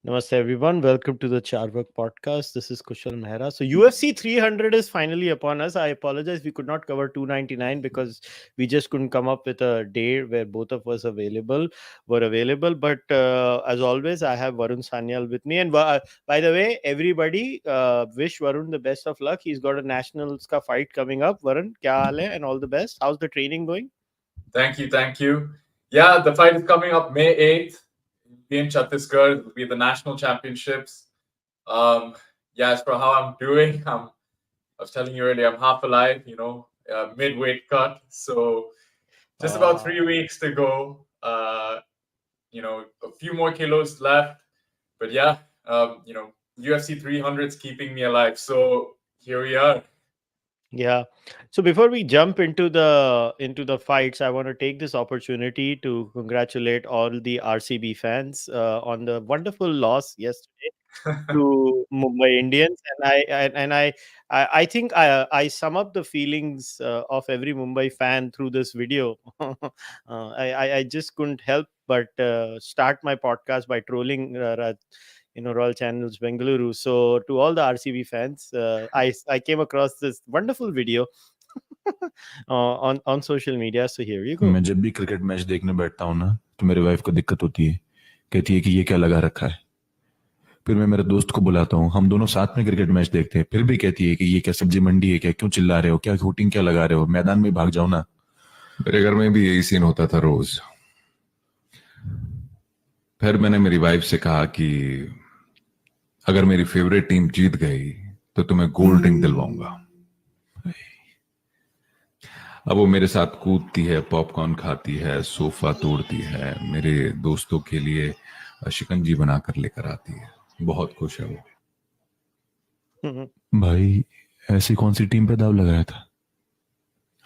Namaste everyone. Welcome to the Cārvāka podcast. This is kushalmehra. So UFC 300 is finally upon us. I apologize we could not cover 299 because we just couldn't come up with a day where both of us were available. But as always, I have Varun Sanyal with me. And by the way, everybody wish Varun the best of luck. He's got a nationals ka fight coming up. Varun, kya haal hai? And all the best. How's the training going? Thank you. Yeah, the fight is coming up May 8th in Chhattisgarh. It will be the national championships. Um, yeah, as for how I'm doing, I was telling you earlier, I'm half alive, midweight cut. So just about Uh, 3 weeks to go. A few more kilos left. But yeah, UFC 300 is keeping me alive. So here we are. Yeah. So before we jump into the fights, I want to take this opportunity to congratulate all the RCB fans on the wonderful loss yesterday to Mumbai Indians, and I think I sum up the feelings of every Mumbai fan through this video. I just couldn't help but start my podcast by trolling Royal Channels Bengaluru. So to all the RCB fans, I came across this wonderful video on social media. So here you go. मैं जब भी cricket match देखने बैठता हूँ ना तो मेरी wife को दिक्कत होती है। कहती है कि ये क्या लगा रखा है। फिर मैं मेरे दोस्त को बुलाता हूँ, हम दोनों साथ में क्रिकेट मैच देखते हैं। फिर भी कहती है कि ये क्या सब्जी मंडी है, क्या क्यों चिल्ला रहे हो, क्या शूटिंग क्या लगा रहे हो, मैदान में भाग जाओ ना। मेरे घर में भी यही सीन होता था रोज। फिर मैंने मेरी वाइफ से कहा कि अगर मेरी फेवरेट टीम जीत गई तो तुम्हें गोल्ड रिंग दिलवाऊंगा। अब वो मेरे साथ कूदती है, पॉपकॉर्न खाती है, सोफा तोड़ती है, मेरे दोस्तों के लिए शिकंजी बनाकर लेकर आती है। बहुत खुश है वो। भाई ऐसी कौन सी टीम पे दाव लगाया था?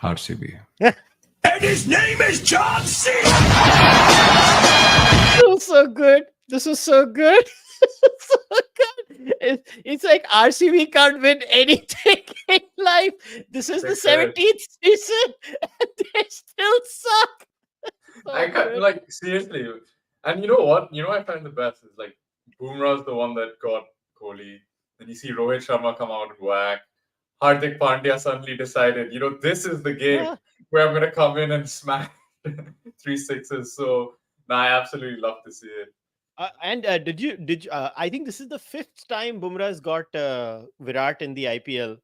हार से भी। And his name is John C. This was so good. This was so good. So good. It's like RCB can't win anything in life. This is the 17th season and they still suck. So I can't, good. like, seriously. And you know what? You know what I find the best is like Bumrah's the one that got Kohli. Then you see Rohit Sharma come out and whack. Hardik Pandya suddenly decided, this is the game Yeah. where I'm gonna come in and smash 3 6s. So I absolutely love to see it. And I think this is the fifth time Bumrah's got Virat in the IPL.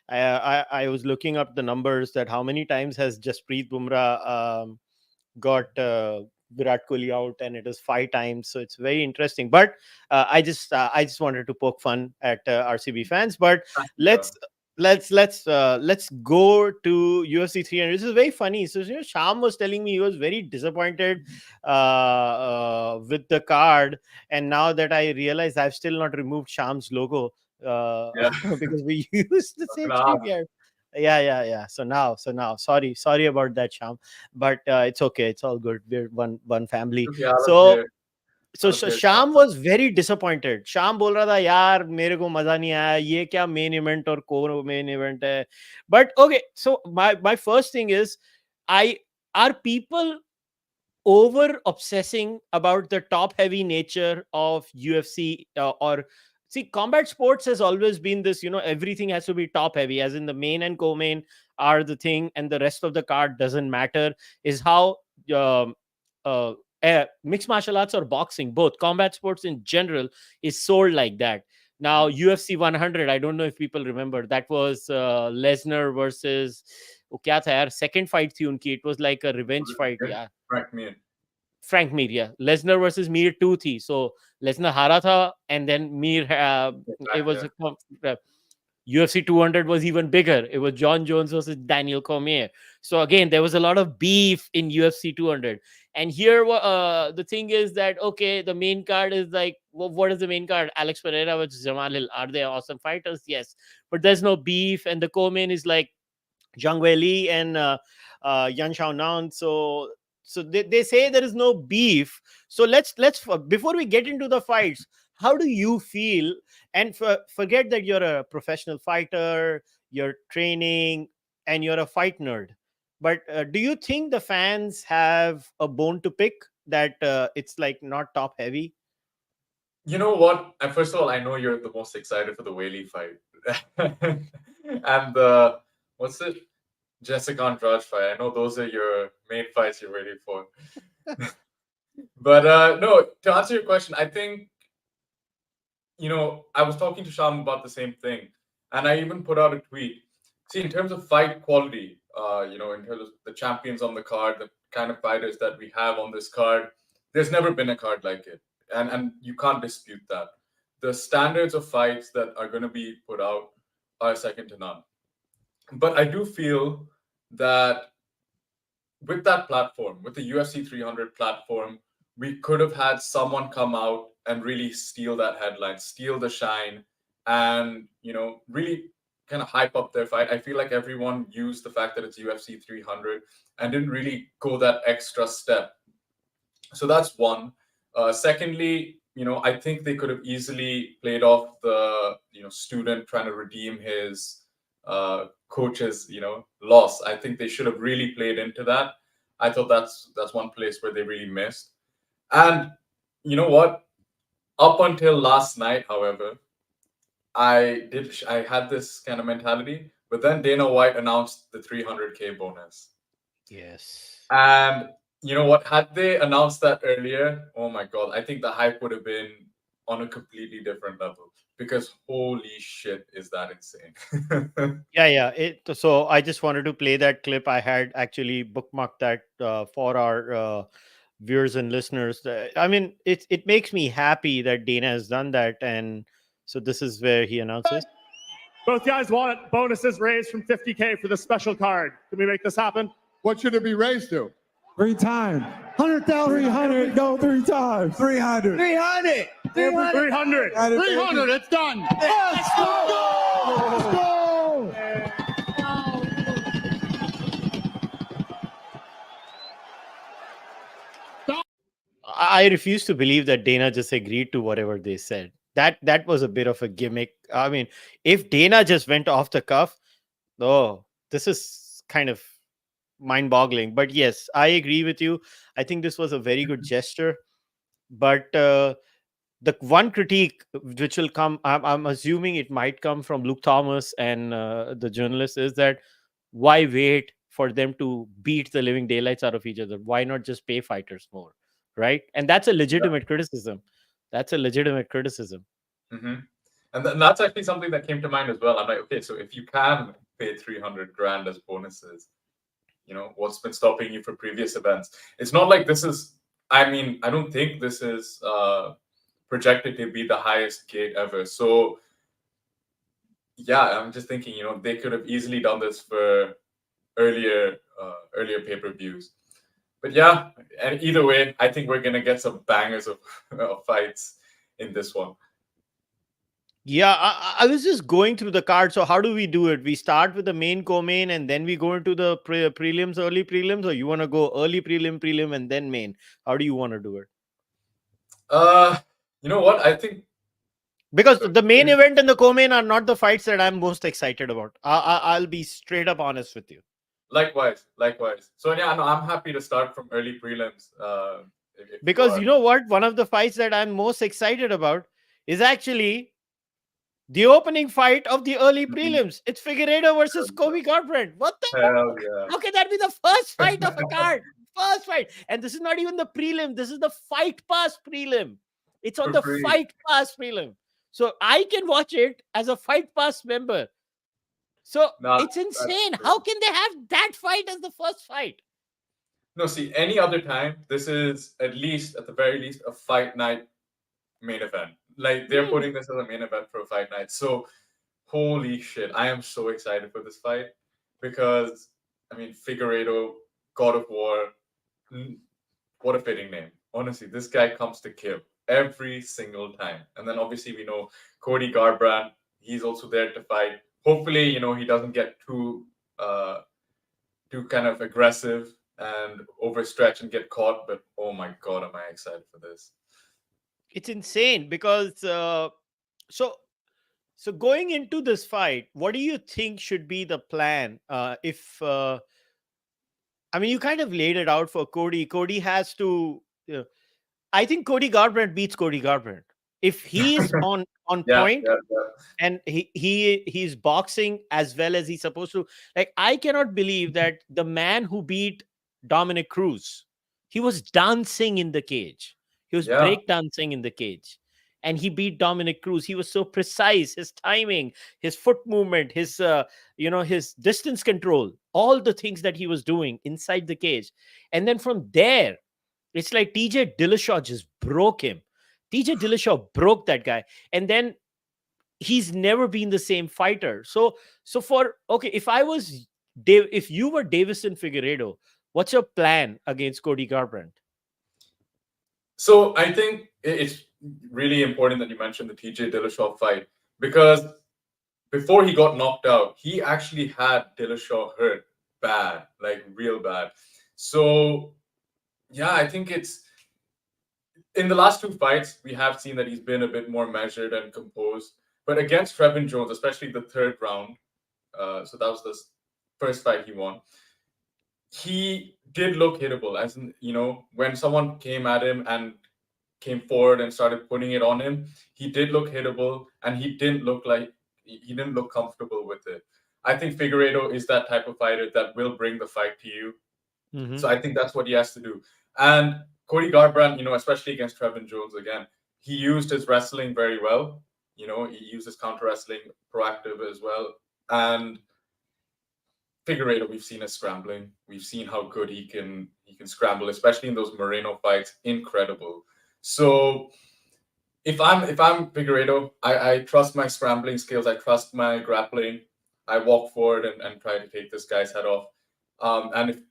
I was looking up the numbers that how many times has Jasprit Bumrah got Virat Kohli out, and it is 5 times. So it's very interesting. But I just wanted to poke fun at RCB fans. But Yeah. let's go to UFC 300. This is very funny. So Sham was telling me he was very disappointed with the card, and now that I realize I've still not removed Sham's logo Yeah. because we used the same Nah. StreamYard. Yeah. So now, sorry about that, Sham, but it's okay. It's all good. We're one family. Okay, I don't So care. so I don't care. Sham was very disappointed. Sham बोल रहा था यार मेरे को मजा नहीं आया, ये क्या main event और co main event है. But okay, so my first thing is, are people over obsessing about the top heavy nature of UFC, or see, combat sports has always been this, everything has to be top heavy, as in the main and co-main are the thing and the rest of the card doesn't matter, is how um, mixed martial arts or boxing, both combat sports in general, is sold like that. Now UFC 100, I don't know if people remember, that was Lesnar versus वो क्या था यार, second fight थी उनकी, it was like a revenge fight. Yeah, Frank Mir. Frank Mir, yeah. Lesnar versus Mir 2 थी. So Lesnar हारा था and then Mir it was UFC 200 was even bigger. It was John Jones versus Daniel Cormier. So again, there was a lot of beef in UFC 200. And here the thing is that, okay, the main card is like, what is the main card? Alex Pereira versus Jamal Hill. Are they awesome fighters? Yes. But there's no beef. And the co-main is like Zhang Weili and Yan Xiaonan. So they say there is no beef. So let's before we get into the fights, how do you feel? And forget that you're a professional fighter, you're training, and you're a fight nerd. But do you think the fans have a bone to pick that it's like not top heavy? You know what? First of all, I know you're the most excited for the Whaley fight. And the, what's it? Jessica Andrade fight. I know those are your main fights you're waiting for. But no, to answer your question, I think, I was talking to Sham about the same thing. And I even put out a tweet. See, in terms of fight quality, in terms of the champions on the card, the kind of fighters that we have on this card, there's never been a card like it. And you can't dispute that. The standards of fights that are going to be put out are second to none. But I do feel that with that platform, with the UFC 300 platform, we could have had someone come out and really steal that headline, steal the shine, and really kind of hype up their fight. I feel like everyone used the fact that it's UFC 300 and didn't really go that extra step. So that's one. Secondly, I think they could have easily played off the student trying to redeem his coach's loss. I think they should have really played into that. I thought that's one place where they really missed. And you know what? Up until last night, however, I had this kind of mentality, but then Dana White announced the 300K bonus. Yes. And you know what? Had they announced that earlier, oh my God, I think the hype would have been on a completely different level, because holy shit, is that insane. Yeah. So I just wanted to play that clip. I had actually bookmarked that for our viewers and listeners. I mean, it makes me happy that Dana has done that. And so this is where he announces. Both guys want bonuses raised from 50K for the special card. Can we make this happen? What should it be raised to? 3 times. 100,000. 300. Go 3 times. 300. 300. 300. 300. It's done. Let's go. Let's go. I refuse to believe that Dana just agreed to whatever they said. That was a bit of a gimmick. I mean, if Dana just went off the cuff, this is kind of mind-boggling. But yes, I agree with you. I think this was a very good gesture. But the one critique which will come, I'm assuming it might come from Luke Thomas and the journalist, is that why wait for them to beat the living daylights out of each other? Why not just pay fighters more? Right? And that's a legitimate criticism. That's a legitimate criticism. Mm-hmm. And that's actually something that came to mind as well. I'm like, okay, so if you can pay 300 grand as bonuses, what's been stopping you from previous events? It's not like this is, I don't think this is projected to be the highest gate ever. So yeah, I'm just thinking, they could have easily done this for earlier pay-per-views. But yeah, and either way, I think we're going to get some bangers of fights in this one. Yeah, I was just going through the card. So how do we do it? We start with the main co-main and then we go into the prelims, early prelims, or you want to go early prelim, and then main? How do you want to do it? You know what? I think... Because the main event and the co-main are not the fights that I'm most excited about. I'll be straight up honest with you. Likewise. So yeah, no, I'm happy to start from early prelims. Because you know what? One of the fights that I'm most excited about is actually the opening fight of the early prelims. It's Figueiredo versus Kobe Garbrandt. What the hell? Yeah. How can that be the first fight of a card? First fight. And this is not even the prelim. This is the Fight Pass prelim. It's on the Fight Pass prelim. So I can watch it as a Fight Pass member. So it's insane. How can they have that fight as the first fight? No, see, any other time, this is at the very least, a fight night main event. Like, they're putting this as a main event for a fight night. So, holy shit, I am so excited for this fight. Because, Figueiredo, God of War, what a fitting name. Honestly, this guy comes to kill every single time. And then obviously we know Cody Garbrandt, he's also there to fight. Hopefully, he doesn't get too kind of aggressive and overstretch and get caught. But oh my God, am I excited for this. It's insane because so going into this fight, what do you think should be the plan? You kind of laid it out for Cody. Cody has to I think Cody Garbrandt beats Cody Garbrandt if he's on point. And he's boxing as well as he's supposed to. Like, I cannot believe that the man who beat Dominic Cruz, he was dancing in the cage. He was break dancing in the cage. And he beat Dominic Cruz. He was so precise, his timing, his foot movement, his his distance control, all the things that he was doing inside the cage. And then from there, it's like TJ Dillashaw just broke him. TJ Dillashaw broke that guy. And then he's never been the same fighter. So if you were Davison Figueiredo, what's your plan against Cody Garbrandt? So I think it's really important that you mentioned the TJ Dillashaw fight, because before he got knocked out, he actually had Dillashaw hurt bad, like real bad. So yeah, I think it's in the last two fights, we have seen that he's been a bit more measured and composed. But against Trevin Jones, especially the third round, so that was the first fight he won, he did look hittable. As in, when someone came at him and came forward and started putting it on him, he did look hittable, and he didn't look comfortable with it. I think Figueiredo is that type of fighter that will bring the fight to you. Mm-hmm. So I think that's what he has to do. And Cody Garbrandt, especially against Trevin Jones again, he used his wrestling very well. He used his counter wrestling proactive as well. And Figueiredo, we've seen his scrambling. We've seen how good he can scramble, especially in those Moreno fights. Incredible. So if I'm Figueiredo, I trust my scrambling skills. I trust my grappling. I walk forward and try to take this guy's head off. And if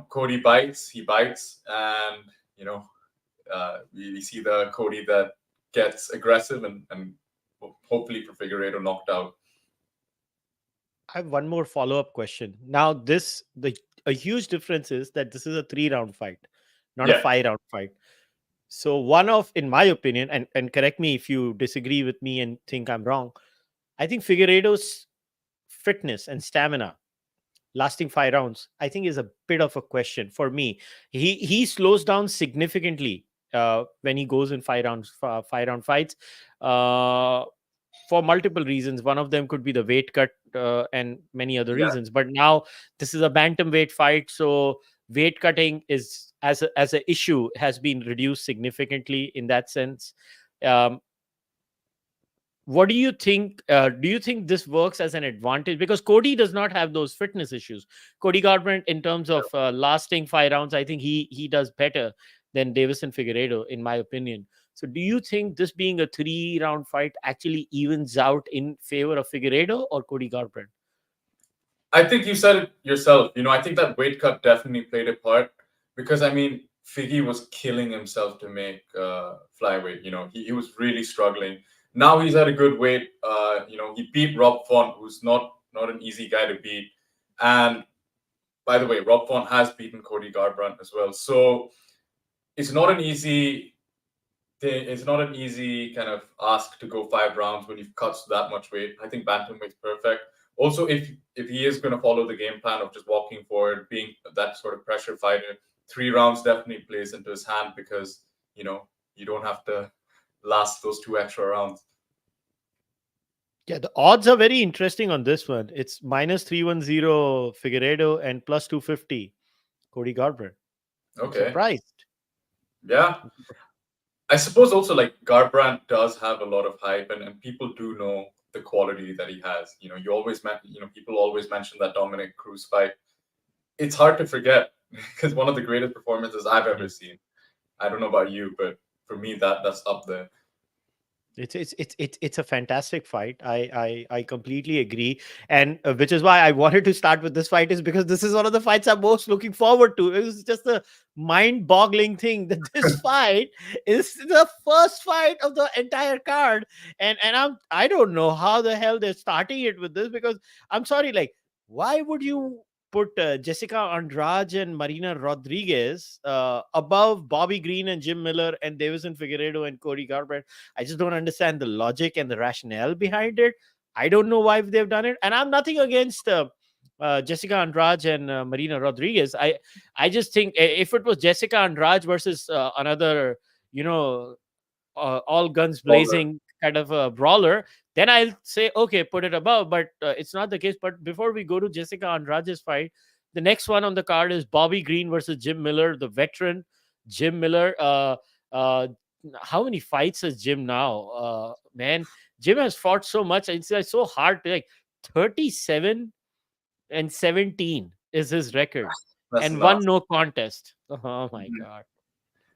Cody bites, he bites, and we see the Cody that gets aggressive and hopefully for Figueiredo knocked out. I have one more follow-up question. Now, a huge difference is that this is a 3-round fight, not a 5-round fight. So in my opinion, and correct me if you disagree with me and think I'm wrong, I think Figueiredo's fitness and stamina lasting 5 rounds, I think, is a bit of a question for me. He slows down significantly when he goes in 5-round fights for multiple reasons. One of them could be the weight cut and many other reasons. But now this is a bantamweight fight, so weight cutting is as an issue has been reduced significantly in that sense. What do you think? Do you think this works as an advantage? Because Cody does not have those fitness issues. Cody Garbrandt, in terms of lasting 5 rounds, I think he does better than Davison Figueiredo, in my opinion. So do you think this being a 3-round fight actually evens out in favor of Figueiredo or Cody Garbrandt? I think you said it yourself. I think that weight cut definitely played a part, because Figgy was killing himself to make flyweight. He was really struggling. Now he's at a good weight. He beat Rob Font, who's not an easy guy to beat. And by the way, Rob Font has beaten Cody Garbrandt as well. So it's not an easy thing. It's not an easy kind of ask to go 5 rounds when you've cut that much weight. I think bantamweight's perfect. Also, if he is going to follow the game plan of just walking forward, being that sort of pressure fighter, 3 rounds definitely plays into his hand, because you don't have to last those 2 extra rounds. Yeah, the odds are very interesting on this one. It's -310 Figueiredo and +250 Cody Garbrandt. Okay. Surprised. Yeah. I suppose also Garbrandt does have a lot of hype, and people do know the quality that he has. People always mention that Dominic Cruz fight. It's hard to forget, because one of the greatest performances I've ever seen. I don't know about you, but for me, that's up there. It's a fantastic fight. I completely agree, and which is why I wanted to start with this fight, is because this is one of the fights I'm most looking forward to. It was just a mind-boggling thing that this fight is the first fight of the entire card, and I don't know how the hell they're starting it with this, because I'm sorry, why would you put Jessica Andrade and Marina Rodriguez above Bobby Green and Jim Miller and Davison Figueiredo and Cody Garbrandt? I just don't understand the logic and the rationale behind it. I don't know why they've done it. And I'm nothing against Jessica Andrade and Marina Rodriguez. I just think if it was Jessica Andrade versus another, all guns blazing kind of a brawler, then I'll say, okay, put it above. But it's not the case. But before we go to Jessica Andrade's fight, the next one on the card is Bobby Green versus Jim Miller, the veteran Jim Miller. How many fights has Jim now? Man, Jim has fought so much. It's like so hard to 37 and 17 is his record, That's and nuts. one no contest. Oh my god!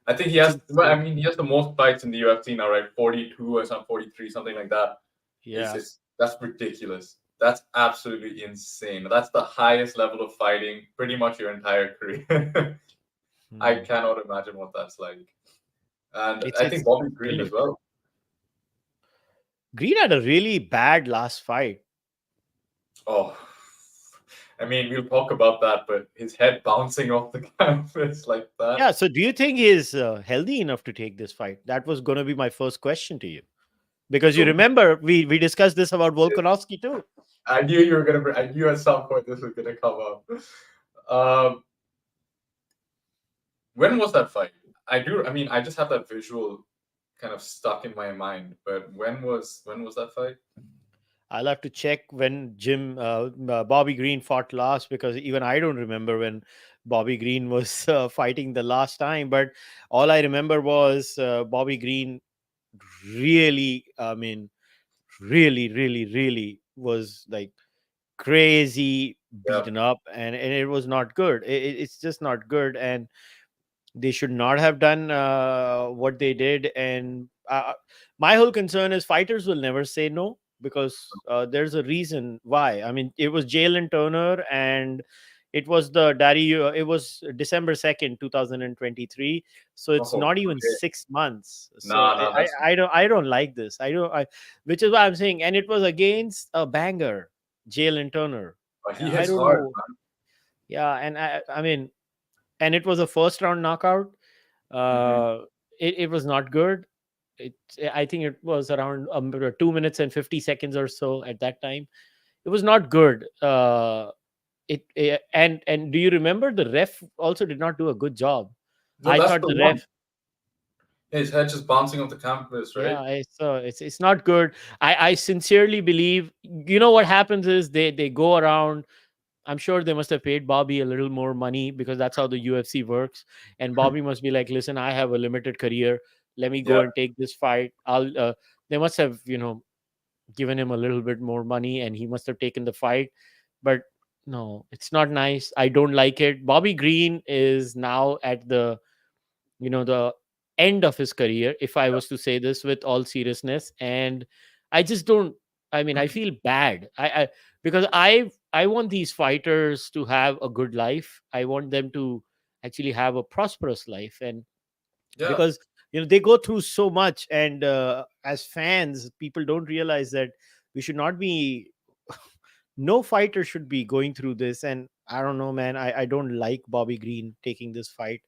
I think he has. Well, I mean, he has the most fights in the UFC now, right? 42 or some 43, something like that. Yeah, That's ridiculous. That's absolutely insane. That's the highest level of fighting pretty much your entire career. I cannot imagine what that's like. And I think Bobby Green as well. Green had a really bad last fight. Oh, I mean, we'll talk about that, but his head bouncing off the canvas like that. Yeah. So, do you think he's healthy enough to take this fight? That was going to be my first question to you, because you remember we discussed this about Volkanovski too. I knew you were gonna. I knew at some point this was gonna come up. When was that fight? I mean, I just have that visual kind of stuck in my mind. But when was that fight? I'll have to check when Bobby Green fought last, because even I don't remember when Bobby Green was fighting the last time. But all I remember was Bobby Green really, I mean, really was like crazy beaten up, and it was not good. It's just not good, and they should not have done what they did. And my whole concern is fighters will never say no, because there's a reason why. I mean, it was Jalen Turner, and it was it was December 2nd, 2023. So it's not even 6 months. So I don't like this. Which is why I'm saying, and it was against a banger, Jalen Turner. He hits hard, man. Yeah, and I mean, and it was a first round knockout. It was not good. I think it was around 2 minutes and 50 seconds or so at that time. It was not good. And do you remember the ref also did not do a good job? No, I thought the ref. His head just bouncing off the canvas, right? Yeah, it's not good. I sincerely believe, you know what happens is they go around. I'm sure they must have paid Bobby a little more money, because that's how the UFC works. And Bobby must be like, listen, I have a limited career. Let me go and take this fight. They must have, given him a little bit more money, and he must have taken the fight. But no, it's not nice. I don't like it. Bobby Green is now at the end of his career, if I was to say this with all seriousness. And I just don't, I mean, I feel bad. Because I want these fighters to have a good life. I want them to actually have a prosperous life. And because they go through so much, and as fans, people don't realize that we should not be no fighter should be going through this. And I don't know, man, I don't like Bobby Green taking this fight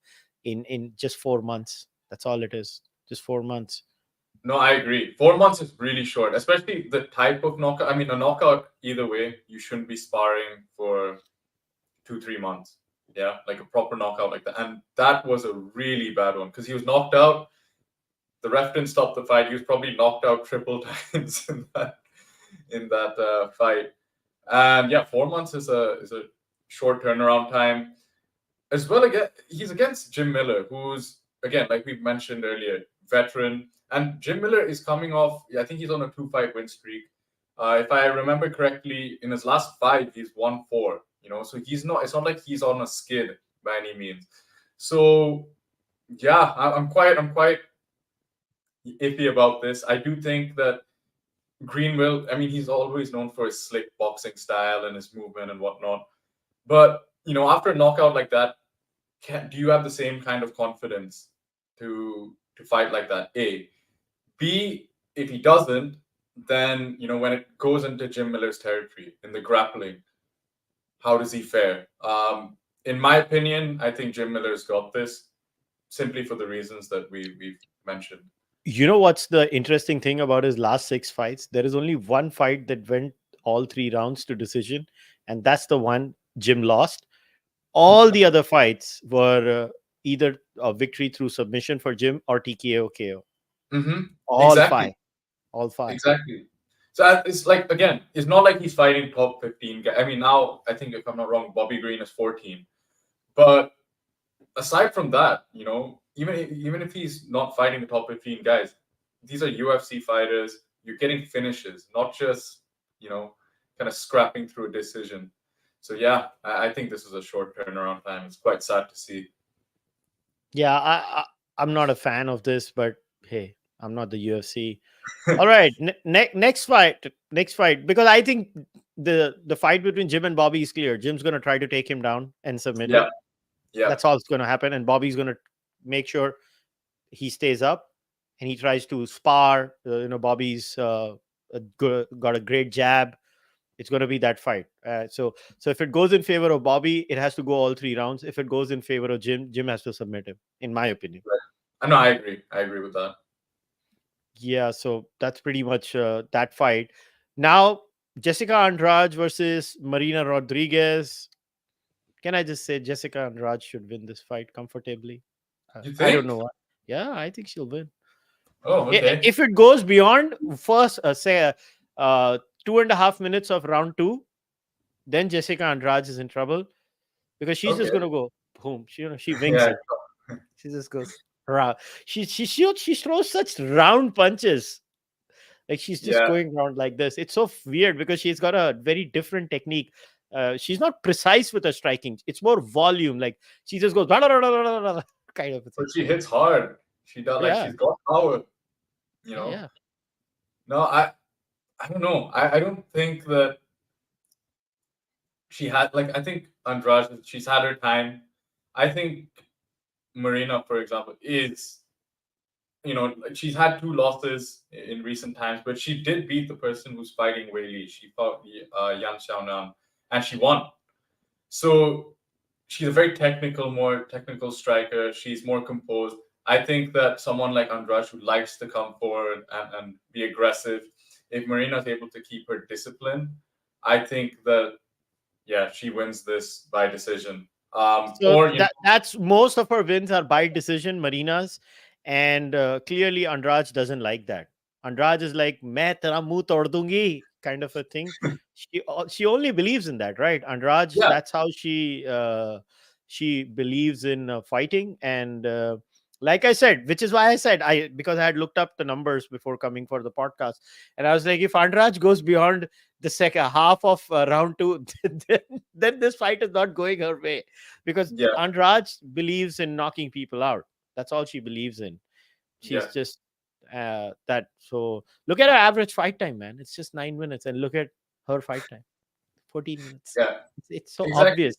in just 4 months. That's all it is, just 4 months. No, I agree. 4 months is really short, especially the type of knockout. I mean, a knockout, either way, you shouldn't be sparring for 2-3 months. Yeah, like a proper knockout like that. And that was a really bad one, because he was knocked out. The ref didn't stop the fight. He was probably knocked out triple times in that fight. And yeah, 4 months is a short turnaround time. As well, again, he's against Jim Miller, who's, again, like we mentioned earlier, veteran. And Jim Miller is coming off, I think he's on a 2-fight win streak. If I remember correctly, in his last 5, he's won 4. So it's not like he's on a skid by any means. So yeah, I'm quite iffy about this. I do think that Green will, I mean, he's always known for his slick boxing style and his movement and whatnot. But, after a knockout like that, do you have the same kind of confidence to fight like that? A. B, if he doesn't, then, when it goes into Jim Miller's territory in the grappling, how does he fare? In my opinion, I think Jim Miller's got this, simply for the reasons that we've mentioned. You know what's the interesting thing about his last 6 fights? There is only one fight that went all 3 rounds to decision, and that's the one Jim lost. All the other fights were either a victory through submission for Jim or TKO KO. All Exactly. five. All five. Exactly. So it's like, again, it's not like he's fighting top 15 guys. I mean, now I think, if I'm not wrong, Bobby Green is 14. But aside from that, you know, even if he's not fighting the top 15 guys, these are UFC fighters. You're getting finishes, not just, you know, kind of scrapping through a decision. So yeah, I think this is a short turnaround time. It's quite sad to see. Yeah, I'm not a fan of this, but hey, I'm not the UFC. All right, next fight, because I think the fight between Jim and Bobby is clear. Jim's going to try to take him down and submit him. Yeah. That's all that's going to happen, and Bobby's going to make sure he stays up and he tries to spar. Bobby's got a great jab. It's going to be that fight. So if it goes in favor of Bobby, it has to go all 3 rounds. If it goes in favor of Jim, Jim has to submit him, in my opinion. Right. No, I agree. I agree with that. Yeah, so that's pretty much that fight. Now, Jessica Andrade versus Marina Rodriguez. Can I just say Jessica Andrade should win this fight comfortably? You think? I don't know. Yeah, I think she'll win. Oh, okay. If it goes beyond first, say, 2.5 minutes of round 2, then Jessica Andrade is in trouble, because she's just gonna go boom. She wings it. She just goes round. She throws such round punches. Like she's just going around like this. It's so weird because she's got a very different technique. She's not precise with her striking. It's more volume. Like she just goes kind of a thing. But she hits hard. She does, like, she's got power. You know. Yeah. No, I don't know. I don't think that she had, like, I think Andrade, she's had her time. I think Marina, for example, is, you know, she's had 2 losses in recent times, but she did beat the person who's fighting Weili. She fought Yan Xiaonan, and she won. So she's a very more technical striker. She's more composed. I think that someone like Andrade, who likes to come forward and be aggressive, if Marina is able to keep her discipline, I think that, yeah, she wins this by decision. That's most of her wins are by decision, Marina's, and clearly Andrade doesn't like that. Andrade is like, "Main tera muh tod dungi," kind of a thing. She only believes in that, right? Andrade, that's how she believes in fighting, and like I said, which is why I said because I had looked up the numbers before coming for the podcast, and I was like, if Andrade goes beyond the second half of round 2, then this fight is not going her way, because Andrade believes in knocking people out. That's all she believes in. She's just that. So look at her average fight time, man. It's just 9 minutes, and look at her fight time, 14 minutes. Yeah, it's so obvious.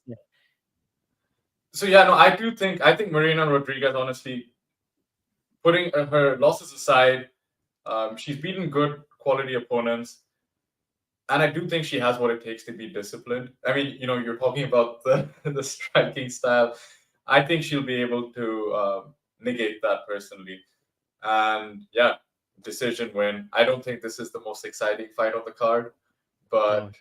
So yeah, no, I think Marina Rodriguez, honestly, putting her losses aside, she's beaten good quality opponents, and I do think she has what it takes to be disciplined. I mean, you know, you're talking about the striking style. I think she'll be able to negate that personally, and yeah, decision win. I don't think this is the most exciting fight on the card, but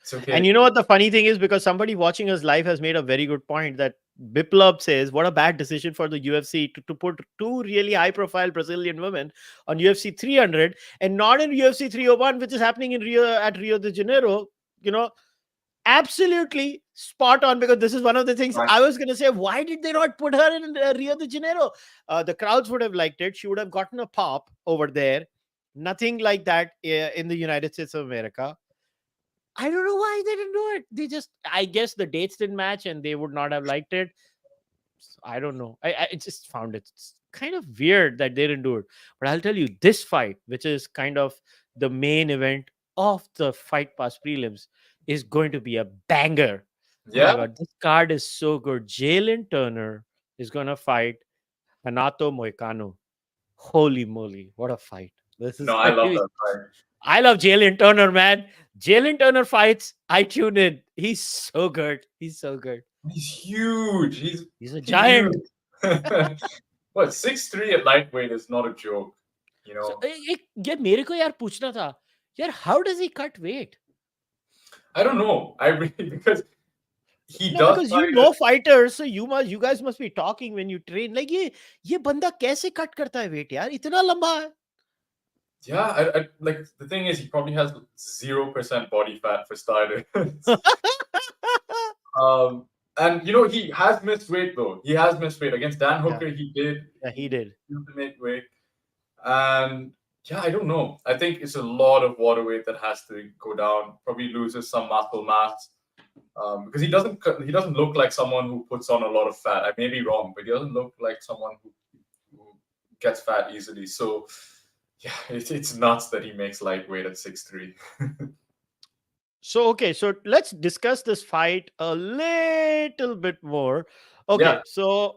it's okay. And you know what the funny thing is, because somebody watching us live has made a very good point, that Biplab says, what a bad decision for the UFC to put 2 really high-profile Brazilian women on UFC 300 and not in UFC 301, which is happening in Rio de Janeiro. You know, absolutely spot on, because this is one of the things I was going to say. Why did they not put her in Rio de Janeiro? The crowds would have liked it. She would have gotten a pop over there. Nothing like that in the United States of America. I don't know why they didn't do it. They just, I guess the dates didn't match and they would not have liked it. So I don't know. I just found it kind of weird that they didn't do it. But I'll tell you, this fight, which is kind of the main event of the Fight Pass prelims, is going to be a banger. Yeah. Oh my God, this card is so good. Jalen Turner is going to fight Renato Moicano. Holy moly, what a fight. This is I love that fight. I love Jalen Turner, man. Jalen Turner fights, I tune in. He's so good. He's so good. He's huge. He's a giant. What, 6'3" at lightweight is not a joke. You know. So, मेरे को यार पूछना था, यार, how does he cut weight? I don't know. I really because he No, does because fight you know fighters, so you guys must be talking when you train. Like ये बंदा कैसे cut करता है weight यार? इतना लंबा है. Yeah, I like the thing is he probably has 0% body fat for starters. And he has missed weight though. He has missed weight against Dan Hooker. He did. Yeah, he did. To make weight, and yeah, I don't know. I think it's a lot of water weight that has to go down. Probably loses some muscle mass because he doesn't look like someone who puts on a lot of fat. I may be wrong, but he doesn't look like someone who gets fat easily. So yeah, it's nuts that he makes lightweight at 6'3". So so let's discuss this fight a little bit more. Okay, Yeah. so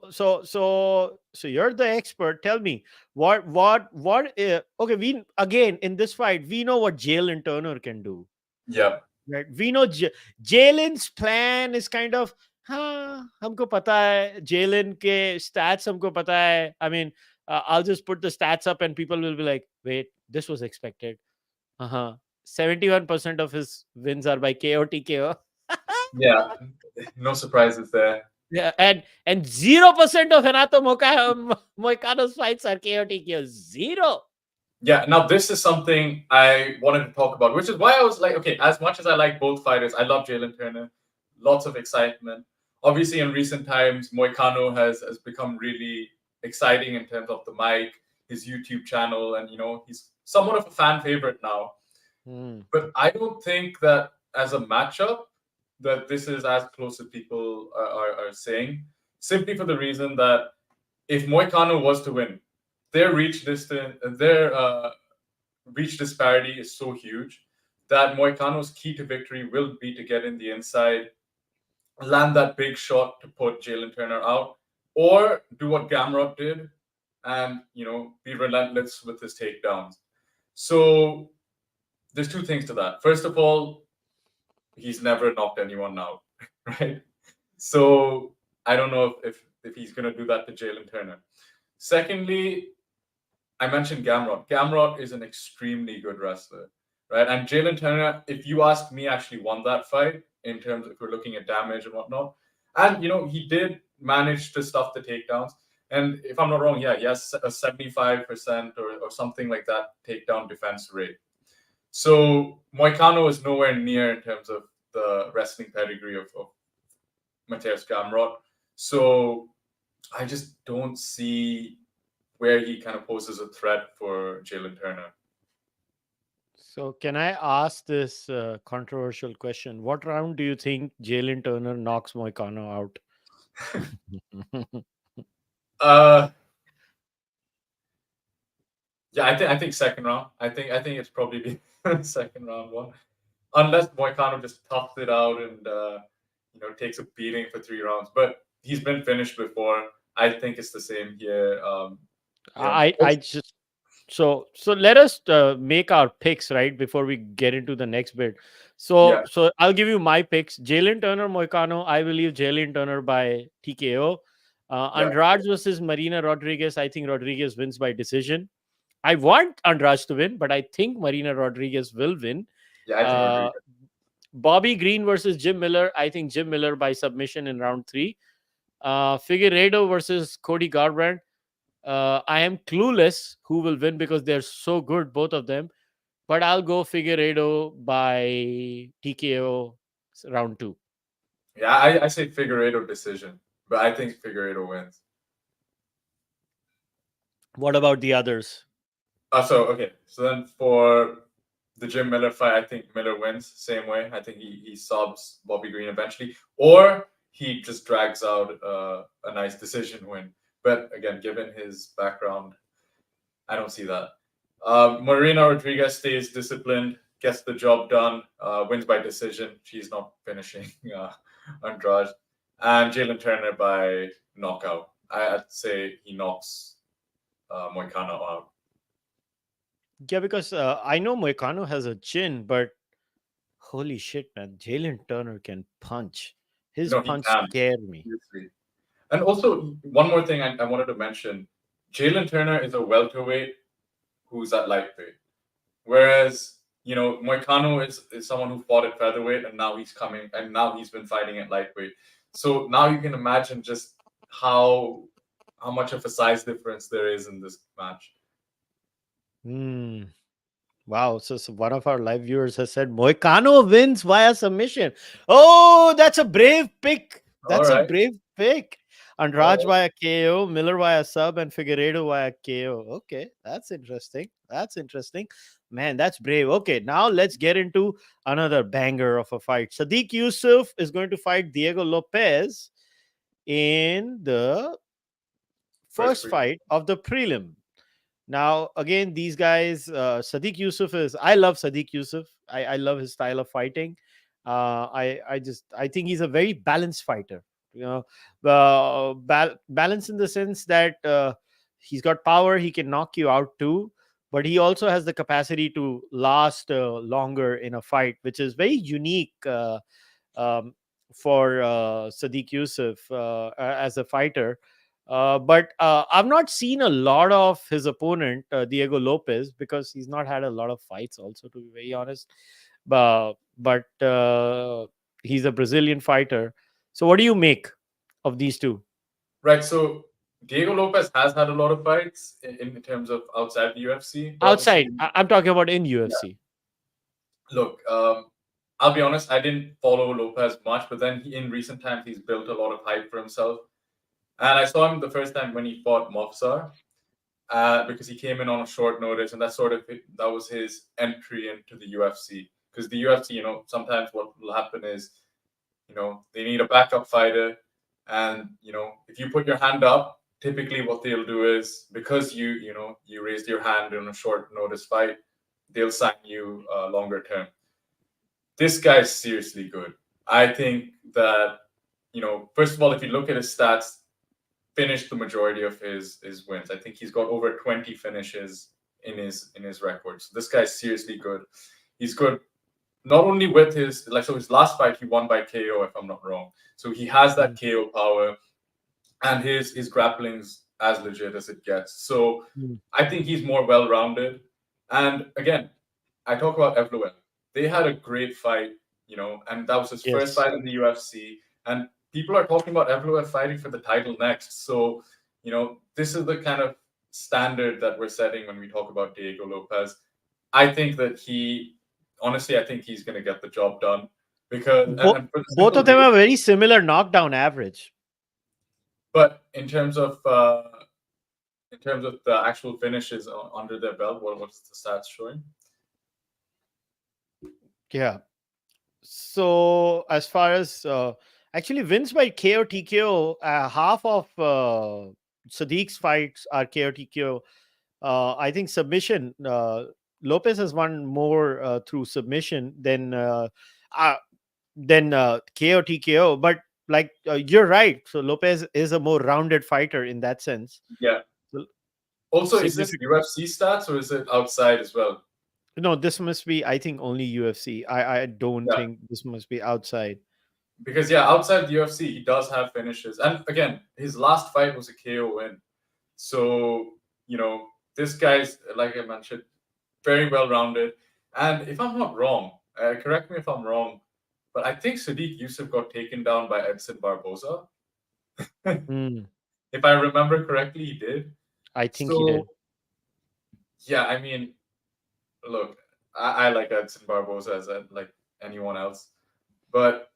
you're the expert. Tell me what okay, we again in this fight we know what Jalen Turner can do. Yeah. Right? We know Jalen's plan is kind of हमको पता है Jalen के stats हमको पता है. I mean, I'll just put the stats up and people will be like, wait, this was expected. 71% of his wins are by KO TKO. Yeah, no surprises there. Yeah, and 0% of Renato Moicano's fights are KO TKO. 0. Yeah, now this is something I wanted to talk about, which is why I was like, okay, as much as I like both fighters, I love Jalen Turner. Lots of excitement. Obviously, in recent times, Moicano has become really exciting in terms of the mic, his YouTube channel, and he's somewhat of a fan favorite now. But I don't think that as a matchup that this is as close as people are saying, simply for the reason that if Moicano was to win, their reach disparity is so huge that Moicano's key to victory will be to get in the inside, land that big shot to put Jalen Turner out, or do what Garbrandt did and be relentless with his takedowns. So there's two things to that. First of all, he's never knocked anyone out, right? So I don't know if he's going to do that to Jalen Turner. Secondly, I mentioned Garbrandt. Garbrandt is an extremely good wrestler, right? And Jalen Turner, if you ask me, actually won that fight in terms of if we're looking at damage and whatnot. And, he did manage to stuff the takedowns. And if I'm not wrong, yeah, he has a 75% or something like that takedown defense rate. So Moicano is nowhere near in terms of the wrestling pedigree of Mateusz Garbrandt. So I just don't see where he kind of poses a threat for Jalen Turner. So can I ask this controversial question? What round do you think Jalen Turner knocks Moicano out? Yeah, I think second round. I think it's probably the second round one, unless Moicano just toughs it out and takes a beating for 3 rounds. But he's been finished before. I think it's the same here. I just so let us make our picks right before we get into the next bit. So I'll give you my picks. Jalen Turner, Moicano. I believe Jalen Turner by TKO. Andrade versus Marina Rodriguez. I think Rodriguez wins by decision. I want Andrade to win, but I think Marina Rodriguez will win. Yeah, I think Bobby Green versus Jim Miller. I think Jim Miller by submission in round 3. Figueiredo versus Cody Garbrandt. I am clueless who will win because they're so good, both of them. But I'll go Figueiredo by TKO round 2. Yeah, I say Figueiredo decision, but I think Figueiredo wins. What about the others? So then for the Jim Miller fight, I think Miller wins same way. I think he subs Bobby Green eventually, or he just drags out a nice decision win. But again, given his background, I don't see that. Marina Rodriguez stays disciplined, gets the job done, wins by decision. She's not finishing Andrade. And Jalen Turner by knockout. I'd say he knocks Moicano out. Yeah, because I know Moicano has a chin, but holy shit, man. Jalen Turner can punch. His punch scared me. And also, one more thing I wanted to mention. Jalen Turner is a welterweight who's at lightweight. Whereas Moicano is someone who fought at featherweight, and now he's coming, and now he's been fighting at lightweight. So now you can imagine just how much of a size difference there is in this match. Wow. So one of our live viewers has said Moicano wins via submission. Oh, that's a brave pick. That's All a right. brave pick. Andrade via KO, Miller via sub, and Figueiredo via KO. Okay, that's interesting. That's interesting. Man, that's brave. Okay, now let's get into another banger of a fight. Sadiq Yusuff is going to fight Diego Lopes in the first fight of the prelim. Now, again, these guys, Sadiq Yusuff I love Sadiq Yusuff. I love his style of fighting. I think he's a very balanced fighter. Balance in the sense that he's got power. He can knock you out too, but he also has the capacity to last longer in a fight, which is very unique for Sadiq Yusuff as a fighter. But I've not seen a lot of his opponent, Diego Lopes, because he's not had a lot of fights also, to be very honest. But he's a Brazilian fighter. So what do you make of these two? Right. So Diego Lopes has had a lot of fights in terms of outside the UFC. Outside, I'm talking about in UFC. Yeah. Look, I'll be honest, I didn't follow Lopes much, but then in recent times, he's built a lot of hype for himself. And I saw him the first time when he fought Mofsar, because he came in on a short notice, and that was his entry into the UFC. Because the UFC, sometimes what will happen is, they need a backup fighter, and if you put your hand up, typically what they'll do is, because you raised your hand in a short notice fight, they'll sign you longer term. This guy's seriously good. I think that first of all, if you look at his stats, finished the majority of his wins. I think he's got over 20 finishes in his record. So this guy's seriously good. He's good not only with his last fight he won by KO, if I'm not wrong. So he has that KO power, and his grappling's as legit as it gets. So I think he's more well-rounded. And again, I talk about Evloev. They had a great fight, and that was his first fight in the UFC. And people are talking about Evloev fighting for the title next. So, this is the kind of standard that we're setting when we talk about Diego Lopes. I think that I think he's going to get the job done, because both of them are very similar knockdown average. But in terms of the actual finishes under their belt, what's the stats showing? Yeah. So as far as actually wins by KO TKO, half of Sadiq's fights are KO TKO. I think submission. Lopes has won more through submission than KO TKO. But you're right. So Lopes is a more rounded fighter in that sense. Yeah. Also, is this UFC stats or is it outside as well? No, this must be, I think, only UFC. I don't think this must be outside. Because outside the UFC, he does have finishes. And again, his last fight was a KO win. So, this guy's, like I mentioned, very well-rounded. And if I'm not wrong, correct me if I'm wrong, but I think Sadiq Yusuff got taken down by Edson Barboza. If I remember correctly, he did. I think he did. Yeah, I mean, look, I like Edson Barboza as like anyone else. But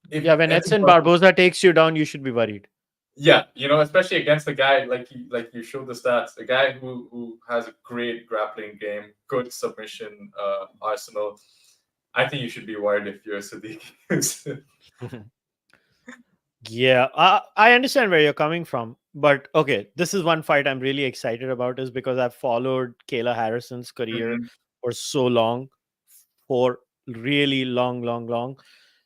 when Edson Barboza takes you down, you should be worried. Yeah, especially against a guy like you showed the stats, a guy who has a great grappling game, good submission arsenal. I think you should be worried if you're Sadiq. Yeah, I understand where you're coming from, but okay, this is one fight I'm really excited about, is because I've followed Kayla Harrison's career for so long, for really long.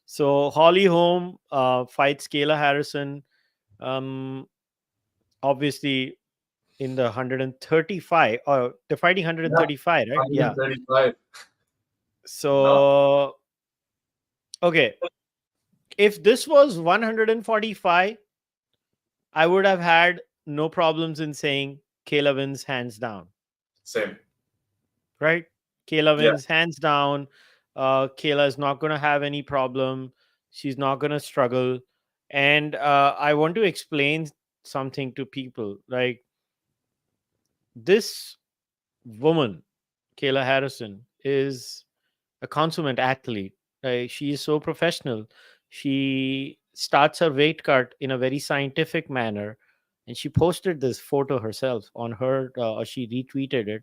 So Holly Holm fights Kayla Harrison. Obviously in the 135, or they're fighting 135, right? 135. So okay, if this was 145, I would have had no problems in saying Kayla wins hands down. Same. Right? Kayla Yeah. wins hands down. Kayla is not going to have any problem. She's not going to struggle. And I want to explain something to people. Like, this woman, Kayla Harrison, is a consummate athlete. Right? She is so professional. She starts her weight cut in a very scientific manner, and she posted this photo herself on her, or she retweeted it.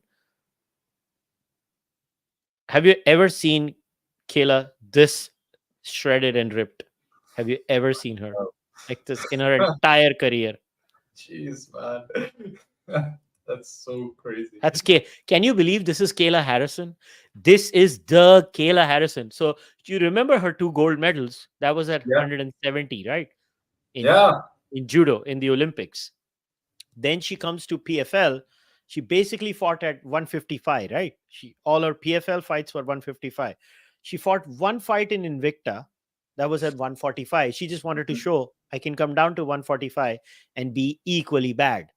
Have you ever seen Kayla this shredded and ripped? Have you ever seen her like this in her entire career? Jeez, man. That's so crazy. That's Can you believe this is Kayla Harrison? This is the Kayla Harrison. So you remember her 2 gold medals? That was at Yeah. 170, right? Yeah. In judo in the Olympics. Then she comes to PFL. She basically fought at 155, right? All her PFL fights were 155. She fought one fight in Invicta that was at 145. She just wanted to show I can come down to 145 and be equally bad.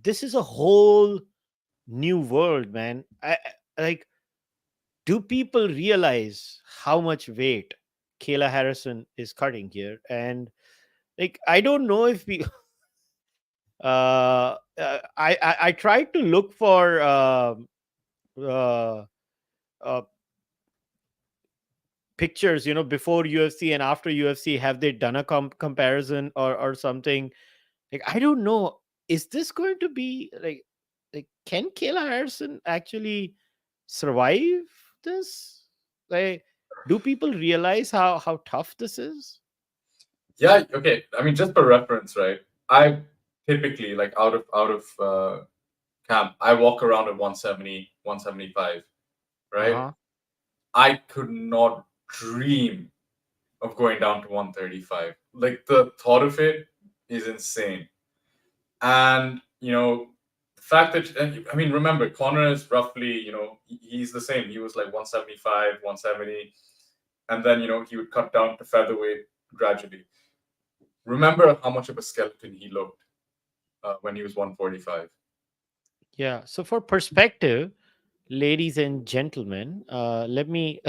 This is a whole new world, man. Like, do people realize how much weight Kayla Harrison is cutting here? And like, I don't know if we I tried to look for uh, pictures, before UFC and after UFC. Have they done a comparison or something? Like, I don't know. Is this going to be like can Kayla Harrison actually survive this? Like, do people realize how tough this is? Yeah. Okay. I mean, just for reference, right? I typically, like, out of camp, I walk around at 170, 175, right? Uh-huh. I could not dream of going down to 135. Like, the thought of it is insane. And, the fact that, I mean, remember, Conor is roughly, he's the same. He was like 175, 170. And then, he would cut down to featherweight gradually. Remember how much of a skeleton he looked when he was 145. Yeah. So for perspective, ladies and gentlemen, let me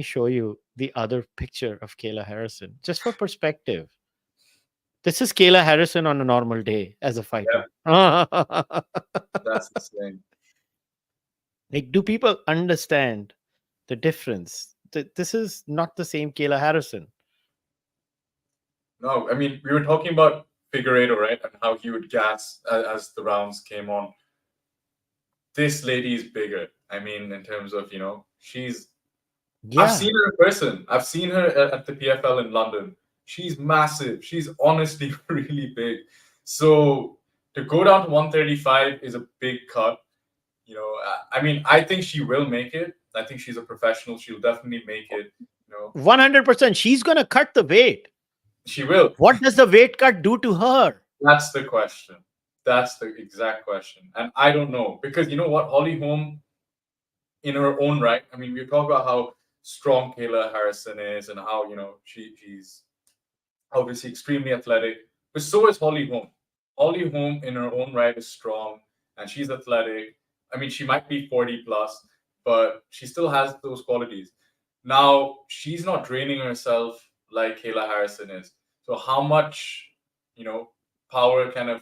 show you the other picture of Kayla Harrison, just for perspective. This is Kayla Harrison on a normal day as a fighter. That's insane. Like, do people understand the difference? This is not the same Kayla Harrison. No, I mean, we were talking about Figueiredo, right? And how he would gas as the rounds came on. This lady is bigger. I mean, in terms of, she's... Yeah. I've seen her in person. I've seen her at the PFL in London. She's massive. She's honestly really big. So to go down to 135 is a big cut. I mean, I think she will make it. I think she's a professional. She'll definitely make it. 100%. She's going to cut the weight. She will. What does the weight cut do to her? That's the question. That's the exact question. And I don't know. Because you know what? Holly Holm, in her own right, I mean, we talk about how strong Kayla Harrison is and how, she's obviously extremely athletic. But so is Holly Holm. Holly Holm, in her own right, is strong. And she's athletic. I mean, she might be 40 plus, but she still has those qualities. Now, she's not draining herself like Kayla Harrison is. So how much, power kind of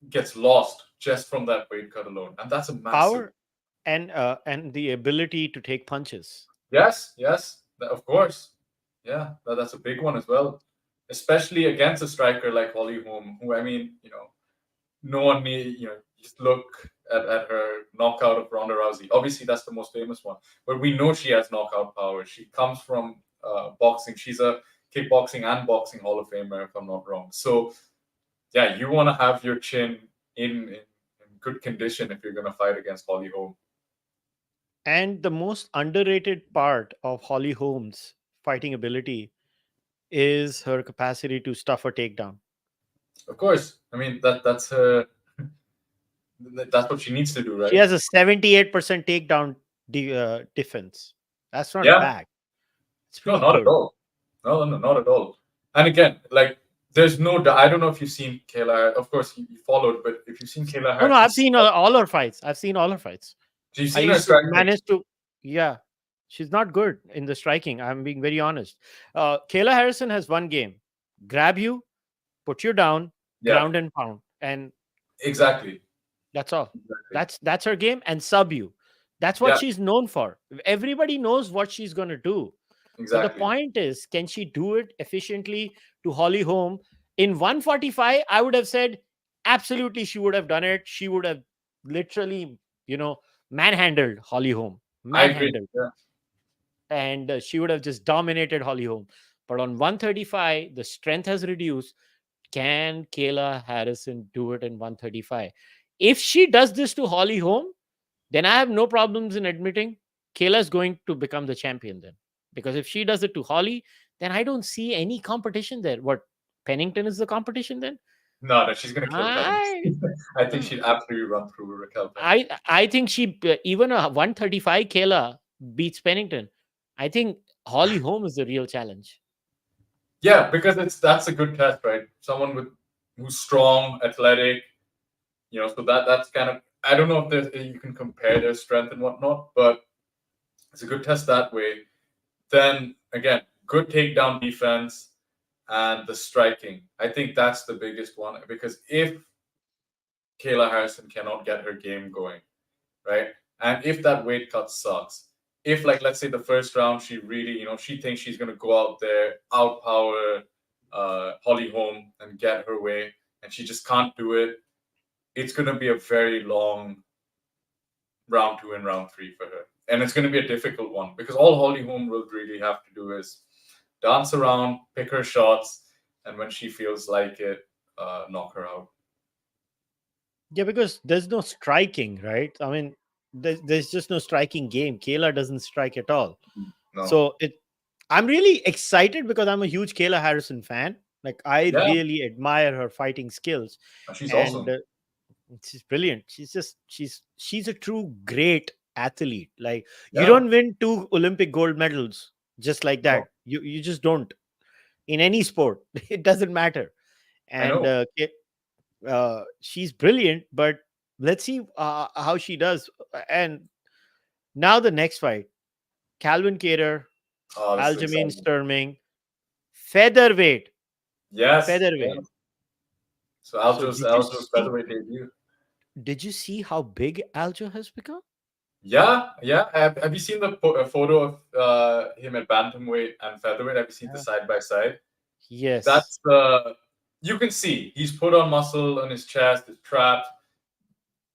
gets lost just from that weight cut alone? And that's a massive... Power and the ability to take punches. Yes, of course. Yeah, that's a big one as well. Especially against a striker like Holly Holm, who, I mean, no one need, just look at her knockout of Ronda Rousey. Obviously, that's the most famous one. But we know she has knockout power. She comes from boxing. She's a kickboxing and boxing Hall of Famer, if I'm not wrong. So, yeah, you want to have your chin in good condition if you're going to fight against Holly Holm. And the most underrated part of Holly Holm's fighting ability is her capacity to stuff a takedown. Of course. I mean, that's her... That's what she needs to do, right? She has a 78% takedown defense. That's not bad. No, not at all. No, not at all. And again, like, there's no... I don't know if you've seen Kayla. Of course, you followed, but if you've seen Kayla Harrison... No, I've seen all her fights. She's seen her striking. manage to, yeah, she's not good in the striking. I'm being very honest. Kayla Harrison has one game: grab you, put you down, Yeah, ground and pound, and exactly. that's all. Exactly. That's her game, and sub you. That's what Yeah, she's known for. Everybody knows what she's gonna do. But the exactly. point is, can she do it efficiently to Holly Holm? In 145, I would have said absolutely she would have done it. She would have literally, manhandled Holly Holm. I agree. Manhandled. Yeah. And she would have just dominated Holly Holm. But on 135, the strength has reduced. Can Kayla Harrison do it in 135? If she does this to Holly Holm, then I have no problems in admitting Kayla is going to become the champion then. Because if she does it to Holly, then I don't see any competition there. What, Pennington is the competition then? No, she's gonna kill I, Pennington. I think she'd absolutely run through Raquel Pennington. I think she, even a 135 Kayla beats Pennington. I think Holly Holm is the real challenge. Yeah, because that's a good test, right? Someone who's strong, athletic, so that's kind of, I don't know if you can compare their strength and whatnot, but it's a good test that way. Then again, good takedown defense and the striking. I think that's the biggest one, because if Kayla Harrison cannot get her game going, right, and if that weight cut sucks, if, like, let's say the first round she really, she thinks she's going to go out there, outpower Holly Holm and get her way, and she just can't do it, it's going to be a very long round 2 and round 3 for her. And it's going to be a difficult one, because all Holly Holm will really have to do is dance around, pick her shots, and when she feels like it, knock her out. Yeah, because there's no striking, right? I mean, there's just no striking game. Kayla doesn't strike at all. No. So I'm really excited because I'm a huge Kayla Harrison fan. Like, I really admire her fighting skills. She's awesome. She's brilliant. She's a true great athlete. Like, you don't win 2 Olympic gold medals just like that. No. You just don't. In any sport, it doesn't matter. And she's brilliant, but let's see how she does. And now the next fight, Calvin Kattar, Aljamain Sterling, featherweight. Yes. Featherweight. Yeah. So Aljo's featherweight debut. Did you see how big Aljo has become? Yeah. Have you seen the photo of him at bantamweight and featherweight? Have you seen the side by side? Yes. That's you can see he's put on muscle on his chest, his traps.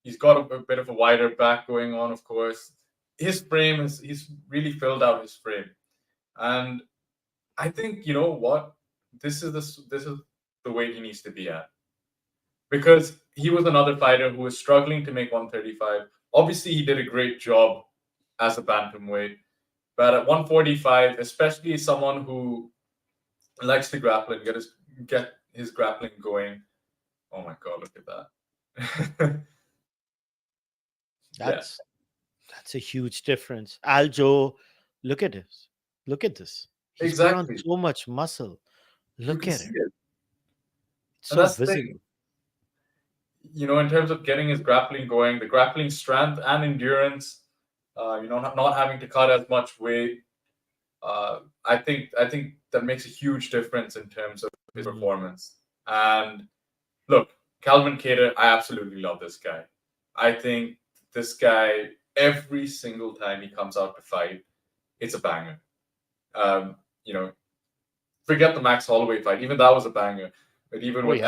He's got a bit of a wider back going on, of course. His frame he's really filled out his frame, and I think, you know what, this is the weight he needs to be at, because he was another fighter who was struggling to make 135. Obviously, he did a great job as a bantamweight, but at 145, especially someone who likes to grapple and get his grappling going. Oh my God, look at that. That's a huge difference. Aljo, look at this. Look at this. He's put on so much muscle. Look at it. It's so visible. In terms of getting his grappling going, the grappling strength and endurance, not having to cut as much weight, I think that makes a huge difference in terms of his performance. And look, Calvin Kattar, I absolutely love this guy. I think this guy, every single time he comes out to fight, it's a banger. Forget the Max Holloway fight. Even that was a banger. But even with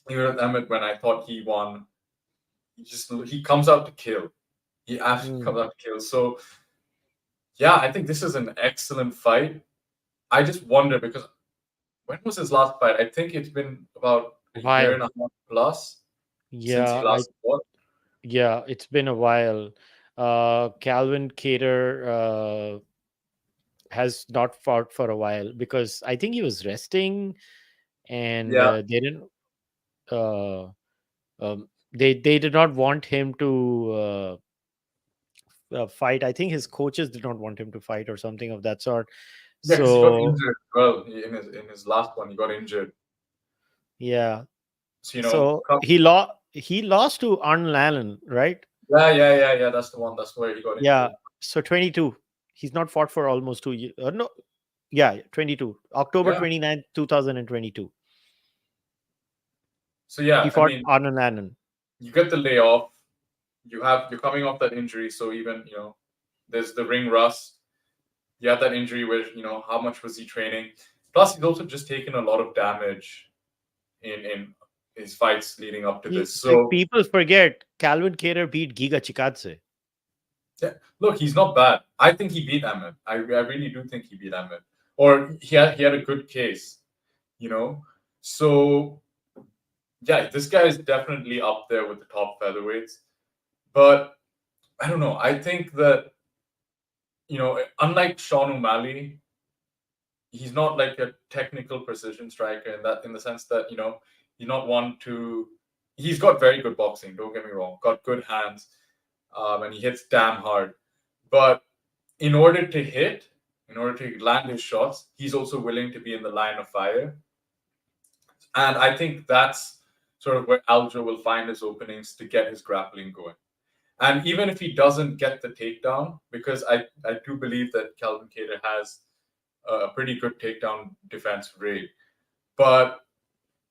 Emmett, when I thought he won, he comes out to kill. He absolutely comes out to kill. So, yeah, I think this is an excellent fight. I just wonder, because when was his last fight? I think it's been about a year and a half plus since he last fought. Yeah, it's been a while. Calvin Kattar has not fought for a while because I think he was resting, and they didn't. They did not want him to fight. I think his coaches did not want him to fight or something of that sort. Yeah, because he got injured. Well, in his last one, he got injured. Yeah. So, he lost. he lost to Arnold Allen, right? Yeah. That's the one. That's where he got injured. Yeah. So 22. He's not fought for almost 2 years. No. Yeah, 22. October Yeah. 29th, 2022. So yeah, He I fought mean, Arnold Allen. you get the layoff. You're coming off that injury, so even there's the ring rust. You have that injury where how much was he training? Plus, he's also just taken a lot of damage in his fights leading up to this. So People forget Calvin Kattar beat Giga Chikadze. yeah, look, he's not bad. I think he beat Ahmed. I really do think he beat Ahmed, or he had a good case, So yeah, this guy is definitely up there with the top featherweights. But I don't know. I think that unlike Sean O'Malley, he's not like a technical precision striker in the sense that he's not one to. He's got very good boxing. Don't get me wrong. Got good hands, and he hits damn hard. But in order to land his shots, he's also willing to be in the line of fire. And I think that's sort of where Aljo will find his openings to get his grappling going. And even if he doesn't get the takedown, because I do believe that Calvin Kattar has a pretty good takedown defense rate. But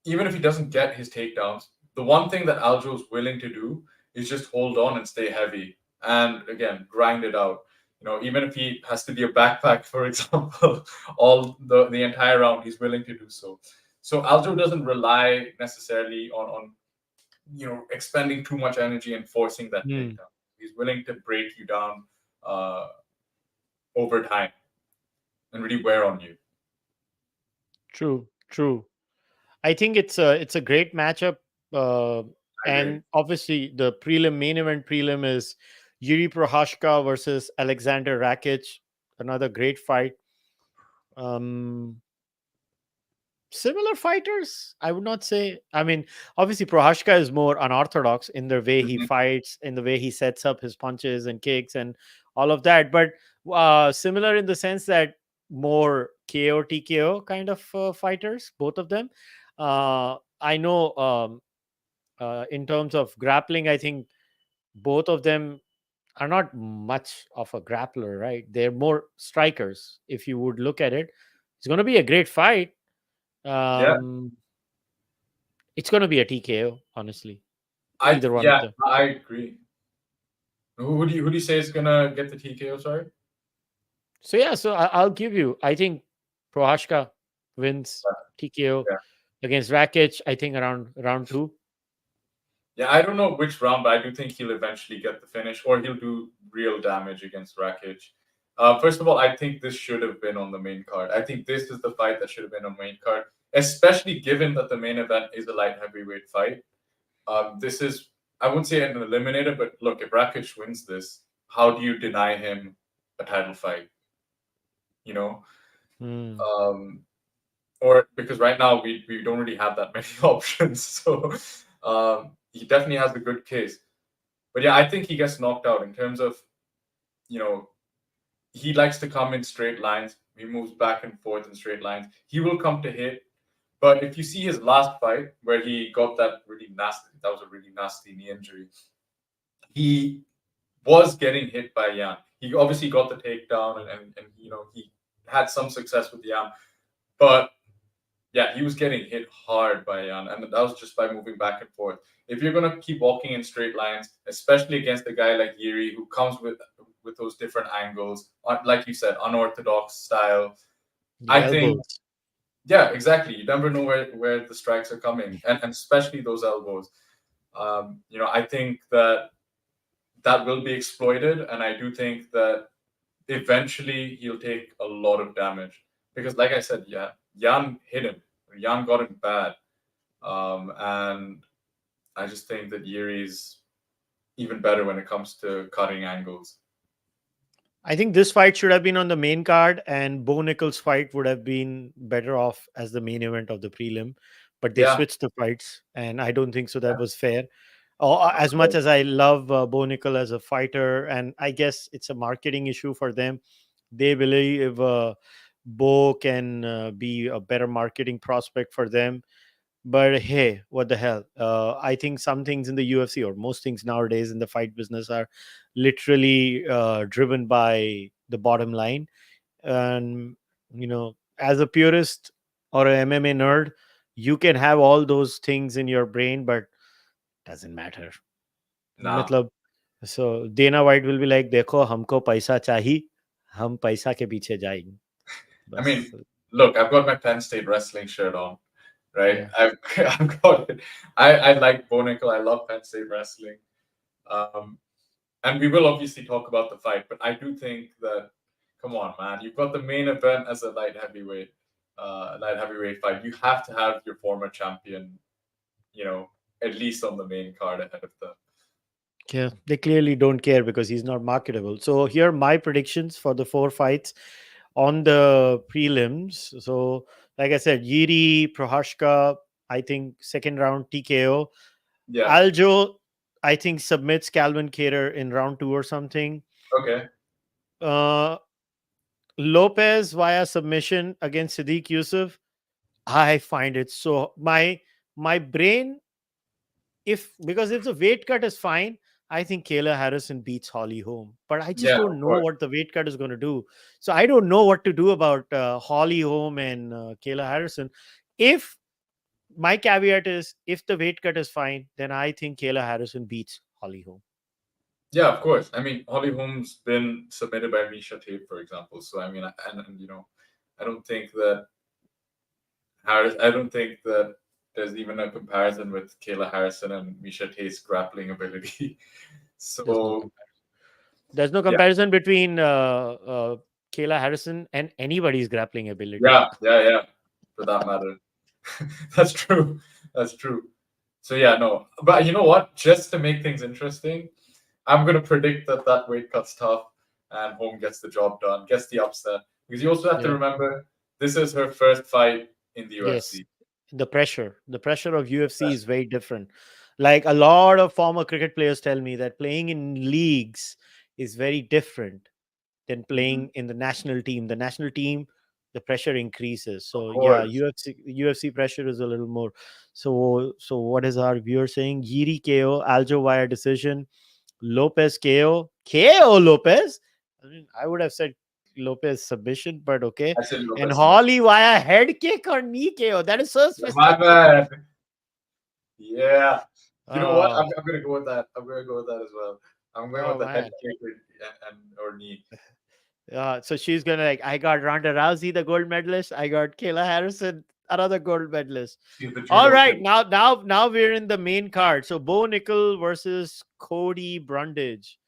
even if he doesn't get his takedowns, the one thing that Aljo is willing to do is just hold on and stay heavy. And again, grind it out. Even if he has to be a backpack, for example, all the entire round, he's willing to do so. So Aljo doesn't rely necessarily on expending too much energy and forcing that takedown. He's willing to break you down over time and really wear on you. True. I think it's a great matchup. And obviously the main event prelim is Yuri Prochazka versus Alexander Rakic. Another great fight. Similar fighters, I would not say. I mean, obviously Prochazka is more unorthodox in the way he fights, in the way he sets up his punches and kicks and all of that. But similar in the sense that more KO TKO kind of fighters, both of them. I know in terms of grappling, I think both of them are not much of a grappler, right? They're more strikers. If you would look at it, it's going to be a great fight. It's going to be a TKO, honestly. Either one of them. I agree. Who do you say is gonna get the TKO? Sorry. So I'll give you. I think Prochazka wins TKO against Rakic. I think around round 2. Yeah, I don't know which round, but I do think he'll eventually get the finish, or he'll do real damage against Rakic. First of all, I think this should have been on the main card. I think this is the fight that should have been on the main card, especially given that the main event is a light heavyweight fight. This is, I wouldn't say an eliminator, but look, if Rakic wins this, how do you deny him a title fight? Or because right now we don't really have that many options. So he definitely has a good case. But yeah, I think he gets knocked out in terms of, he likes to come in straight lines. He moves back and forth in straight lines. He will come to hit. But if you see his last fight where he got that was a really nasty knee injury, he was getting hit by Yan. He obviously got the takedown and he had some success with Yan. But yeah, he was getting hit hard by Yan, and that was just by moving back and forth. If you're going to keep walking in straight lines, especially against a guy like Yuri, who comes with those different angles, like you said, unorthodox style, I think, yeah, exactly. You never know where the strikes are coming, and especially those elbows. I think that will be exploited, and I do think that eventually he'll take a lot of damage because, like I said, Yan hit him. Yan got him bad. And I just think that Yuri's even better when it comes to cutting angles. I think this fight should have been on the main card, and Bo Nickal's fight would have been better off as the main event of the prelim. But they switched the fights, and I don't think so that was fair. As much as I love Bo Nickal as a fighter, and I guess it's a marketing issue for them, they believe Bo can be a better marketing prospect for them. But hey, what the hell? I think some things in the UFC, or most things nowadays in the fight business, are literally driven by the bottom line. And as a purist or a MMA nerd, you can have all those things in your brain, but doesn't matter. Nah. मतलब, so Dana White will be like, देखो हमको पैसा चाहिए, हम पैसा के पीछे जाएंगे. I बस. mean, look, I've got my Penn State wrestling shirt on, right? Yeah. I've got it. I like Bo Nickel. I love Penn State wrestling. And we will obviously talk about the fight, but I do think that, come on, man, you've got the main event as a light heavyweight fight. You have to have your former champion, at least on the main card ahead of them. Yeah, they clearly don't care because he's not marketable. So here are my predictions for the 4 fights on the prelims. So, like I said, Yiri, Prochazka, I think second round TKO. Yeah. Aljo, I think submits Calvin Kattar in round 2 or something. Okay. Lopes via submission against Sadiq Yusuff. I find it so my brain, because if the weight cut is fine, I think Kayla Harrison beats Holm. But I just Yeah, don't of know course. what the weight cut is going to do. So I don't know what to do about Holm and Kayla Harrison. If my caveat is, if the weight cut is fine, then I think Kayla Harrison beats Holm. Yeah, of course. I mean, Holm's been submitted by Miesha Tate, for example. So I mean, I don't think that there's even a comparison with Kayla Harrison and Miesha Tate's grappling ability. So There's no comparison between Kayla Harrison and anybody's grappling ability. yeah, for that matter. That's true. So yeah, no. But you know what? Just to make things interesting, I'm going to predict that weight cut's tough and Holm gets the job done, gets the upset. Because you also have to remember, this is her first fight in the UFC. Yes. The pressure of UFC is very different. Like, a lot of former cricket players tell me that playing in leagues is very different than playing in the national team. The national team, the pressure increases. So yeah, UFC pressure is a little more. So what is our viewer saying? Yiri KO, Aljo via decision, Lopes KO Lopes. I mean, I would have said Lopes submission, but okay. I said Lopes And Holly via head kick or knee KO. That is so specific. My bad. Yeah. You know what? I'm going to go with that. I'm going to go with that as well. I'm going with the head kick or knee. So she's gonna, like, I got Ronda Rousey, the gold medalist. I got Kayla Harrison, another gold medalist. All right, now we're in the main card. So Bo Nickel versus Cody Brundage.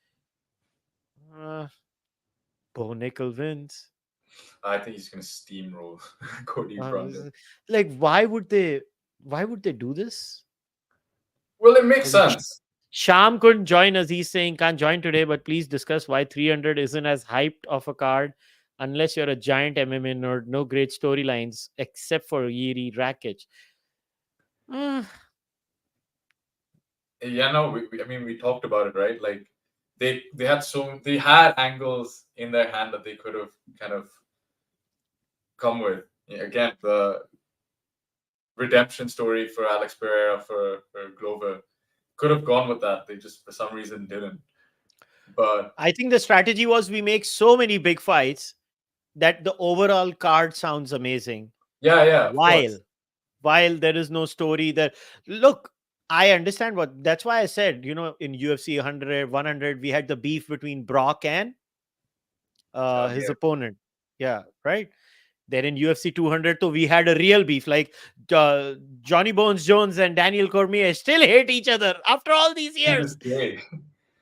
Bo Nickel wins. I think he's gonna steamroll Cody Brundage. Like, why would they do this? Well, it makes sense. Sham couldn't join us. He's saying can't join today, but please discuss why 300 isn't as hyped of a card unless you're a giant MMA nerd. No great storylines except for Yiri Rakic. Yeah, no, we talked about it, right? Like they had angles in their hand that they could have kind of come with. Again, the redemption story for Alex Pereira for Glover could have gone with that. They just for some reason didn't. But I think the strategy was we make so many big fights that the overall card sounds amazing. Yeah. While there is no story that, look, I understand that's why I said, in UFC 100, we had the beef between Brock and his opponent. Yeah, right. Then in UFC 200, so we had a real beef. Like Johnny Bones Jones and Daniel Cormier still hate each other after all these years.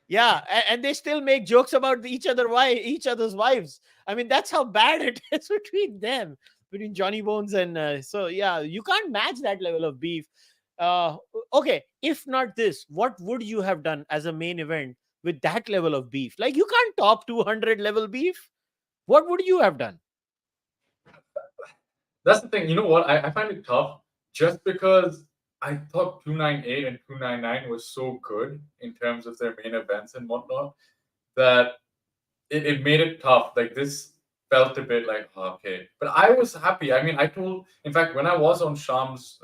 Yeah, and they still make jokes about each other's wives. I mean, that's how bad it is between them, between Johnny Bones and so yeah, you can't match that level of beef. Okay, if not this, what would you have done as a main event with that level of beef? Like, you can't top 200 level beef. What would you have done? That's the thing. You know what? I find it tough just because I thought 298 and 299 was so good in terms of their main events and whatnot that it made it tough. Like, this felt a bit like, okay. But I was happy. I mean, in fact, when I was on Sham's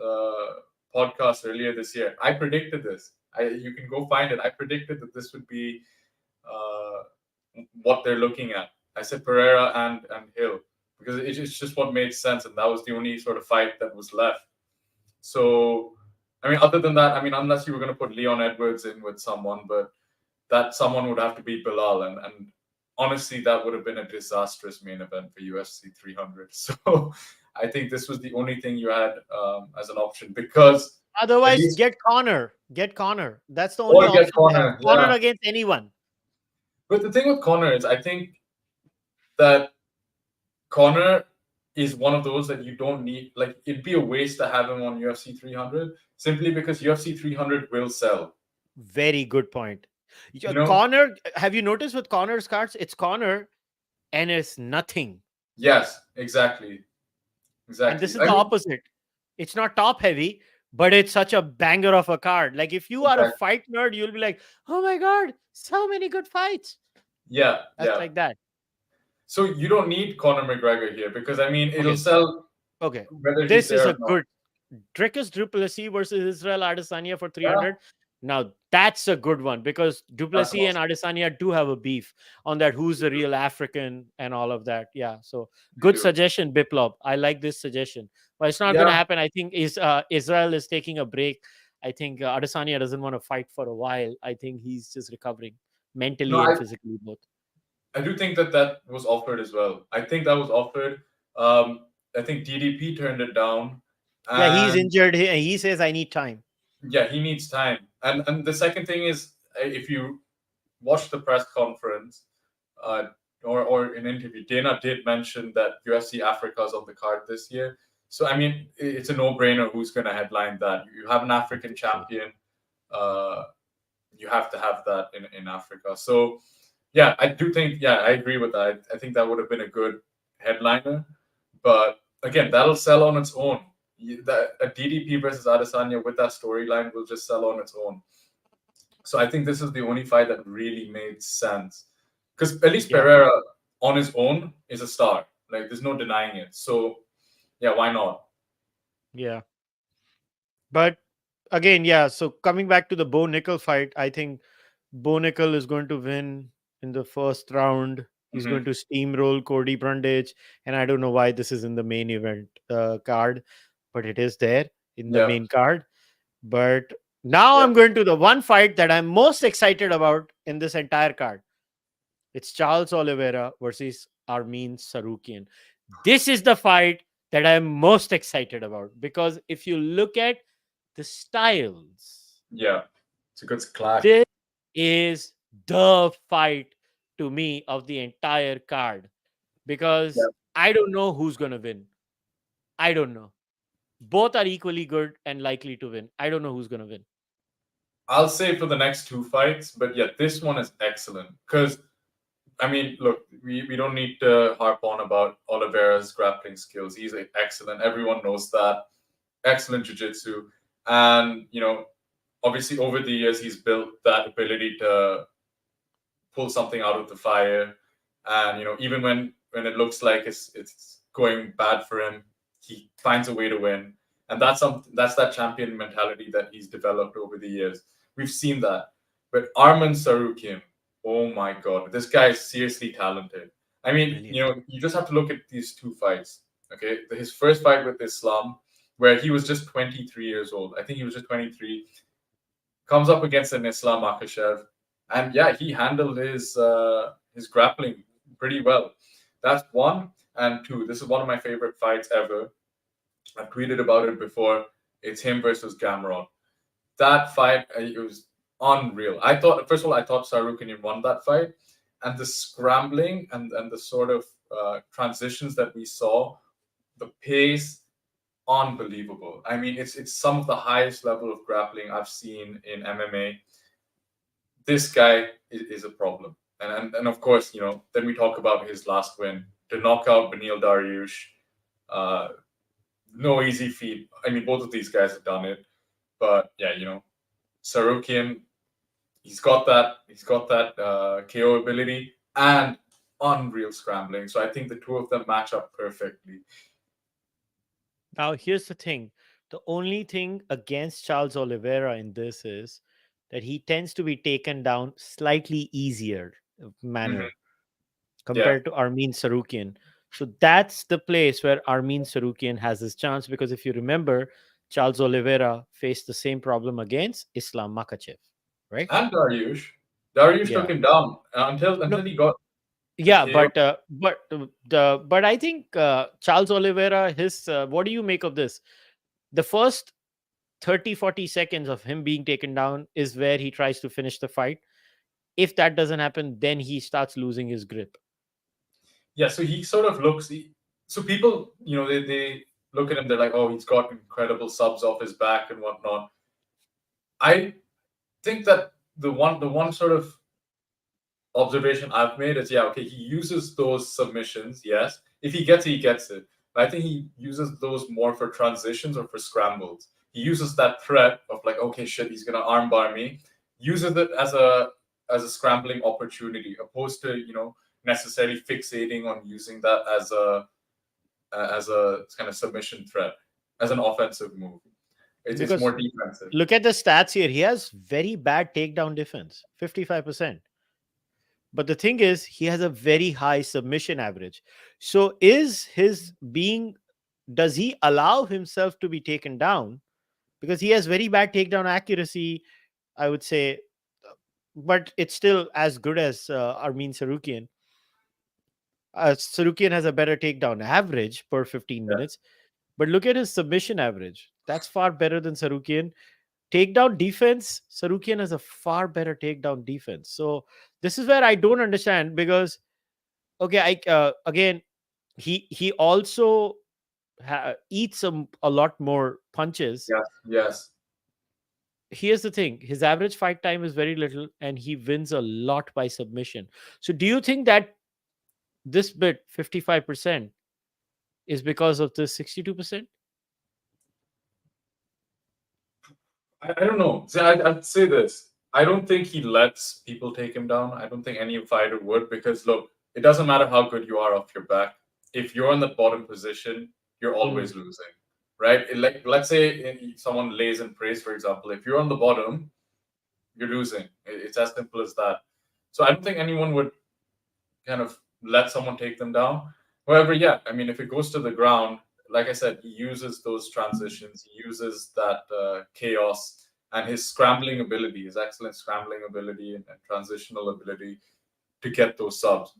podcast earlier this year. I predicted this. You can go find it. I predicted that this would be what they're looking at. I said Pereira and Hill because it's just what made sense, and that was the only sort of fight that was left. So, I mean, other than that, I mean, unless you were going to put Leon Edwards in with someone, but that someone would have to be Bilal, and honestly, that would have been a disastrous main event for UFC 300. So, I think this was the only thing you had as an option because otherwise, get Conor. That's the only option. Conor against anyone. But the thing with Conor is, I think that Conor is one of those that you don't need. Like, it'd be a waste to have him on UFC 300 simply because UFC 300 will sell. Very good point. Conor, have you noticed with Conor's cards? It's Conor and it's nothing. Yes, exactly. And this is the opposite. It's not top heavy, but it's such a banger of a card. Like, if you are a fight nerd, you'll be like, oh my God, so many good fights. Yeah. That's like that. So you don't need Conor McGregor here because, I mean, it'll sell. Okay. This is a good Dricus du Plessis versus Israel Adesanya for 300. Yeah. Now, that's a good one because du Plessis and Adesanya do have a beef on that. Who's the real African and all of that. Yeah. So good suggestion, Biplop. I like this suggestion. But it's not going to happen. I think Israel is taking a break. I think Adesanya doesn't want to fight for a while. I think he's just recovering mentally and physically both. I do think that was offered as well. I think that was offered. I think DDP turned it down. Yeah, he's injured. He says, I need time. Yeah, he needs time. And the second thing is, if you watch the press conference or an interview, Dana did mention that UFC Africa is on the card this year. So, I mean, it's a no-brainer who's going to headline that. You have an African champion. You have to have that in Africa. So, yeah, I do think, I agree with that. I think that would have been a good headliner. But, again, that'll sell on its own. A DDP versus Adesanya with that storyline will just sell on its own. So I think this is the only fight that really made sense. Because at least Pereira on his own is a star. Like, there's no denying it. So, yeah, why not? Yeah. But, again, so coming back to the Bo Nickel fight, I think Bo Nickel is going to win in the first round. He's going to steamroll Cody Brundage. And I don't know why this is in the main event card, but it is there in the main card. But now I'm going to the one fight that I'm most excited about in this entire card. It's Charles Oliveira versus Armin Tsarukyan. This is the fight that I'm most excited about because if you look at the styles, it's a good clash. This is the fight to me of the entire card because I don't know who's going to win. I don't know. Both are equally good and likely to win. I don't know who's going to win. I'll say for the next two fights, but this one is excellent because, I mean, look, we don't need to harp on about Oliveira's grappling skills. He's excellent. Everyone knows that. Excellent jiu-jitsu. And, obviously over the years, he's built that ability to pull something out of the fire. And, even when it looks like it's going bad for him, he finds a way to win. And that's that champion mentality that he's developed over the years. We've seen that. But Armin Tsarukyan, oh my God, this guy is seriously talented. I mean, you just have to look at these two fights. Okay, his first fight with Islam, where he was just 23 years old. I think he was just 23. Comes up against an Islam Makhachev. And he handled his grappling pretty well. That's one. And two, this is one of my favorite fights ever. I've tweeted about it before. It's him versus Garbrandt. That fight, it was unreal. First of all, I thought Tsarukyan won that fight. And the scrambling and the sort of transitions that we saw, the pace, unbelievable. I mean, it's some of the highest level of grappling I've seen in MMA. This guy is a problem. And of course, then we talk about his last win to knock out Beneil Dariush. No easy feat. I mean, both of these guys have done it. But Tsarukyan, he's got that KO ability and unreal scrambling. So I think the two of them match up perfectly. Now, here's the thing. The only thing against Charles Oliveira in this is that he tends to be taken down slightly easier manner compared to Armin Tsarukyan. So that's the place where Armin Tsarukyan has his chance, because if you remember, Charles Oliveira faced the same problem against Islam Makhachev, right? And Dariush took Yeah. him down until No, he got yeah, KO. but I think Charles Oliveira, his what do you make of this? The first 30-40 seconds of him being taken down is where he tries to finish the fight. If that doesn't happen, then he starts losing his grip. Yeah, so he sort of looks. So people, they look at him. They're like, "Oh, he's got incredible subs off his back and whatnot." I think that the one sort of observation I've made is, okay, he uses those submissions. Yes, if he gets it, he gets it. But I think he uses those more for transitions or for scrambles. He uses that threat of like, okay, shit, he's gonna armbar me. Uses it as a scrambling opportunity, opposed to necessarily fixating on using that as a kind of submission threat, as an offensive move. It's more defensive. Look at the stats here. He has very bad takedown defense, 55%. But the thing is, he has a very high submission average. So does he allow himself to be taken down? Because he has very bad takedown accuracy, I would say, but it's still as good as Armin Tsarukyan. Tsarukyan has a better takedown average per 15 minutes. But look at his submission average. That's far better than Tsarukyan. Takedown defense, Tsarukyan has a far better takedown defense. So this is where I don't understand, because okay, again, he also eats a lot more punches. Yes. Here's the thing: his average fight time is very little, and he wins a lot by submission. So do you think that this bit 55% is because of the 62%? I don't know. See, I'd say this. I don't think he lets people take him down. I don't think any fighter would, because look, it doesn't matter how good you are off your back. If you're in the bottom position, you're always losing, right? Like, let's say someone lays in praise, for example. If you're on the bottom, you're losing. It's as simple as that. So I don't think anyone would kind of let someone take them down. However, yeah, I mean, if it goes to the ground, like I said, he uses those transitions, he uses that chaos, and his scrambling ability, his excellent scrambling ability and transitional ability to get those subs.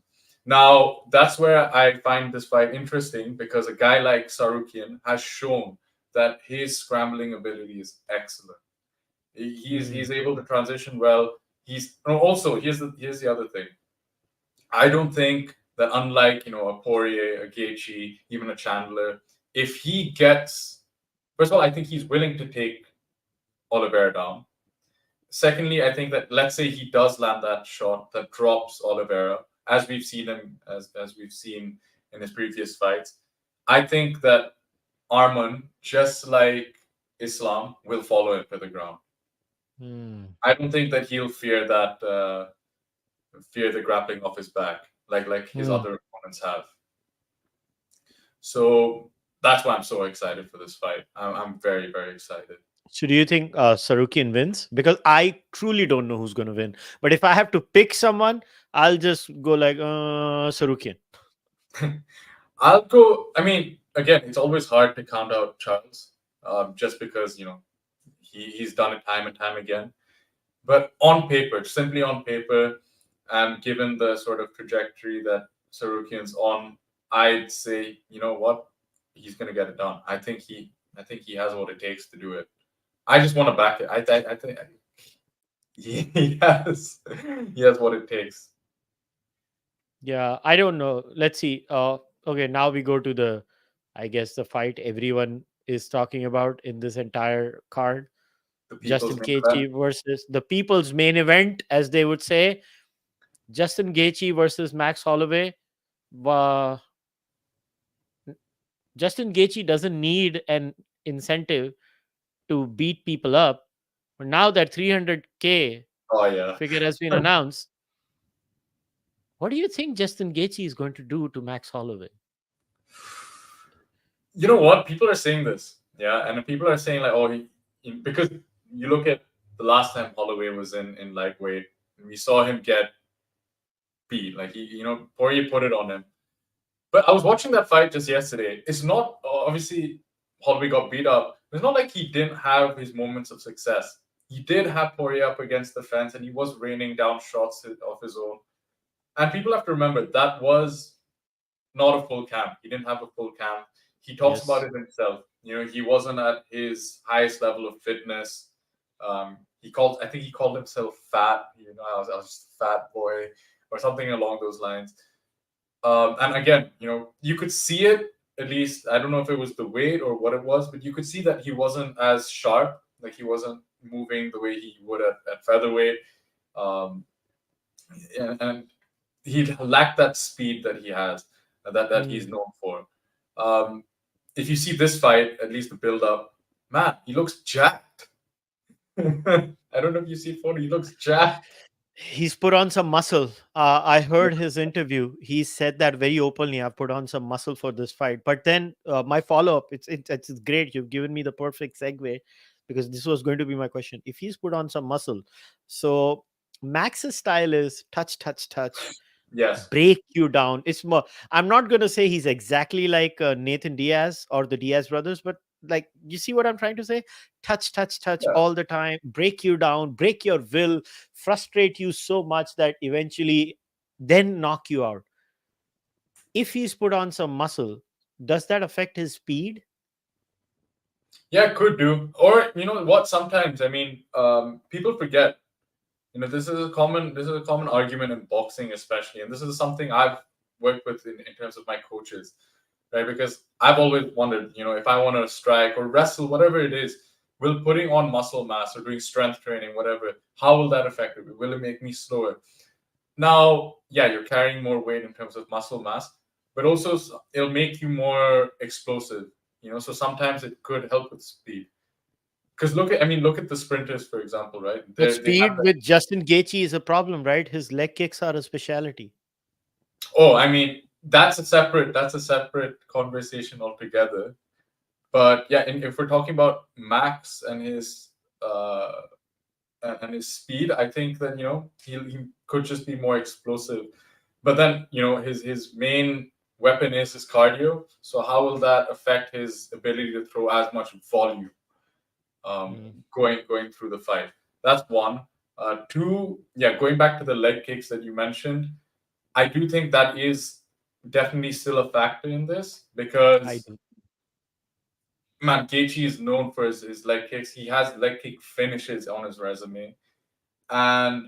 Now, that's where I find this fight interesting, because a guy like Tsarukyan has shown that his scrambling ability is excellent. He's able to transition well. Here's the other thing. I don't think that, unlike a Poirier, a Gaethje, even a Chandler, if he gets, first of all, I think he's willing to take Oliveira down. Secondly, I think that, let's say he does land that shot that drops Oliveira, as we've seen him as we've seen in his previous fights. I think that Arman, just like Islam, will follow it to the ground. I don't think that he'll fear the grappling off his back like his other opponents have. So that's why I'm so excited for this fight. I'm very, very excited. So do you think Tsarukyan wins? Because I truly don't know who's going to win. But if I have to pick someone, I'll just go like Tsarukyan. I'll go. I mean, again, it's always hard to count out Charles, just because he's done it time and time again. But on paper, simply on paper, and given the sort of trajectory that Tsarukyan's on, I'd say, you know what, he's going to get it done. I think he has what it takes to do it. I just want to back it. I think he has what it takes. Yeah, I don't know. Let's see. Okay, now we go to the fight everyone is talking about in this entire card. Justin Gaethje versus the people's main event, as they would say. Justin Gaethje versus Max Holloway. Justin Gaethje doesn't need an incentive to beat people up. But now that 300K figure has been announced, what do you think Justin Gaethje is going to do to Max Holloway? You know what? People are saying this. Yeah, and people are saying like, oh, because you look at the last time Holloway was in lightweight, we saw him get beat. Like Poirier put it on him. But I was watching that fight just yesterday. It's not obviously Holloway got beat up. It's not like he didn't have his moments of success. He did have Poirier up against the fence, and he was raining down shots of his own. And people have to remember that was not a full camp. He didn't have a full camp. He talks about it himself. He wasn't at his highest level of fitness. I think he called himself fat. I was just a fat boy or something along those lines. And again, you could see it, at least. I don't know if it was the weight or what it was, but you could see that he wasn't as sharp. Like he wasn't moving the way he would at featherweight. And he lacked that speed that he has, that he's known for. If you see this fight, at least the build-up, man, he looks jacked. I don't know if you see photo. He looks jacked. He's put on some muscle. I heard his interview. He said that very openly. I've put on some muscle for this fight. But then my follow-up, it's great. You've given me the perfect segue, because this was going to be my question. If he's put on some muscle, so Max's style is touch, touch, touch. Yes. Break you down. It's more. I'm not going to say he's exactly like Nathan Diaz or the Diaz brothers, but like, you see what I'm trying to say? Touch, touch, touch all the time. Break you down, break your will, frustrate you so much that eventually then knock you out. If he's put on some muscle, does that affect his speed? Yeah, could do. Or you know what? Sometimes, I mean, people forget. This is a common argument in boxing, especially, and this is something I've worked with in terms of my coaches, right? Because I've always wondered, if I want to strike or wrestle, whatever it is, will putting on muscle mass or doing strength training, whatever, how will that affect it? Will it make me slower? Now, yeah, you're carrying more weight in terms of muscle mass, but also it'll make you more explosive. So sometimes it could help with speed. Because look at the sprinters, for example, right? But speed with Justin Gaethje is a problem, right? His leg kicks are a specialty. Oh, I mean, that's a separate conversation altogether. But yeah, if we're talking about Max and his speed, I think that he could just be more explosive. But then his main weapon is his cardio. So how will that affect his ability to throw as much volume? Going through the fight. That's one. Two, going back to the leg kicks that you mentioned, I do think that is definitely still a factor in this, because man, Gaethje is known for his leg kicks. He has leg kick finishes on his resume. And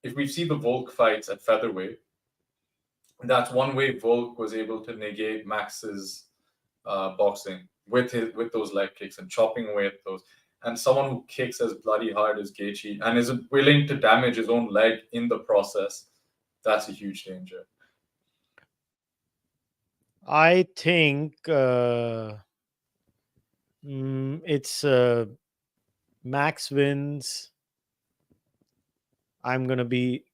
if we see the Volk fights at featherweight, that's one way Volk was able to negate Max's boxing with those leg kicks and chopping away at those. And someone who kicks as bloody hard as Gaethje and is willing to damage his own leg in the process, that's a huge danger. I think it's Max wins. I'm going to be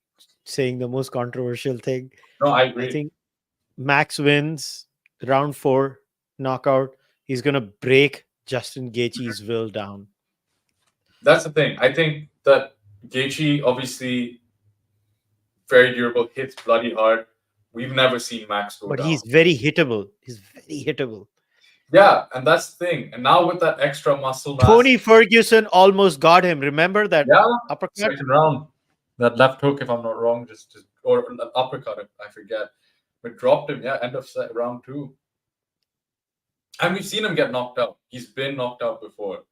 saying the most controversial thing. No, I agree. I think Max wins round 4, knockout. He's going to break Justin Gaethje's will down. That's the thing. I think that Gaethje, obviously very durable, hits bloody hard. We've never seen Max go down. But he's very hittable. Yeah, and that's the thing. And now with that extra muscle mass, Tony Ferguson almost got him. Remember that uppercut? Second round. That left hook, if I'm not wrong, or uppercut, I forget. But dropped him, end of round 2. And we've seen him get knocked out. He's been knocked out before.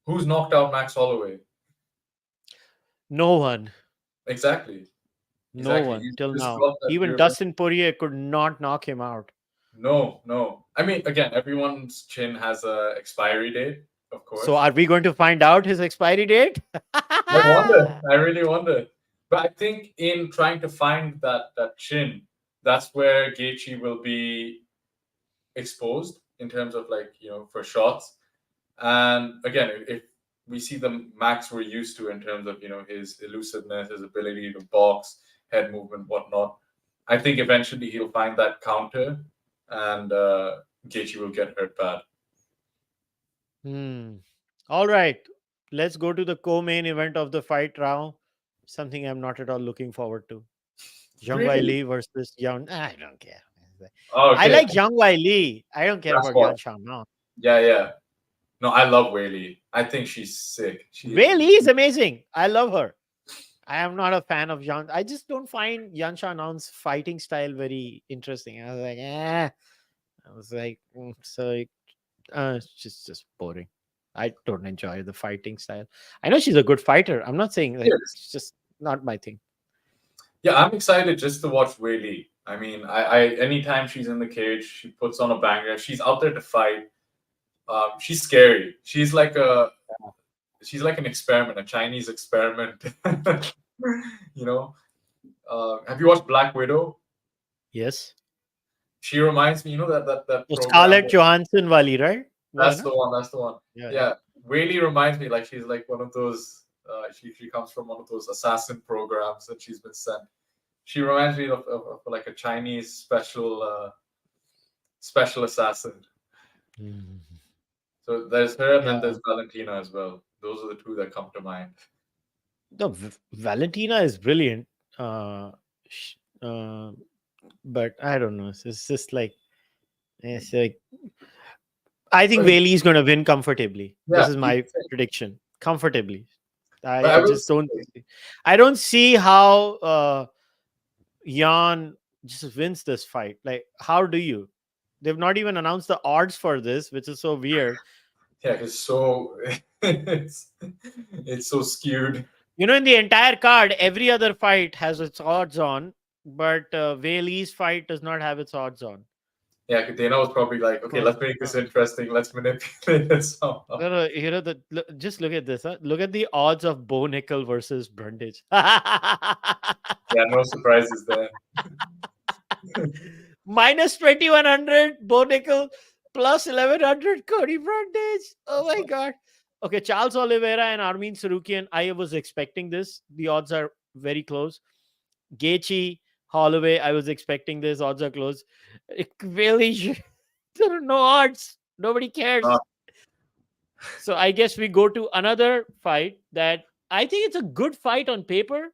Who's knocked out Max Holloway? No one. Exactly. No one till now. Even Dustin Poirier could not knock him out. No. I mean, again, everyone's chin has a expiry date, of course. So are we going to find out his expiry date? I really wonder. But I think in trying to find that chin, that's where Gaethje will be exposed in terms of for shots. And again, if we see the Max we're used to in terms of his elusiveness, his ability to box, head movement, whatnot, I think eventually he'll find that counter, and Gaethje will get hurt bad. All right. Let's go to the co-main event of the fight round. Something I'm not at all looking forward to. Zhang Wei Really? Li versus Yan. I don't care. Oh, I okay. like Zhang Wei Li. I don't care That's about what- Yan Xiaomao. Yeah. No, I love Whaley. I think she's sick. Wei Li is amazing. I love her. I am not a fan of Yan. I just don't find Yan Xiaomao's fighting style very interesting. I was like, it's just boring. I don't enjoy the fighting style. I know she's a good fighter. I'm not saying like Yes. it's just not my thing. Yeah, I'm excited just to watch Whaley. I mean, I anytime she's in the cage, she puts on a banger. She's out there to fight. She's scary. She's like an experiment, a Chinese experiment. You know. Have you watched Black Widow? Yes. She reminds me, that So program Scarlett that- Johansson wali, right? That's the one. That's the one. Yeah. Yeah, Whaley reminds me like she's like one of those. She comes from one of those assassin programs that she's been sent. She reminds me of like a Chinese special assassin. Mhm. So there's her, and then Yeah. there's Valentina as well. Those are the two that come to mind. No, Valentina is brilliant. But I don't know. It's just like I think Whaley is going to win comfortably. Yeah, This is my me too. prediction. Comfortably. But I I will just don't. I don't see how Jan just wins this fight. Like, how do you? They've not even announced the odds for this, which is so weird. Yeah, it's so it's so skewed. You know, in the entire card, every other fight has its odds on, but Whaley's fight does not have its odds on. Yeah, Dana was probably like, okay, let's make this interesting. Let's manipulate it somehow. No, just look at this. Huh? Look at the odds of Bo Nickel versus Brundage. Yeah, no surprises there. Minus 2100 Bo Nickel, plus 1100 Cody Brundage. Oh my god. Okay, Charles Oliveira and Armin Tsarukyan. I was expecting this. The odds are very close. Gaethje, Holloway. I was expecting this. Odds are close. Really, there are no odds. Nobody cares. So I guess we go to another fight that I think it's a good fight on paper.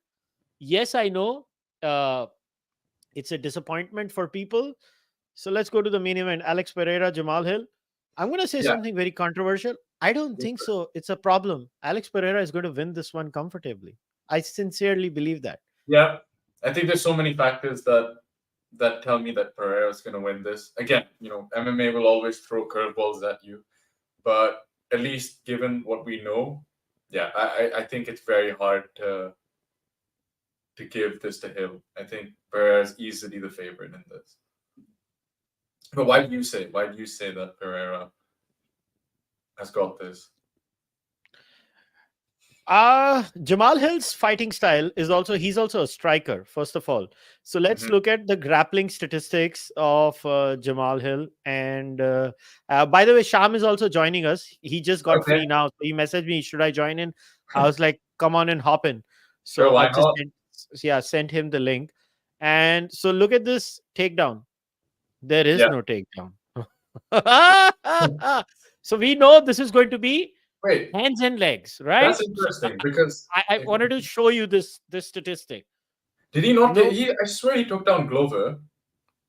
Yes, I know. It's a disappointment for people. So let's go to the main event. Alex Pereira, Jamal Hill. I'm going to say something very controversial. I don't think so. It's a problem. Alex Pereira is going to win this one comfortably. I sincerely believe that. Yeah, I think there's so many factors that tell me that Pereira is going to win this. Again, MMA will always throw curveballs at you, but at least given what we know, yeah, I think it's very hard to give this to Hill. I think Pereira is easily the favorite in this. But why do you say that Pereira has got this? Jamal Hill's fighting style is he's also a striker, first of all. So let's look at the grappling statistics of Jamal Hill. And by the way, Sham is also joining us. He just got free now. So he messaged me, should I join in? I was like, come on and hop in. So Sure, I just sent him the link. And so look at this takedown. There is no takedown. So we know this is going to be hands and legs, right? That's interesting because I wanted to show you this statistic. Did he not? I swear he took down Glover.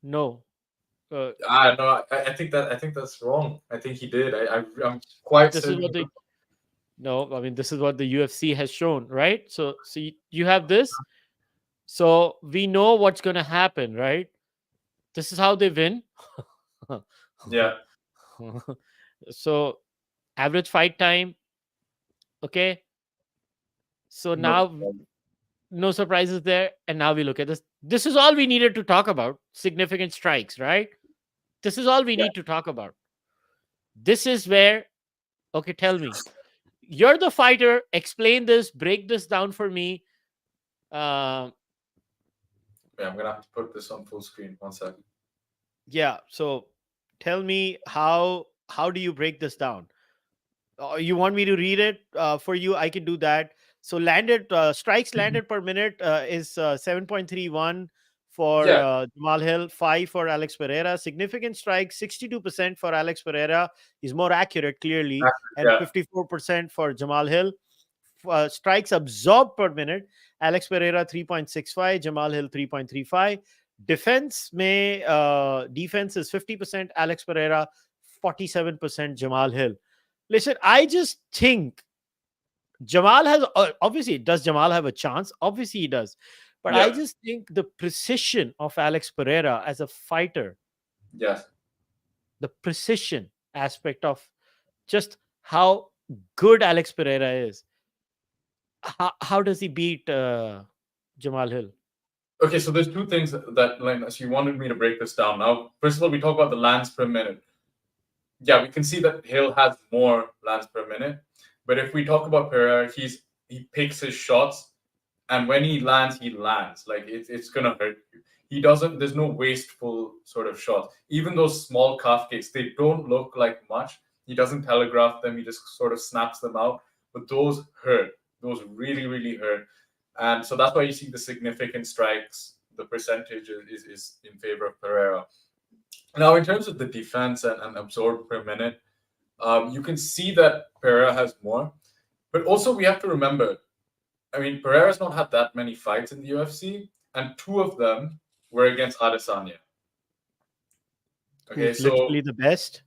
No. No, I think that's wrong. I think he did. I'm quite certain. This is what the UFC has shown, right? So you have this. So we know what's going to happen, right? This is how they win. Yeah. So average fight time. Okay. So now no surprises there. And now we look at this. This is all we needed to talk about. Significant strikes, right? This is all we need to talk about. This is where, okay, tell me. You're the fighter. Explain this. Break this down for me. I'm going to have to put this on full screen. 1 second. Yeah. So tell me how do you break this down? You want me to read it for you? I can do that. So strikes landed per minute is 7.31 for Yeah. Jamal Hill, 5 for Alex Pereira. Significant strike, 62% for Alex Pereira. He's more accurate, clearly, and Yeah. 54% for Jamal Hill. Strikes absorbed per minute, Alex Pereira 3.65, Jamal Hill 3.35. Defense is 50%, Alex Pereira 47%, Jamal Hill. Listen, I just think Jamal has obviously, does Jamal have a chance? Obviously he does. But I Yeah. just think the precision of Alex Pereira as a fighter, Yes. the precision aspect of just how good Alex Pereira is. How does he beat Jamal Hill? Okay, so there's two things that, like, so you wanted me to break this down. Now, first of all, we talk about the lands per minute. Yeah, we can see that Hill has more lands per minute. But if we talk about Pereira, he picks his shots, and when he lands, he lands. Like, it's gonna hurt you. He doesn't. There's no wasteful sort of shots. Even those small calf kicks, they don't look like much. He doesn't telegraph them. He just sort of snaps them out. But those hurt. Those really, really hurt. And so that's why you see the significant strikes. The percentage is in favor of Pereira. Now, in terms of the defense and absorbed per minute, you can see that Pereira has more. But also, we have to remember, I mean, Pereira's not had that many fights in the UFC, and 2 of them were against Adesanya. Okay, Who's so literally the best.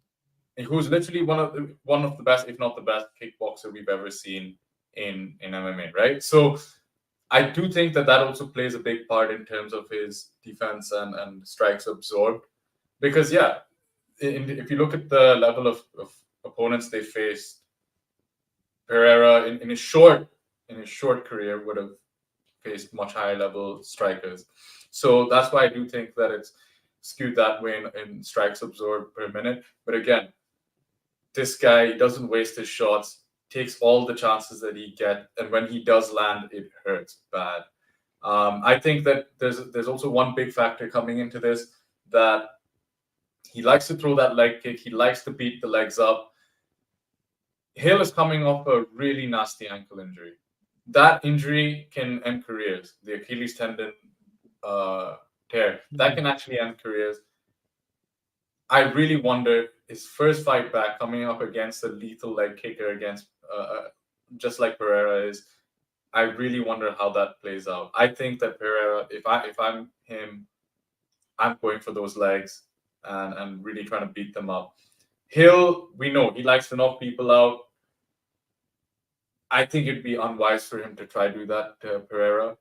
who's literally one of the best, if not the best, kickboxer we've ever seen in MMA, right? So I do think that also plays a big part in terms of his defense and strikes absorbed. Because, yeah, if you look at the level of opponents they faced, Pereira in his short career would have faced much higher level strikers. So that's why I do think that it's skewed that way in strikes absorbed per minute. But again, this guy doesn't waste his shots, takes all the chances that he gets, and when he does land, it hurts bad. I think that there's also one big factor coming into this, that he likes to throw that leg kick. He likes to beat the legs up. Hill is coming off a really nasty ankle injury. That injury can end careers. The Achilles tendon tear. That can actually end careers. I really wonder, his first fight back, coming up against a lethal leg kicker against just like Pereira is, I really wonder how that plays out. I think that Pereira, if I'm him, I'm going for those legs and really trying to beat them up. Hill, we know he likes to knock people out. I think it'd be unwise for him to try to do that to Pereira.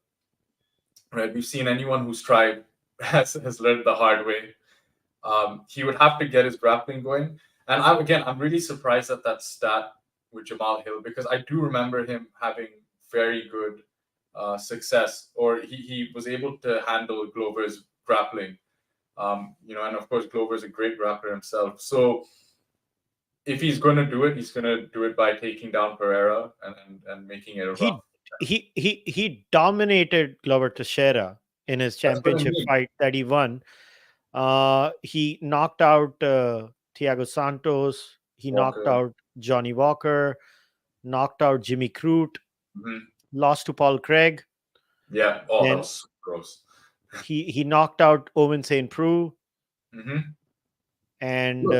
Right? We've seen anyone who's tried has learned the hard way. He would have to get his grappling going. And I'm really surprised at that stat with Jamal Hill, because I do remember him having very good success, or he was able to handle Glover's grappling. And of course, Glover is a great grappler himself. So if he's going to do it, he's going to do it by taking down Pereira and making it a rough. He dominated Glover Teixeira in his championship fight that he won. He knocked out Thiago Santos. He knocked out Johnny Walker. Knocked out Jimmy Crute. Lost to Paul Craig. Yeah. Oh, that was gross. He knocked out Owen St. Preux. And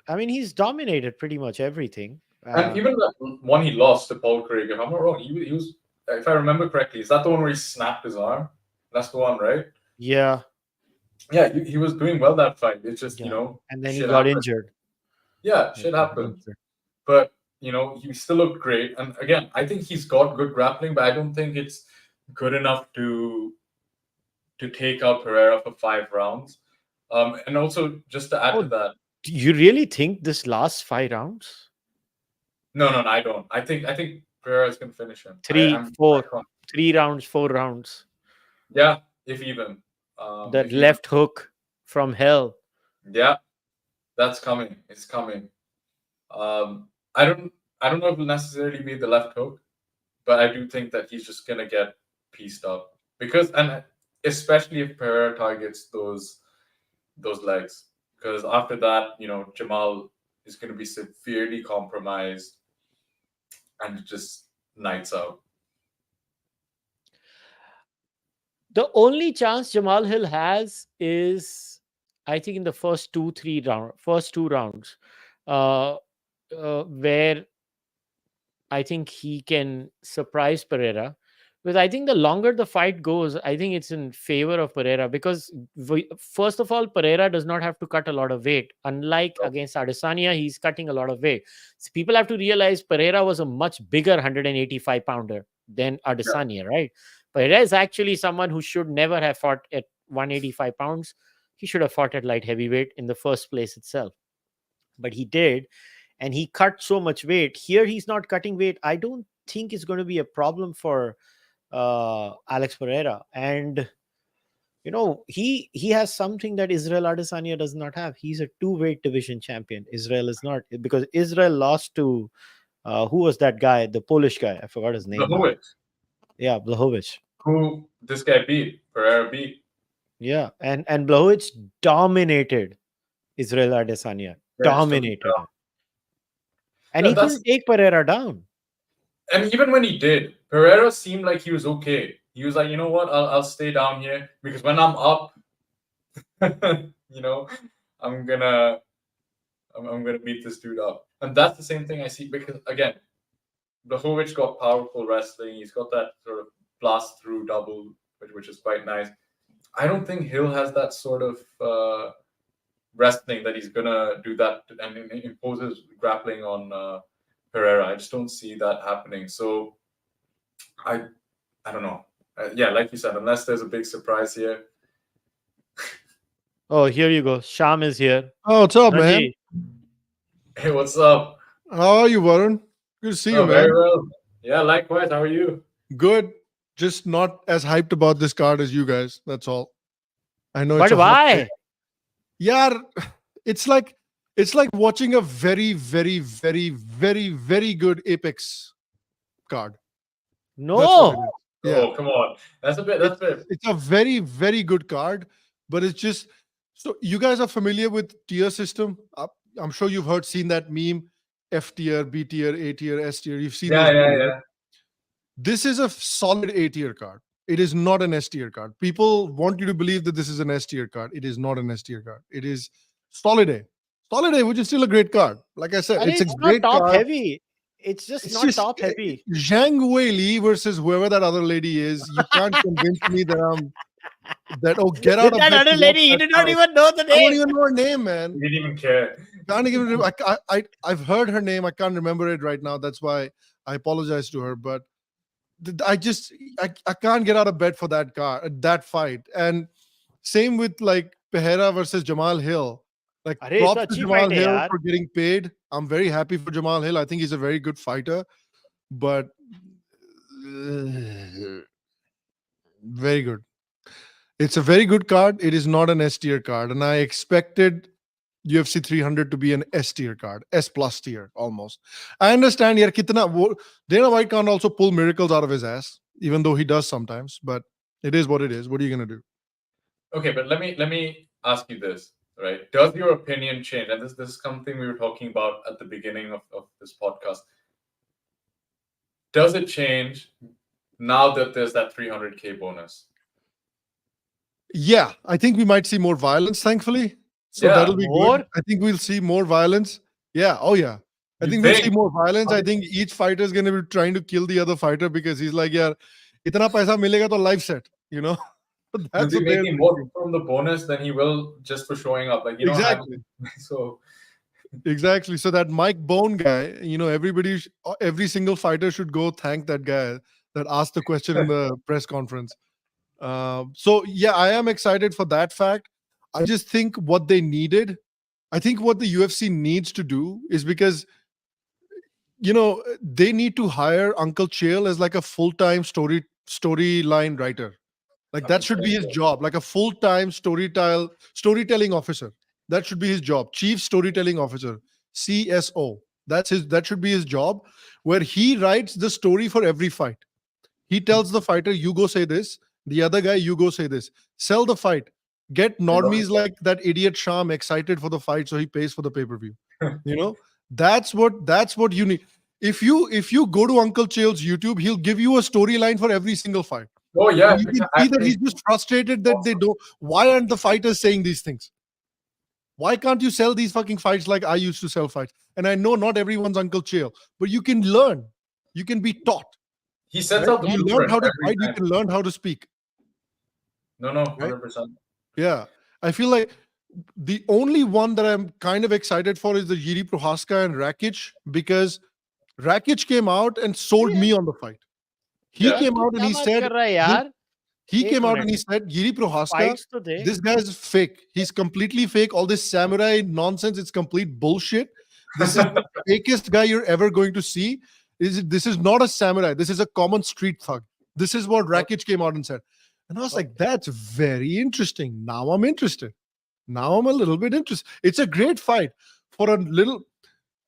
I mean, he's dominated pretty much everything. And even that one he lost to Paul Craig, if I'm not wrong, he was, if I remember correctly, is that the one where he snapped his arm? That's the one, right? Yeah. Yeah, he was doing well that fight. It's just, and then he got injured. Yeah, shit happened. But, he still looked great. And again, I think he's got good grappling, but I don't think it's good enough to take out Pereira for 5 rounds. And also, just to add to that. Do you really think this lasts 5 rounds? No, I don't. I think Pereira's going to finish him. 3 rounds, 4 rounds. Yeah, if even. That left hook from hell. Yeah, that's coming. It's coming. I don't know if it'll necessarily be the left hook, but I do think that he's just gonna get pieced up, and especially if Pereira targets those legs, because after that, Jamal is going to be severely compromised and just nights out. The only chance Jamal Hill has is, I think, in the first two rounds, where I think he can surprise Pereira. Because I think the longer the fight goes, I think it's in favor of Pereira, because first of all, Pereira does not have to cut a lot of weight. Unlike against Adesanya, he's cutting a lot of weight. So people have to realize Pereira was a much bigger 185 pounder than Adesanya, right? Pereira is actually someone who should never have fought at 185 pounds. He should have fought at light heavyweight in the first place itself. But he did, and he cut so much weight. Here, he's not cutting weight. I don't think it's going to be a problem for Alex Pereira. And he has something that Israel Adesanya does not have. He's a 2-weight division champion. Israel is not, because Israel lost to who was that guy, the Polish guy? I forgot his name. Blachowicz. Yeah, Blachowicz. Who this guy beat? Pereira beat. Yeah, and Blachowicz dominated Israel Adesanya. Dominated him. And he couldn't take Pereira down. And even when he did, Pereira seemed like he was okay. He was like, you know what, I'll stay down here, because when I'm up, I'm gonna beat this dude up. And that's the same thing I see, because again, Blachowicz got powerful wrestling. He's got that sort of blast through double, which is quite nice. I don't think Hill has that sort of wrestling that he's gonna do that and imposes grappling on Pereira. I just don't see that happening. So I don't know. Yeah, like you said, unless there's a big surprise here. Oh, here you go. Sham is here. Oh, what's up, man? Raji. Hey, what's up? How are you, Varun? Good to see you, man. Very well. Yeah, likewise. How are you? Good. Just not as hyped about this card as you guys. That's all. I know. But it's a hot why? take. Yeah, it's like watching a very, very, very, very, very good Apex card. No. That's what it is. Yeah. Oh, come on. That's a bit. It's a very, very good card, but it's just, so you guys are familiar with tier system. I'm sure you've seen that meme: F tier, B tier, A tier, S tier. You've seen those memes, right? This is a solid A tier card. It is not an S tier card. People want you to believe that this is an S tier card. It is not an S tier card. It is solid A. Solid A, which is still a great card. Like I said, it's a great not top card. heavy. It's just not top heavy. Zhang Weili versus whoever that other lady is. You can't convince me that get out of that bed. other lady, you did not even know the I don't name. even know her name, man. You didn't even care. Can't even. I've heard her name. I can't remember it right now. That's why I apologize to her. But I can't get out of bed for that fight. And same with like Pereira versus Jamal Hill. Like, props to Jamal Hill for getting paid. I'm very happy for Jamal Hill. I think he's a very good fighter, but very good. It's a very good card. It is not an S tier card, and I expected UFC 300 to be an S tier card, S plus tier almost. I understand. Dana White can't also pull miracles out of his ass, even though he does sometimes. But it is what it is. What are you gonna do? Okay, but let me ask you this. Right? Does your opinion change? And this is something we were talking about at the beginning of this podcast. Does it change now that there's that 300K bonus? Yeah, I think we might see more violence, thankfully. So that'll be good. I think we'll see more violence. Yeah. Oh, yeah. I think we'll see more violence. I think each fighter is going to be trying to kill the other fighter because he's like, yeah, itna paisa milega to life set, That's he making more from the bonus than he will just for showing up. Like, exactly. Exactly. So that Mike Bone guy, every single fighter should go thank that guy that asked the question in the press conference. So yeah, I am excited for that fact. I just think what they needed, I think what the UFC needs to do is, because they need to hire Uncle Chael as like a full-time storyline writer. Like, that should be his job, like a full-time storytelling officer. That should be his job. Chief Storytelling Officer, CSO. That should be his job, where he writes the story for every fight. He tells the fighter, you go say this. The other guy, you go say this. Sell the fight. Get normies like that idiot Sham excited for the fight so he pays for the pay-per-view. That's what you need. If you go to Uncle Chael's YouTube, he'll give you a storyline for every single fight. Oh yeah, You can see that he's just frustrated that they don't. Why aren't the fighters saying these things? Why can't you sell these fucking fights like I used to sell fights? And I know not everyone's Uncle Chael, but you can learn. You can be taught. he sets Right? out the You learn blueprint how to every fight. You time. can learn how to speak. No, Right? 100%. Yeah, I feel like the only one that I'm kind of excited for is the Jiri Prochazka and Rakic, because Rakic came out and sold me on the fight. He Yeah. came तू out and क्या he बात said, कर रहा है यार? he एक came out minute. and he said, Jiri Prochazka, Fights to they. this guy is fake. He's completely fake. All this samurai nonsense, it's complete bullshit. This is the fakest guy you're ever going to see. This is not a samurai. This is a common street thug. This is what Rakic came out and said. And I was like, that's very interesting. Now I'm interested. Now I'm a little bit interested. It's a great fight for a little.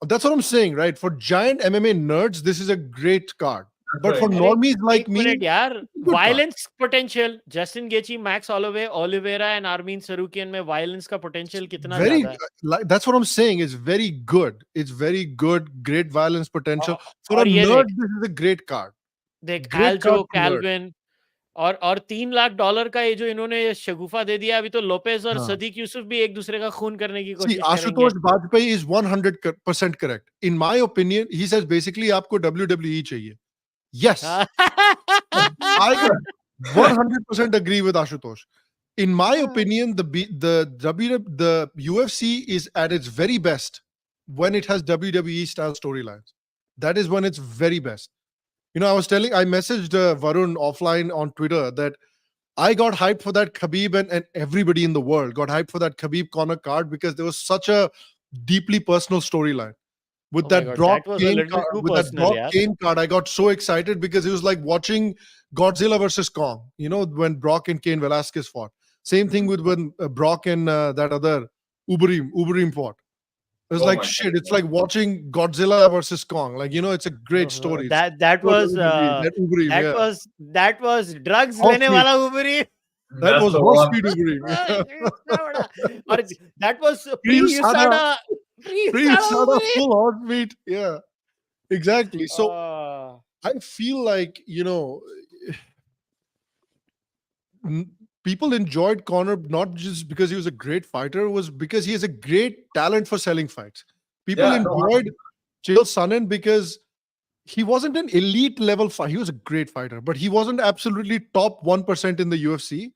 That's what I'm saying, right? For giant MMA nerds, this is a great card. But for right. normies like एक me, minute यार, good violence potential. Justin Gaethje, Max Holloway, Oliveira and Armin Tsarukyan में violence का potential कितना very ज़्यादा है? like that's what I'm saying. It's very good. It's very good. Great violence potential. For a और ये nerd, देख, this is a great card. देख Great also, card for nerd. Calvin और $3 लाख का ये जो इन्होंने शगुफा दे दिया, अभी तो लोपेज और हाँ. सदीक यूसुफ भी एक दूसरे का खून करने की See, कोशिश करेंगे. Ashutosh Bajpai is 100% correct. In my opinion, he says basically आपको WWE चाहिए. Yes. I can 100% agree with Ashutosh. In my opinion, the UFC is at its very best when it has WWE style storylines. That is when it's very best. You know, I messaged Varun offline on Twitter that I got hyped for that Khabib and everybody in the world got hyped for that Khabib Conor card because there was such a deeply personal storyline. With Oh my that God, Brock that was a Kane little card, too with that personal, Brock yeah. Kane card, I got so excited because it was like watching Godzilla versus Kong. You know, when Brock and Kane Velasquez fought. Same thing with when Brock and that other Uberim fought. It was Oh like my shit. God. It's like watching Godzilla versus Kong. Like, you know, it's a great story. That was that Uberim, that yeah. that was drugs Horse लेने meat. वाला Uberim. That That's was the horse one. feed Uberim. और that was Pre-USADA. pre-USADA Pre-USADA Uberim. full horse meat. Yeah, exactly. So Ah. I feel like, you know, people enjoyed Conor not just because he was a great fighter, it was because he has a great talent for selling fights. People Yeah, no, enjoyed Chael Sonnen because he wasn't an elite level fighter. He was a great fighter, but he wasn't absolutely top 1% in the UFC.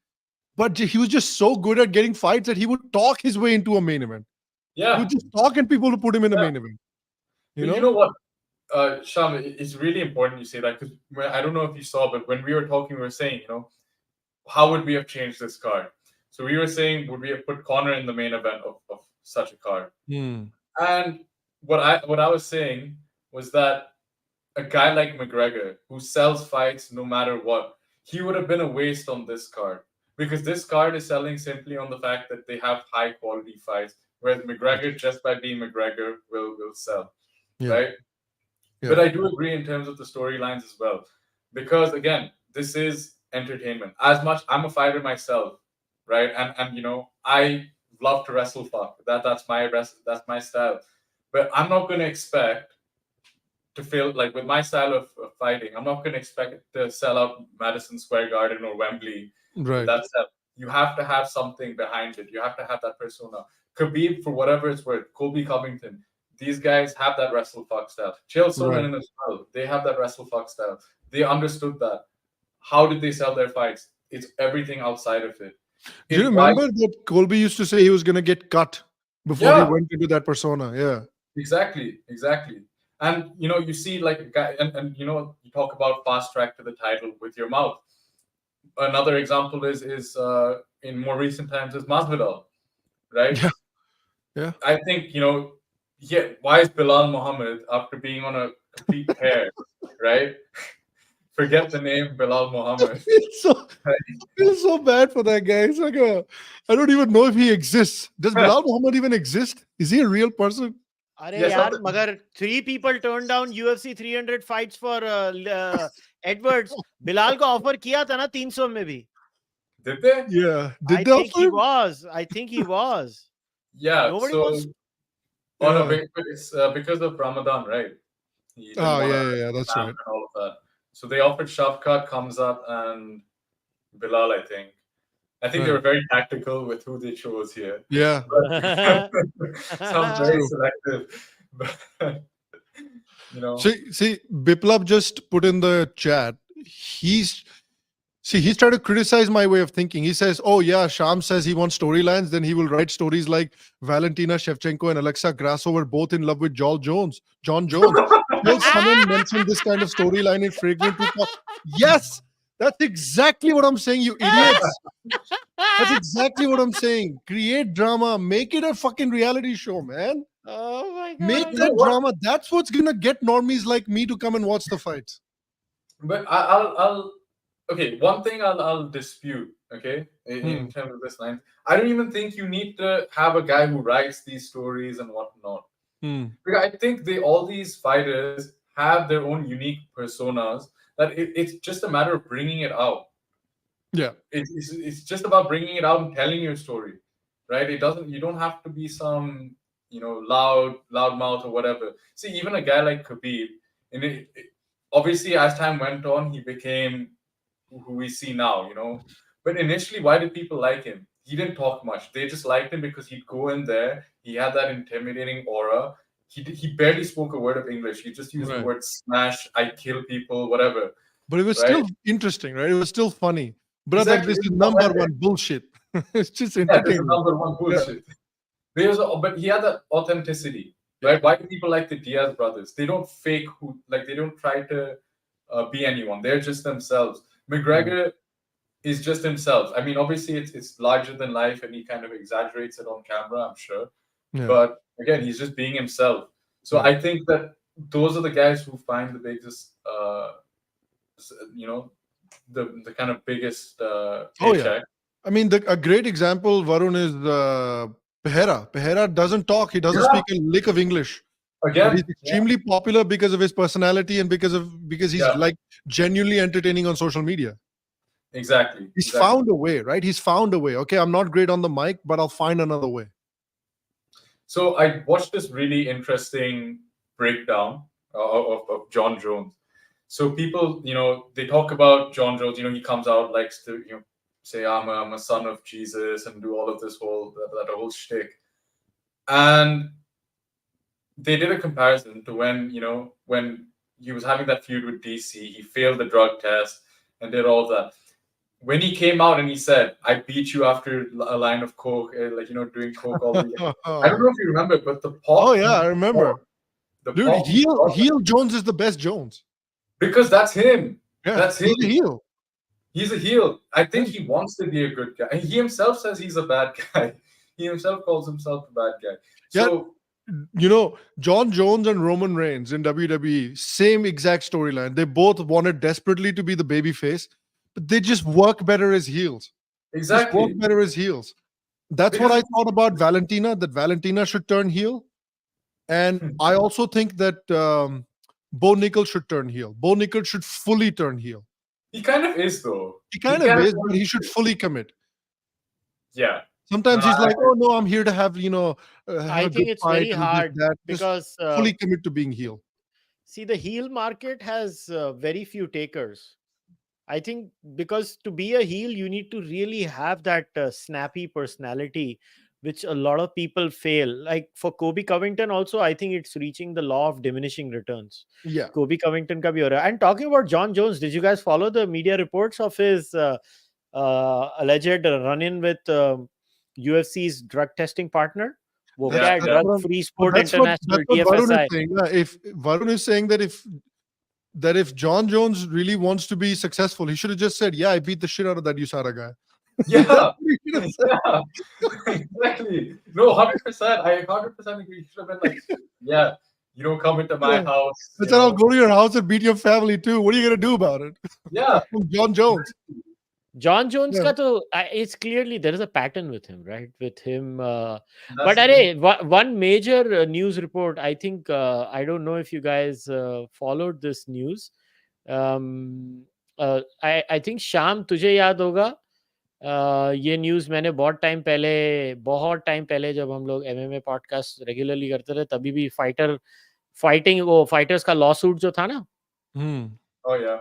But he was just so good at getting fights that he would talk his way into a main event. He Yeah. would just talk and people would put him in a Yeah. main event. But you know what, Sham, it's really important you say that because I don't know if you saw, but when we were talking, we were saying, you know, how would we have changed this card? So we were saying, would we have put Conor in the main event of such a card? And what I was saying was that a guy like McGregor, who sells fights no matter what, he would have been a waste on this card because this card is selling simply on the fact that they have high quality fights, whereas McGregor, just by being McGregor, will sell, right? Yeah. But I do agree in terms of the storylines as well, because again, this is entertainment. As much I'm a fighter myself, right? And you know, I love to wrestle fuck. That's my style. But I'm not going to expect to feel like with my style of fighting, I'm not going to expect it to sell out Madison Square Garden or Wembley. Right. That's it. You have to have something behind it. You have to have that persona. Khabib, for whatever it's worth, Colby Covington, these guys have that wrestle fuck style. Chael Sonnen as well. They have that wrestle fuck style. They understood that. How did they sell their fights? It's everything outside of it. Do you remember that Colby used to say he was going to get cut before he went into that persona? Yeah. Exactly. And, you know, you see like a guy, and you know, you talk about fast track to the title with your mouth. Another example is in more recent times is Masvidal, right? Yeah. I think, you know, why is Bilal Muhammad, after being on a complete tear, right? Forget the name Bilal Muhammad. I feel so bad for that guy. It's like I don't even know if he exists. Does Bilal Muhammad even exist? Is he a real person? अरे यार मगर 3 people turned down UFC 300 fights for Edwards. Bilal को offer किया था ना 300 में भी. Did they? Yeah. I think he was. Yeah. Nobody so, wants. Oh no, it's because of Ramadan, right? Oh yeah, that's right. And all of that. So they offered Shafkat, comes up, and Bilal, I think. I think they Right. were very tactical with who they chose here. Yeah. Sounds very True. selective. But, you know. See, Biplab just put in the chat. He's trying to criticize my way of thinking. He says, "Oh yeah, Sham says he wants storylines. Then he will write stories like Valentina Shevchenko and Alexa Grasso were both in love with John Jones. Will someone mention this kind of storyline in Fragrant 2? Yes, that's exactly what I'm saying, you idiots. That's exactly what I'm saying. Create drama. Make it a fucking reality show, man. Oh my god. Make that drama. That's what's gonna get normies like me to come and watch the fights. But I'll okay, one thing I'll dispute, okay, in terms of this line. I don't even think you need to have a guy who writes these stories and whatnot. Because I think all these fighters have their own unique personas that it's just a matter of bringing it out. Yeah. It's just about bringing it out and telling your story, right? You don't have to be some, loud mouth or whatever. See, even a guy like Khabib, obviously as time went on, he became who we see now, But initially, why did people like him? He didn't talk much. They just liked him because he'd go in there. He had that intimidating aura. He barely spoke a word of English. He just used the word smash, I kill people, whatever. But it was still interesting, right? It was still funny. Brother, Exactly. this is number one bullshit. It's just entertaining. This is number one bullshit. Yeah. But he had that authenticity, right? Why do people like the Diaz brothers? They don't fake they don't try to be anyone. They're just themselves. McGregor is just himself. I mean, obviously it's larger than life and he kind of exaggerates it on camera, I'm sure. Yeah. But again, he's just being himself. So I think that those are the guys who find the biggest, the kind of biggest paycheck. I mean, a great example, Varun, is Pereira. Pereira doesn't talk. He doesn't speak a lick of English. Again, but he's extremely popular because of his personality and because he's like genuinely entertaining on social media. Exactly. He's found a way, right? He's found a way. Okay, I'm not great on the mic, but I'll find another way. So I watched this really interesting breakdown of John Jones. So people, they talk about John Jones. He comes out, likes to, say I'm a son of Jesus and do all of this that whole shtick. And they did a comparison to when he was having that feud with DC, he failed the drug test and did all that. When he came out and he said, I beat you after a line of coke, doing coke all the year. I don't know if you remember, but the pop. Oh, yeah, I remember. Dude, heel Jones is the best Jones. Because that's him. Yeah, that's him. He's a heel. He's a heel. I think he wants to be a good guy. And he himself says he's a bad guy. He himself calls himself a bad guy. So, John Jones and Roman Reigns in WWE, same exact storyline. They both wanted desperately to be the babyface, but they just work better as heels. Exactly. Just work better as heels. That's what I thought about Valentina, that Valentina should turn heel. And I also think that Bo Nickel should turn heel. Bo Nickel should fully turn heel. He kind of is, though. He kind of is, but he should fully commit. Yeah. Sometimes he's like, oh, no, I'm here to have, I think it's very hard because fully commit to being heel. See, the heel market has very few takers. I think because to be a heel, you need to really have that snappy personality, which a lot of people fail. Like for Kobe Covington also, I think it's reaching the law of diminishing returns. Yeah. Kobe Covington ka bhi ho raha hai. And talking about John Jones, did you guys follow the media reports of his alleged run-in with UFC's drug testing partner? Drug Free Sport International, DFSI. If Varun is saying that if John Jones really wants to be successful, he should have just said, yeah, I beat the shit out of that USADA guy. Yeah. Exactly. No, 100%. I 100% agree. He should have been like, yeah, you don't come into my house. I said, I'll go to your house and beat your family too. What are you going to do about it? Yeah. John Jones. John Jones it's clearly there is a pattern with him, right? With him. But one major news report, I think, I don't know if you guys followed this news. I think Sham, tujhe yaad hoga. ये news मैंने बहुत time पहले जब हम लोग MMA podcast regularly करते थे तभी भी फाइटर्स का लॉ सूट जो था ना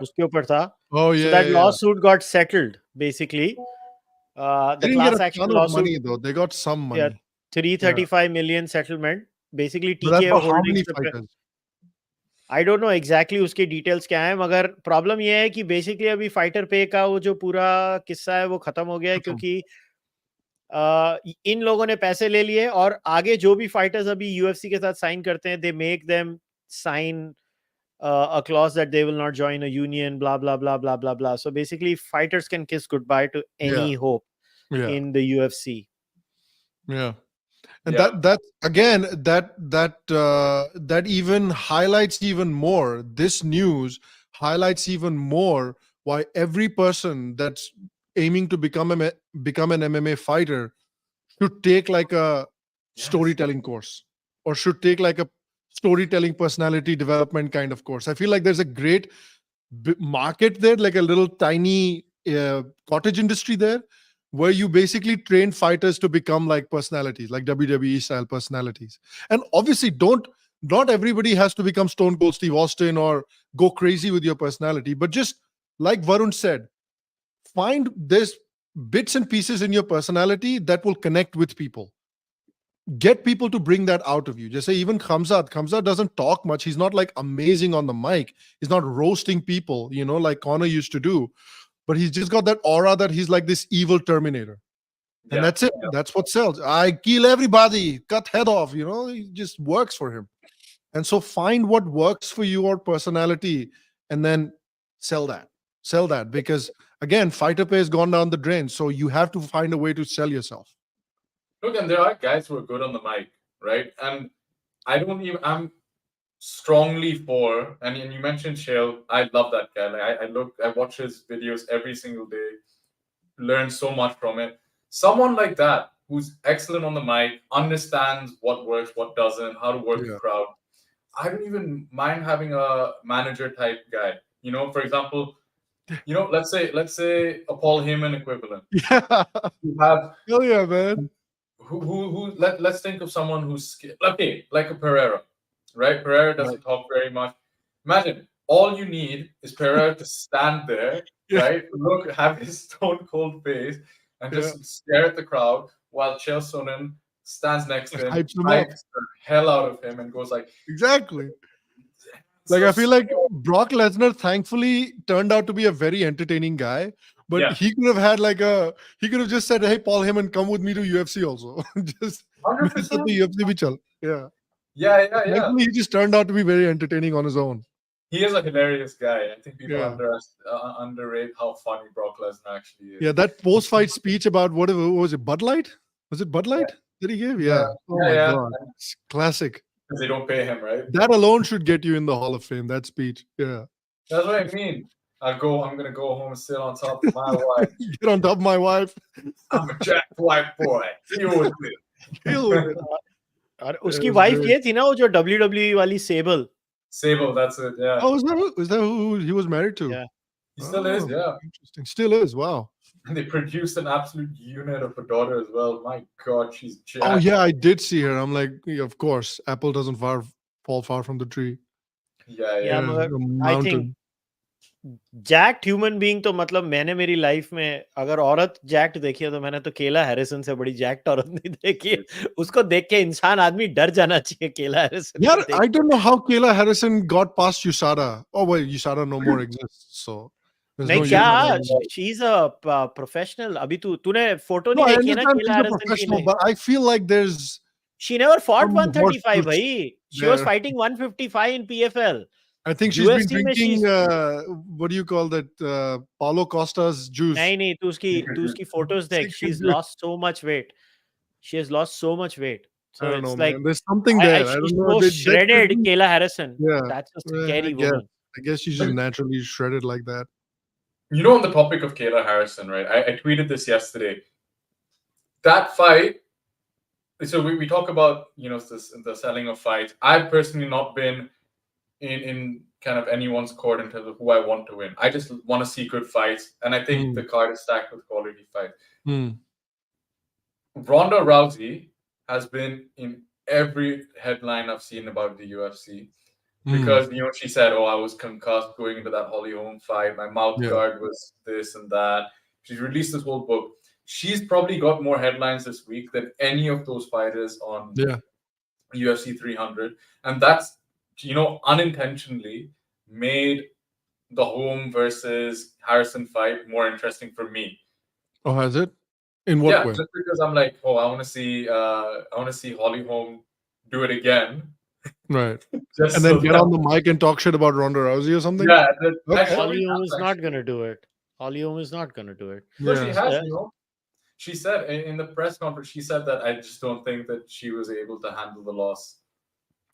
उसके ऊपर था. So that lawsuit got settled. basically. They The didn't class get a action ton of lawsuit, money though. They got some money. yeah, 335 million settlement. Basically, But that's TKO for how holding. many fighters? I don't know exactly उसके details क्या हैं, मगर problem ये है कि basically अभी fighter pay का वो जो पूरा किस्सा है वो खत्म हो गया है, क्योंकि इन लोगों ने पैसे ले लिए और आगे जो भी fighters अभी UFC के साथ sign करते हैं, they make them sign a clause that they will not join a union, blah blah blah blah blah blah. So basically, fighters can kiss goodbye to any hope in the UFC. Yeah. And Yeah. that again that even highlights even more, this news highlights even more why every person that's aiming to become an MMA fighter should take like a storytelling course, or should take like a storytelling personality development kind of course. I feel like there's a great market there, like a little tiny cottage industry there, where you basically train fighters to become like personalities, like WWE style personalities. And obviously, not everybody has to become Stone Cold Steve Austin or go crazy with your personality, but just like Varun said, find this bits and pieces in your personality that will connect with people. Get people to bring that out of you. Just say even Khamzat doesn't talk much. He's not like amazing on the mic. He's not roasting people, like Conor used to do. But he's just got that aura that he's like this evil Terminator. And that's it. That's what sells. I kill everybody, cut head off, it just works for him. And so find what works for your personality and then sell that. Sell that, because again, fighter pay has gone down the drain. So you have to find a way to sell yourself. Look, and there are guys who are good on the mic, right? And I'm strongly for, and you mentioned Shale, I love that guy. Like I watch his videos every single day, learn so much from it. Someone like that, who's excellent on the mic, understands what works, what doesn't, how to work the crowd. I don't even mind having a manager type guy. For example, let's say a Paul Heyman equivalent. Yeah. You have, hell yeah, man. Let's think of someone who's okay, like a Pereira, right? Pereira doesn't talk very much. Imagine all you need is Pereira to stand there, right? Look, have his stone cold face, and just stare at the crowd while Chael Sonnen stands next to him, hypes the hell out of him, and goes like, exactly. Like, I feel like Brock Lesnar thankfully turned out to be a very entertaining guy, but he could have had he could have just said, hey, Paul Heyman, come with me to UFC also. Just 100%. the UFC bhi chal. Yeah. Thankfully, he just turned out to be very entertaining on his own. He is a hilarious guy. I think people underrate how funny Brock Lesnar actually is. Yeah, that post-fight speech about what was it, Bud Light? Was it Bud Light that he gave? Yeah. Oh my God. It's classic. Because they don't pay him, right? That alone should get you in the Hall of Fame, that speech. Yeah. That's what I mean. I'm gonna go home and sit on top of my wife. Get on top of my wife. I'm a jacked white boy. Deal with it. Deal with it. और उसकी wife ये थी ना, वो जो WWE वाली Sable, that's it. Yeah. Oh, is that who he was married to? Yeah. He still is. Yeah. Interesting. Still is. Wow. And they produced an absolute unit of a daughter as well. My God, she's jacked. Oh yeah, I did see her. I'm like, of course, apple doesn't fall far from the tree. Yeah. I think jacked human being तो मतलब मैंने मेरी life में अगर औरत jacked देखी है तो मैंने तो केला हैरिसन से बड़ी jacked औरत नहीं देखी है. उसको देख के इंसान आदमी डर जाना चाहिए केला Harrison. Yeah, I don't know how Kayla Harrison got past USADA. Oh wait, USADA no more exists. So नहीं क्या, she's a professional. अभी तूने फोटो नहीं देखी ना केला हैरिसन की. But I feel like she never fought 135 भाई. She was fighting 155 in PFL. I think she's been drinking what do you call that, Paulo Costa's juice. नहीं तू उसकी photos देख. She's lost so much weight. She has lost so much weight. So I don't know, like man. There's something there. I don't know. So shredded, Kayla Harrison. Yeah, that's a scary woman. I guess she's just naturally shredded like that. On the topic of Kayla Harrison, right? I tweeted this yesterday. That fight. So we talk about the selling of fights. I've personally not been in kind of anyone's court in terms of who I want to win. I just want to see good fights, and I think the card is stacked with quality fights. Ronda Rousey has been in every headline I've seen about the UFC because she said, "Oh, I was concussed going into that Holly Holm fight. My mouth guard was this and that." She's released this whole book. She's probably got more headlines this week than any of those fighters on UFC 300, and that's, you know, unintentionally made the Holm versus Harrison fight more interesting for me. Oh, has it? In what way? Just because I'm like, oh, I want to see Holly Holm do it again. Right. Just And then so get that- on the mic and talk shit about Ronda Rousey or something? Yeah, Okay. Holly Holm is not going to do it. Holly Holm is not going to do it. No, she Yeah. has, you know. She said in the press conference, she said that I just don't think that she was able to handle the loss.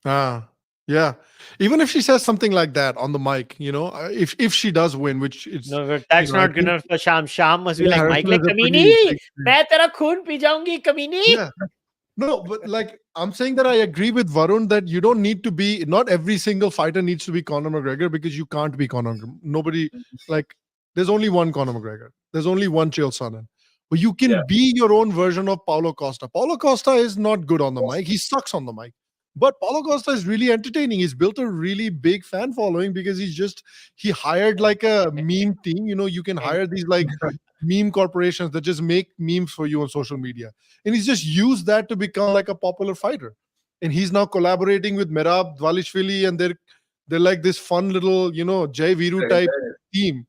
Yeah. Even if she says something like that on the mic, you know, if she does win, which it's No, but that's you know, I not good think- enough for Sham. Sham must be Yeah, like, Mike, Harrison like, is a pretty Kamini, big thing. मैं तेरा खून P जाऊंगी, Kamini. Yeah. No, but like I'm saying that I agree with Varun that you don't need to be, not every single fighter needs to be Conor McGregor, because you can't be Conor. Nobody, like, there's only one Conor McGregor. There's only one Chael Sonnen. But you can be your own version of Paulo Costa. Paulo Costa is not good on the mic. He sucks on the mic. But Paulo Costa is really entertaining. He's built a really big fan following because he hired like a meme team. You know, you can hire these like meme corporations that just make memes for you on social media. And he's just used that to become like a popular fighter. And he's now collaborating with Merab Dvalishvili, and they're like this fun little, you know, Jai Viru type team.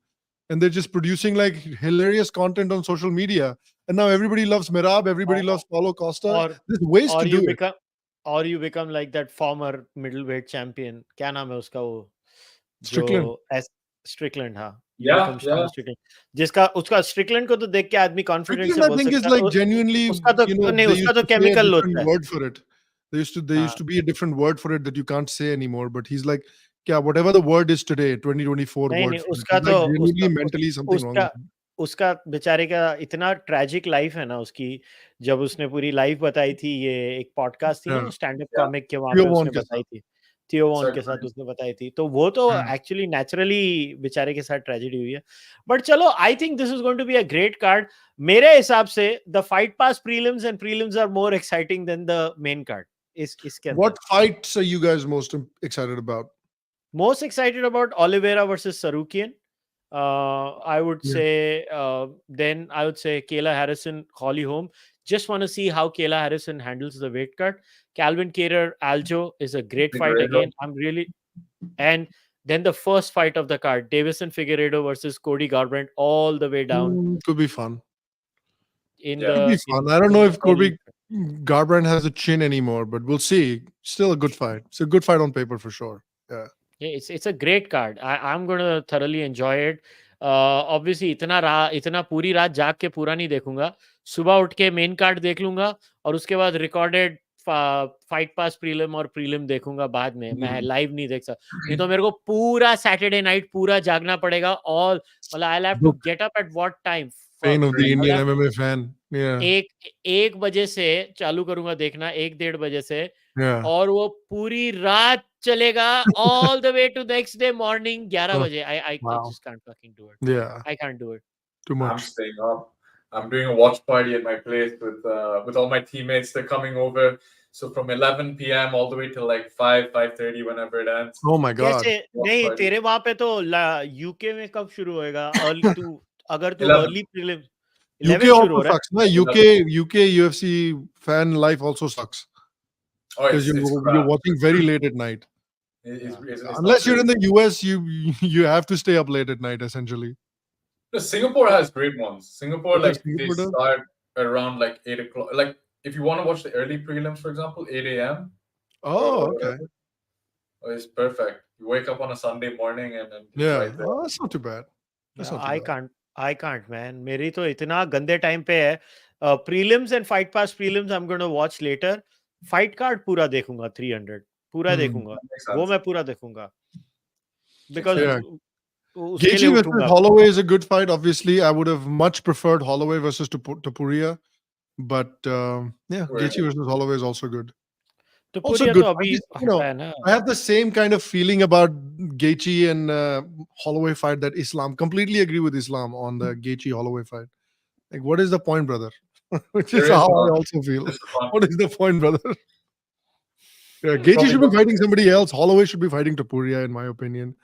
And they're just producing like hilarious content on social media. And now everybody loves Merab, everybody loves Paulo Costa. There's ways to do it. Or you become like that former middleweight champion. क्या नाम है उसका वो? Strickland. Strickland, हाँ. Yeah. Strickland. जिसका उसका Strickland को तो देख के आदमी confidence से Strickland, I बोल think, is सकता like है. genuinely, उसका तो you know, नहीं, they उसका used तो to say a chemical different होता है. word for it. There used to be a different word for it that you can't say anymore. But he's like, yeah, whatever the word is today, 2024 नहीं, word. नहीं, for it. उसका He's तो like genuinely उसका mentally something wrong. with him. उसका बेचारे का इतना tragic life है ना उसकी. जब उसने पूरी लाइफ बताई थी, ये एक पॉडकास्ट थी ना स्टैंड अप कॉमिक के, वहां पे उसने बताई थी, थियो वॉन के साथ उसने बताई थी. तो वो तो एक्चुअली नेचुरली बेचारे के साथ ट्रेजेडी हुई है. बट चलो, I think this is going to be a great card. मेरे हिसाब से the fight pass prelims and prelims are more exciting than the main card. इसके अंदर What fights are you guys most excited about? most excited about Oliveira versus Tsarukyan. I would say then I would say Kayla Harrison, Holly Holm. Just want to see how Kayla Harrison handles the weight cut. Calvin Kattar, Aljo is a great fight again. I'm really, and then the first fight of the card, Davison Figueiredo versus Cody Garbrandt, all the way down. Could be fun. In Could be fun. I don't know if Cody Garbrandt has a chin anymore, but we'll see. Still a good fight. It's a good fight on paper for sure. Yeah. Yeah, it's a great card. I'm going to thoroughly enjoy it. Obviously इतना पूरी रात जाग के पूरा नहीं देखूंगा. सुबह उठ के मेन कार्ड देख लूंगा और उसके बाद रिकॉर्डेड फाइट पास प्रीलिम और प्रीलिम देखूंगा बाद में. मैं लाइव नहीं देख सकता. नहीं तो मेरे को पूरा सैटरडे नाइट पूरा जागना पड़ेगा. ऑल मतलब I have to get up at what time. Pain of the Indian MMA fan. Yeah. एक बजे से चालू करूंगा देखना, 1-1:30 बजे से. Yeah. और वो पूरी रात चलेगा all the way to next day morning 11 बजे. I just can't fucking do it. Yeah. I can't do it. Too I'm much. staying up. I'm doing a watch party at my place with all my teammates. They're coming over. So from 11 p.m. all the way till like 5:30 whenever it ends. Oh my God. कैसे नहीं party. तेरे वहां पे तो UK में कब शुरू होएगा? अर्ली तू अगर तू 11. अर्ली प्रीलिम UK 11 शुरू हो also रहा है. sucks. No, UK UFC fan life also sucks Oh, because you're watching very late at night. It's Unless you're in the US, you have to stay up late at night essentially. No, Singapore has great ones. Singapore, Okay, like Singapore they does? start around like 8 o'clock. Like if you want to watch the early prelims, for example, 8 a.m. Oh, or okay. whatever, it's perfect. You wake up on a Sunday morning and then it's Yeah. right there. Oh, that's not too bad. That's not too bad. I can't man. मेरी तो इतना गंदे time पे है. Prelims and fight pass prelims I'm going to watch later. Fight card पूरा देखूंगा 300. पूरा देखूंगा. Makes वो sense. मैं पूरा देखूंगा. Because Yeah. उसके Gaethje लिए versus उठूंगा. Holloway is a good fight. Obviously, I would have much preferred Holloway versus Topuria, but yeah, Right. Gaethje versus Holloway is also good. तो Also पूरी good. तो I अभी just, you know, है ना. I have the same kind of feeling about Gaethje and Holloway fight that Islam. Completely agree with Islam on the Gaethje Holloway fight. Like, what is the point, brother? Which is There is how I none. also feel. It's fun. What is the point, brother? Yeah, Gaethje should be fighting somebody else. Holloway should be fighting Topuria, in my opinion.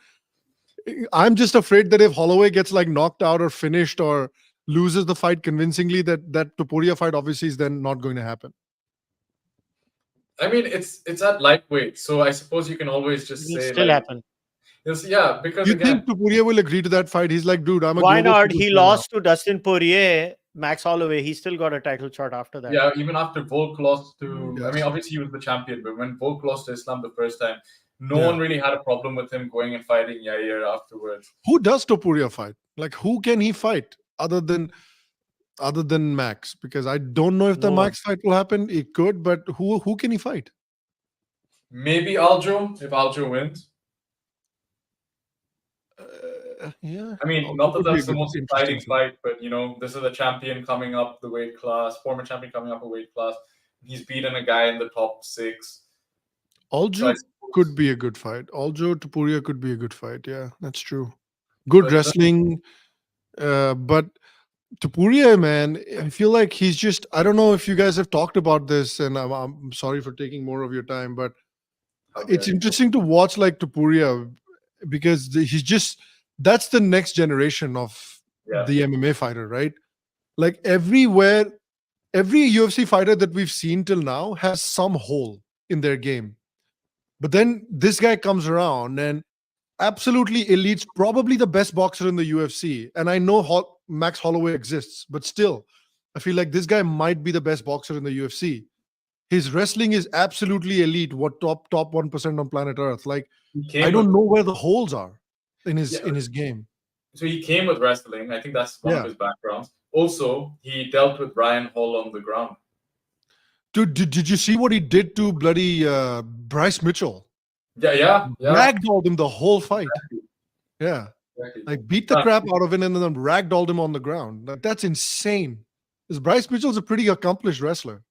I'm just afraid that if Holloway gets like knocked out or finished or loses the fight convincingly, that Topuria fight obviously is then not going to happen. I mean, it's at lightweight, so I suppose you can always just It will say still like, happen. yeah, because You again, think Topuria will agree to that fight? He's like, dude, I'm a Why global not? He superstar lost to Dustin Poirier, Max Holloway. He still got a title shot after that. yeah, even after Volk lost to, I Yes. mean, obviously he was the champion, but when Volk lost to Islam the first time, no Yeah. one really had a problem with him going and fighting Yair afterwards. Who does Topuria fight? Like, who can he fight other than Max? Because I don't know if the No one. Max fight will happen. It could, but who can he fight? Maybe Aljo, if Aljo wins. Yeah. I mean, Aljo not that would be that's a the good- most interesting exciting fight, but you know, this is a champion coming up the weight class, former champion coming up a weight class. He's beaten a guy in the top 6. So Aljo I suppose- could be a good fight. Aljo Topuria could be a good fight. Yeah, that's true. Good But- wrestling, but Topuria, man, I feel like he's just. I don't know if you guys have talked about this, and I'm sorry for taking more of your time, but it's Okay. interesting to watch like Topuria because he's just. That's the next generation of Yeah. the MMA fighter, right? Like everywhere, every UFC fighter that we've seen till now has some hole in their game. But then this guy comes around and absolutely elite's probably the best boxer in the UFC. And I know Max Holloway exists, but still, I feel like this guy might be the best boxer in the UFC. His wrestling is absolutely elite. What top 1% on planet Earth? Like He came I don't with- know where the holes are in his Yeah. in his game. So he came with wrestling. I think that's one Yeah. of his backgrounds. Also, he dealt with Ryan Hall on the ground. Dude, did you see what he did to bloody Bryce Mitchell? Yeah. Ragdolled him the whole fight. Yeah. Exactly. Like beat the crap out of him and then ragdolled him on the ground. Like that's insane. Because Bryce Mitchell's a pretty accomplished wrestler.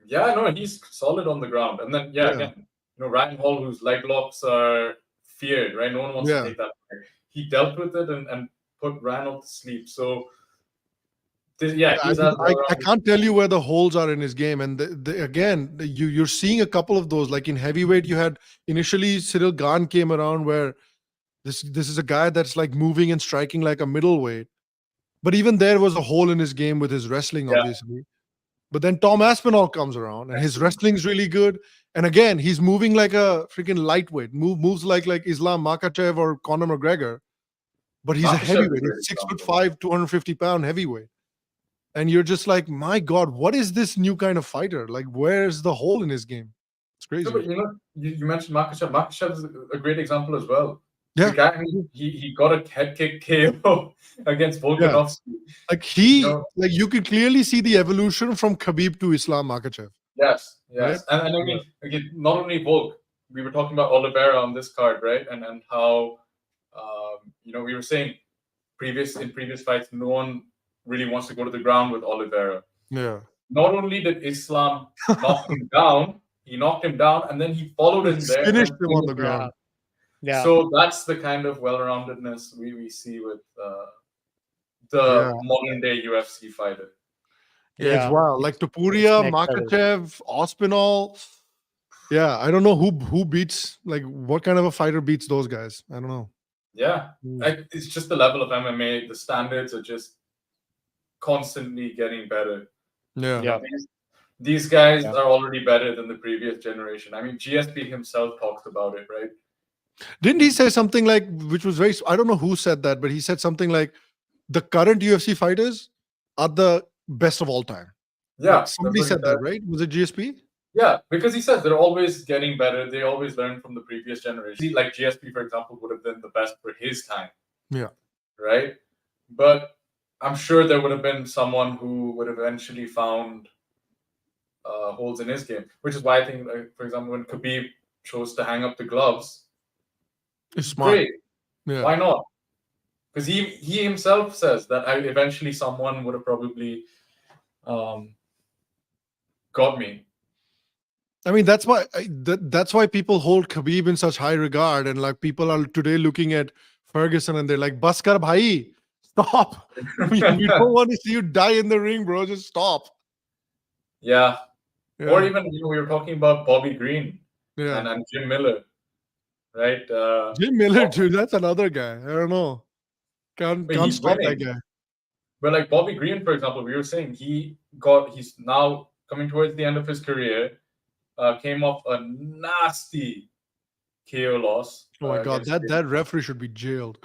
Yeah, no, he's solid on the ground. And then, Yeah. again, you know, Ryan Hall, whose leg locks are feared, right? No one wants Yeah. to take that. He dealt with it and put Ryan off to sleep. So, he's I can't tell you where the holes are in his game. And again, you're seeing a couple of those. Like in heavyweight, you had initially Cyril Gane came around where this is a guy that's like moving and striking like a middleweight. But even there was a hole in his game with his wrestling, Yeah. obviously. But then Tom Aspinall comes around and his wrestling's really good. And again, he's moving like a freaking lightweight. Moves like Islam Makhachev or Conor McGregor. But he's a Makhachev is heavyweight. great He's 6'5", example. 250-pound heavyweight. And you're just like, my God, what is this new kind of fighter? Like, where's the hole in his game? It's crazy. No, but you know, you mentioned Makhachev. Makhachev is a great example as well. Yeah. The guy, he got a head kick KO against Volkanovski. Like You know? like you could clearly see the evolution from Khabib to Islam Makhachev. Yes. Right? And I mean, again, not only Volk, we were talking about Oliveira on this card, right? And how, you know, we were saying in previous fights, no one really wants to go to the ground with Oliveira. Yeah. Not only did Islam knock him down, he knocked him down, and then he followed him there. Finished and him on the ground. Yeah. So that's the kind of well-roundedness we see with the modern day UFC fighter. Yeah, it's wild. Like Topuria, next level. Makhachev, Aspinall. Yeah, I don't know who beats, like what kind of a fighter beats those guys. I don't know. Yeah, it's just the level of MMA. The standards are just constantly getting better. Yeah. Yeah. These guys are already better than the previous generation. I mean, GSP himself talks about it, right? Didn't he say something like, which was very, I don't know who said that, but he said something like, the current UFC fighters are the best of all time. Yeah, Somebody that's what said he that, right? Was it GSP? Yeah, because he says they're always getting better. They always learn from the previous generation. Like GSP, for example, would have been the best for his time. Yeah. Right? But I'm sure there would have been someone who would have eventually found holes in his game, which is why I think, like, for example, when Khabib chose to hang up the gloves, It's smart. great. Yeah. Why not? Because he himself says that eventually someone would have probably got me. I mean, that's why that's why people hold Khabib in such high regard, and like people are today looking at Ferguson and they're like, "Baskar bhai, stop! we don't want to see you die in the ring, bro. Just stop." Yeah. Yeah. Or even, you know, we were talking about Bobby Green Yeah. and Jim Miller, right? Jim Miller, dude, that's another guy. I don't know. But Can't he's stop that winning. guy. But like Bobby Green, for example, we were saying he's now coming towards the end of his career. Came off a nasty KO loss. Oh my God, against that referee should be jailed.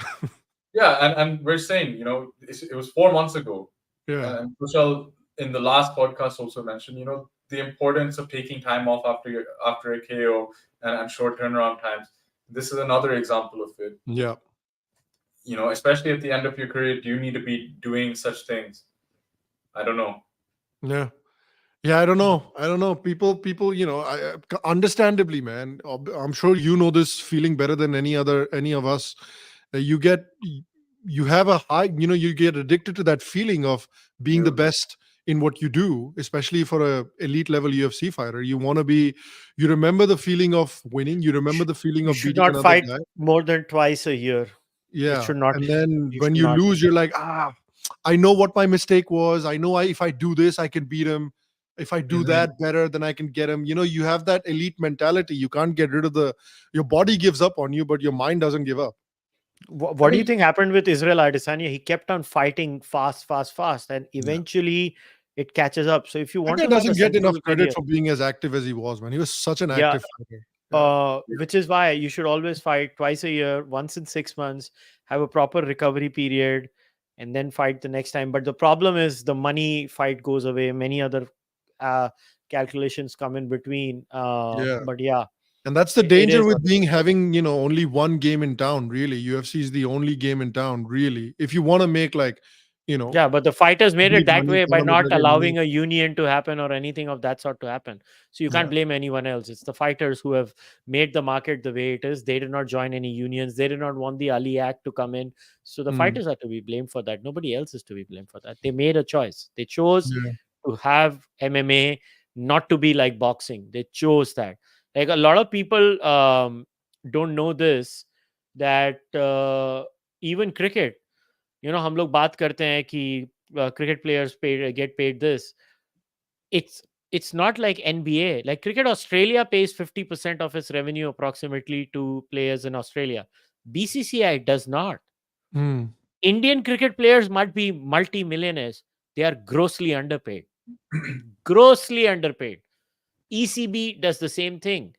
Yeah, and we're saying, you know, it was 4 months ago. Yeah. And Kushal in the last podcast also mentioned, you know, the importance of taking time off after a KO and short turnaround times. This is another example of it. Yeah. You know, especially at the end of your career, do you need to be doing such things? I don't know. Yeah. Yeah, I don't know. People, you know, understandably, man. I'm sure you know this feeling better than any of us. You have a high, you know, you get addicted to that feeling of being the best in what you do, especially for a elite level UFC fighter. You remember the feeling of winning. You remember the feeling You of should beating not another fight guy. more than twice a year. Yeah. should not- And then you when should you not. lose, you're like, I know what my mistake was. I know if I do this, I can beat him. If I do that better, then I can get him. You know, you have that elite mentality. You can't get rid of your body gives up on you, but your mind doesn't give up. What do you think happened with Israel Adesanya? He kept on fighting fast, and eventually it catches up. So if you want That to guy have a doesn't get enough sensible credit career, for being as active as he was, man. He was such an Yeah. active fighter. which is why you should always fight twice a year, once in 6 months, have a proper recovery period, and then fight the next time. But the problem is the money fight goes away. Many other calculations come in between. But yeah. And that's the It danger is with what having, you know, only one game in town, really. UFC is the only game in town, really. If you want to make, like, you know. Yeah, but the fighters made it need that money, way by Conor not McGregor allowing money. a union to happen or anything of that sort to happen. So you can't Yeah. blame anyone else. It's the fighters who have made the market the way it is. They did not join any unions. They did not want the Ali Act to come in. So the fighters are to be blamed for that. Nobody else is to be blamed for that. They made a choice. They chose Yeah. to have MMA not to be like boxing. They chose that. Like a lot of people don't know this, that even cricket, you know, हम लोग बात करते हैं कि cricket players get paid this. It's not like NBA. Like Cricket Australia pays 50% of its revenue approximately to players in Australia. BCCI does not. Indian cricket players might be multi-millionaires. They are grossly underpaid. Grossly underpaid. ECB does the same thing.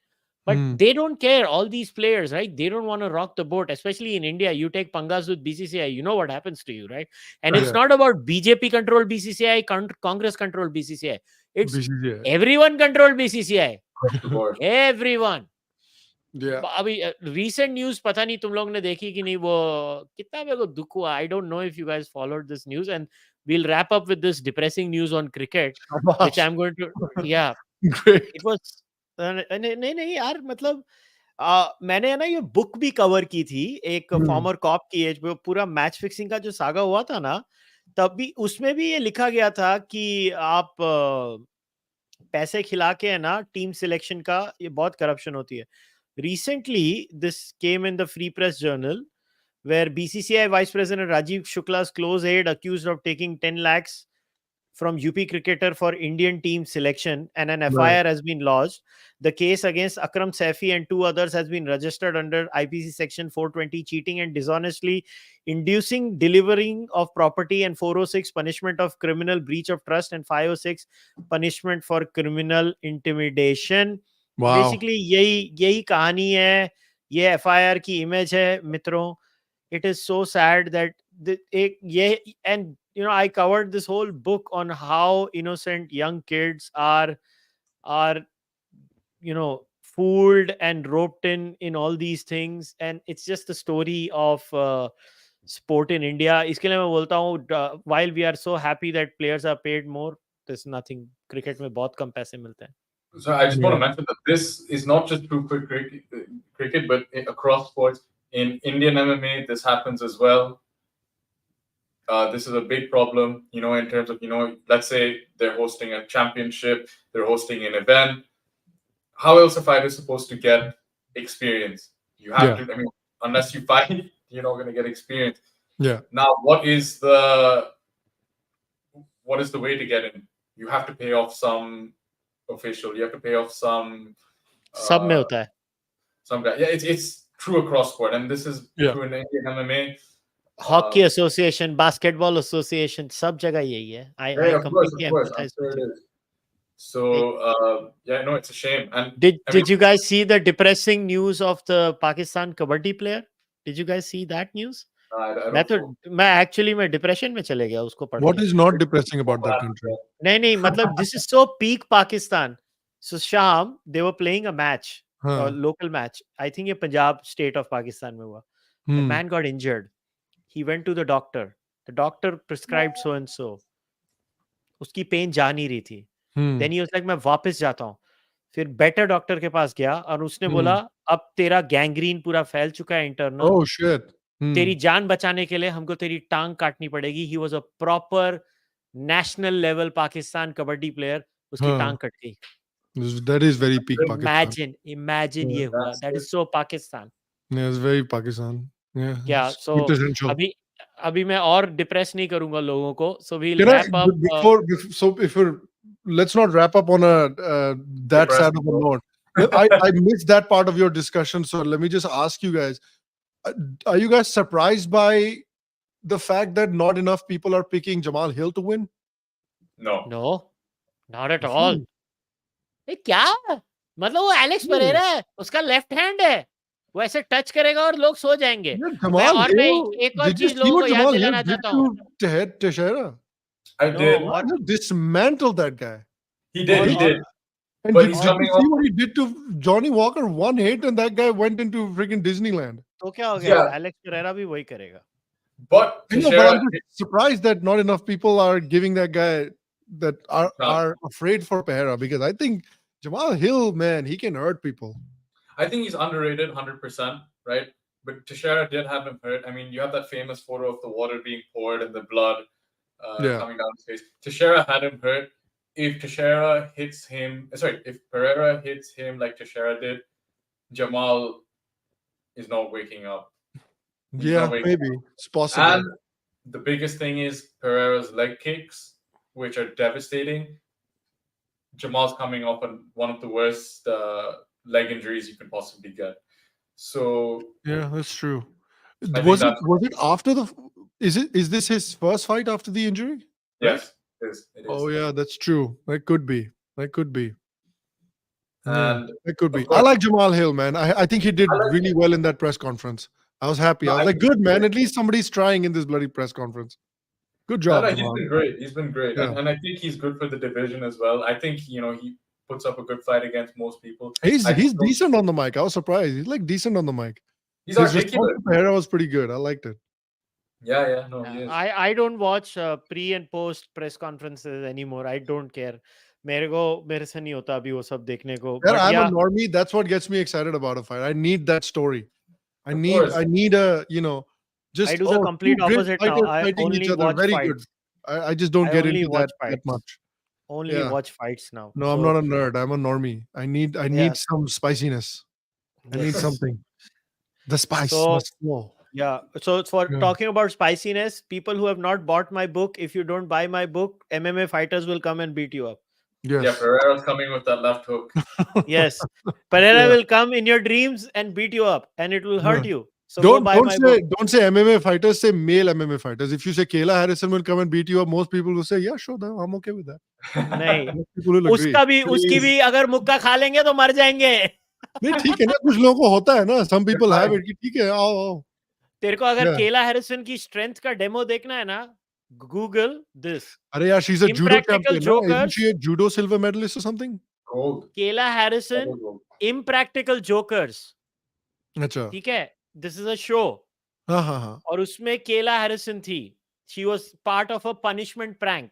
But they don't care. All these players, right? They don't want to rock the boat, especially in India. You take pangas with BCCI, you know what happens to you, right? And it's not about BJP control BCCI, Congress control BCCI. It's BCCI. everyone control BCCI. Across the board. Everyone. Yeah. अभी recent news पता नहीं तुम लोग ने देखी कि नहीं, वो कितना मेरे को दुख हुआ. I don't know if you guys followed this news, and we'll wrap up with this depressing news on cricket, which I'm going to, yeah. Great. It was नहीं यार, मतलब मैंने ना ये बुक भी कवर की थी एक फॉर्मर कॉप की एज पे. पूरा मैच फिक्सिंग का जो सागा हुआ था ना, तब भी उसमें भी ये लिखा गया था कि आप पैसे खिला के है ना टीम सिलेक्शन का, ये बहुत करप्शन होती है. Recently, this came in the Free Press Journal, where BCCI Vice President Rajiv Shukla's close aide accused of taking 10 lakhs from UP cricketer for Indian team selection, and an FIR has been lodged. The case against Akram Saifi and 2 others has been registered under IPC section 420, cheating and dishonestly inducing delivering of property, and 406 punishment of criminal breach of trust, and 506 punishment for criminal intimidation. Wow. Basically यही कहानी है, ये FIR की image है मित्रों. It is so sad that and you know, I covered this whole book on how innocent young kids are you know, fooled and roped in all these things, and it's just the story of sport in India. इसके लिए मैं बोलता हूँ, while we are so happy that players are paid more, there's nothing. Cricket में बहुत कम पैसे मिलते हैं. So I just want to mention that this is not just true for cricket, but across sports. In Indian MMA, this happens as well. This is a big problem, you know, in terms of, you know, let's say they're hosting a championship, they're hosting an event. How else a fighter is supposed to get experience? You have to, I mean, unless you fight, you're not going to get experience. Yeah. Now, what is the way to get in? You have to pay off some official. You have to pay off some. सब में होता है. Some guy. Yeah, it's true across sport, and this is true in Indian MMA. Hockey Association, Basketball Association, सब जगह यही है. I of completely course, I'm empathize sure with it you. is. So yeah, no, it's a shame. And Did you guys see the depressing news of the Pakistan kabaddi player? Did you guys see that news? I मैं don't तो know मैं depression में चले गया उसको पढ़ What के. is not depressing about that country? नहीं मतलब this is so peak Pakistan. So Sham, they were playing a match, a Huh. local match. I think ये पंजाब state of Pakistan में हुआ. The Hmm. man got injured. He went to the doctor. The doctor prescribed so and so. उसकी pen जा नहीं रही थी. Hmm. Then he was like मैं वापस जाता हूँ. फिर बेटर डॉक्टर के पास गया और उसने Hmm. बोला अब तेरा गैंग्रीन पूरा फैल चुका है इंटरनल. Oh shit. Hmm. तेरी जान बचाने के लिए हमको तेरी टांग काटनी पड़ेगी. He was a proper national level Pakistan kabaddi player. उसकी हाँ. टांग कट गई. That is very peak Pakistan. Imagine ये हुआ. that's That is so Pakistan. Yeah, it's very Pakistan. Yeah. क्या it's so quintessential. अभी मैं और डिप्रेस नहीं करूंगा लोगों को. So we'll Can I, wrap up. before so if we're let's not wrap up on a that side of a note. I missed that part of your discussion, so let me just ask you guys: are you guys surprised by the fact that not enough people are picking Jamal Hill to win? No. No, not at all. ये क्या मतलब वो Alex Pereira है, उसका left hand है, वो ऐसे touch करेगा और लोग सो जाएंगे. Yeah, Jamal और मैं Hill. एक और Did you चीज see लोगों what को याद Jamal Hill दिलाना did चाहता हूँ. to Teixeira? I did. और Dismantled that guy. He did. He और- did. And But did, he's did you coming see off- what he did to Johnny Walker? One hit, and that guy went into freaking Disneyland. तो क्या हो गया? Yeah. Alex Pereira भी वही करेगा. But I know, but Teixeira, I'm just surprised that not enough people are giving that guy that are afraid for Pereira, because I think Jamal Hill, man, he can hurt people. I think he's underrated 100%, right? But Teixeira did have him hurt. I mean, you have that famous photo of the water being poured and the blood Yeah. coming down his face. Teixeira had him hurt. If Teixeira hits him, if Pereira hits him like Teixeira did, Jamal is not waking up. He's Yeah, not waking maybe up. it's possible. And the biggest thing is Pereira's leg kicks, which are devastating. Jamal's coming off on one of the worst leg injuries you can possibly get. So Yeah, that's true. I Was think it after the? Is this his first fight after the injury? yes, it is. It is. Oh yeah, that's true. That could be. That could be. Yeah, And that could be. of course- I like Jamal Hill, man. I think he did I like really well in that press conference. I was happy. No, I was I like, think good, he's man. great. At least somebody's trying in this bloody press conference. Good No, job, no, he's Jamal. been great. He's been great. Yeah. And I think he's good for the division as well. I think, he puts up a good fight against most people. He's I he's don't- decent on the mic. I was surprised. He's like decent on the mic. He's His response articulate. to Pereira was pretty good. I liked it. Yeah, no, he is. I don't watch pre and post press conferences anymore. I don't care. मेरे से नहीं होता अभी वो सब देखने को. Yeah, But I'm yeah, a normie. That's what gets me excited about a fight. I need that story. I Of need course. a just I do the two complete great opposite now. fighters I fighting only each other. watch Very fights. good. I just don't I get only into watch that fights. much. Only Yeah. watch fights now. No, I'm So, not a nerd. I'm a normie. I need Yeah. some spiciness. I need yes. something. The spice So- must flow. Yeah. So for Yeah. talking about spiciness, people who have not bought my book, if you don't buy my book, MMA fighters will come and beat you up. Yes. Yeah, Pereira's coming with that left hook. Yes. Pereira Yeah. will come in your dreams and beat you up, and it will hurt Yeah. you. So go buy my book. don't say MMA fighters, say male MMA fighters. If you say Kayla Harrison will come and beat you up, most people will say, yeah, sure, then I'm okay with that. नहीं, Most people will agree. उसकी भी अगर मुक्का खा लेंगे तो मर जाएंगे. नहीं ठीक है ना, कुछ लोगों को होता है ना. Some people have it. कि ठीक है, आओ. तेरे को अगर Yeah. केला हैरिसन की स्ट्रेंथ का डेमो देखना है ना, Google this. अरे यार, she's a judo Impractical champion. No? Isn't jokers. she a judo silver medalist or something? Gold. केला हैरिसन, Gold. Impractical Jokers. अच्छा. ठीक है, this is a show. हाँ. और उसमें केला हैरिसन थी. She was part of a punishment prank.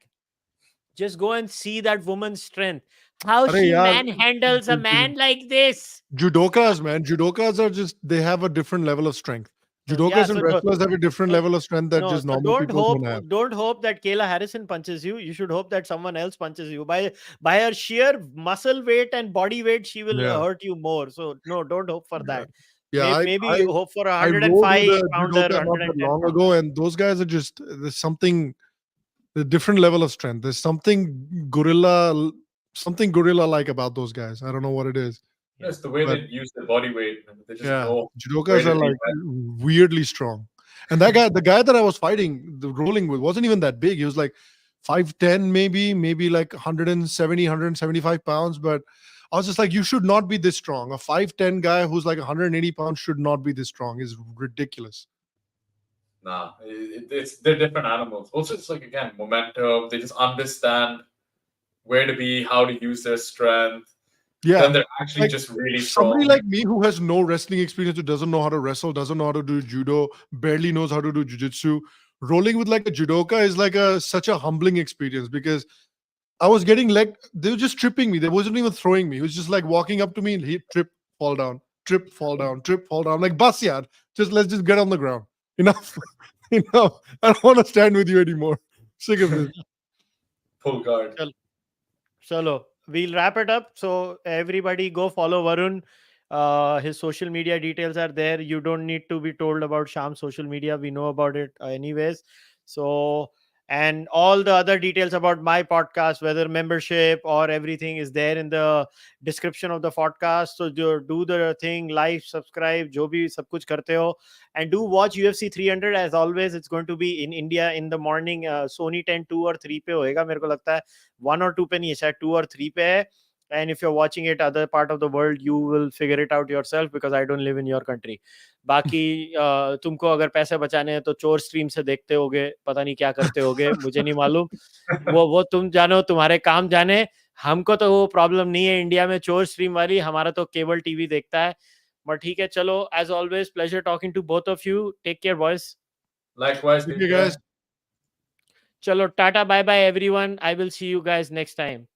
Just go and see that woman's strength. How अरे she यार, manhandles a man like this. Judokas, man. Judokas are just, they have a different level of strength. Judokas Yeah, and so wrestlers have a different level of strength that No, just so normal people don't have. don't hope that Kayla Harrison punches you. You should hope that someone else punches you. By her sheer muscle weight and body weight, she will Yeah. hurt you more. So no, don't hope for that. Yeah, Maybe I you hope for a I rolled 105 with a pounder, judoka not that 110 long pounder. ago, and those guys are just, there's something, a different level of strength. There's something gorilla-like about those guys. I don't know what it is. It's the way But- they use their body weight. They just Yeah, know. judokas where are to be like weirdly strong. And that guy, the guy that I was fighting, the rolling with, wasn't even that big. He was like 5'10", maybe like 170, 175 pounds. But I was just like, you should not be this strong. A 5'10" guy who's like 180 pounds should not be this strong. Is ridiculous. Nah, they're different animals. Also, it's like, again, momentum. They just understand where to be, how to use their strength. Yeah. Then they're actually Like, just really strong. somebody like me who has no wrestling experience, who doesn't know how to wrestle, doesn't know how to do judo, barely knows how to do jiu-jitsu, rolling with like a judoka is like such a humbling experience, because I was getting they were just tripping me. They wasn't even throwing me. It was just like walking up to me and he trip, fall down, trip, fall down, trip, fall down. I'm like, bus yaar, let's just get on the ground. Enough. Enough. I don't want to stand with you anymore. Sick of this. Full guard. Chalo, we'll wrap it up. So everybody go follow Varun. His social media details are there. You don't need to be told about Sham's social media. We know about it anyways. So, and all the other details about my podcast, whether membership or everything, is there in the description of the podcast. So do the thing, like, subscribe, jo bhi sab kuch karte ho, and do watch UFC 300. As always, it's going to be in India in the morning. Sony 10 2 or 3 पे होएगा मेरे को लगता है. 1 or 2 पे नहीं है, शायद 2 or 3 पे है. And if you're watching it other part of the world, you will figure it out yourself, because I don't live in your country. बाकी तुमको अगर पैसे बचाने हैं तो चोर स्ट्रीम से देखते होगे, पता नहीं क्या करते होगे, मुझे नहीं मालूम. वो तुम जानो, तुम्हारे काम जाने. हमको तो वो प्रॉब्लम नहीं है इंडिया में चोर स्ट्रीम वाली. हमारा तो केबल टीवी देखता है. बट ठीक है, चलो, as always, pleasure talking to both of you. Take care, boys. Likewise. Thank you, guys. Chalo, tata, bye bye everyone. I will see you guys next time.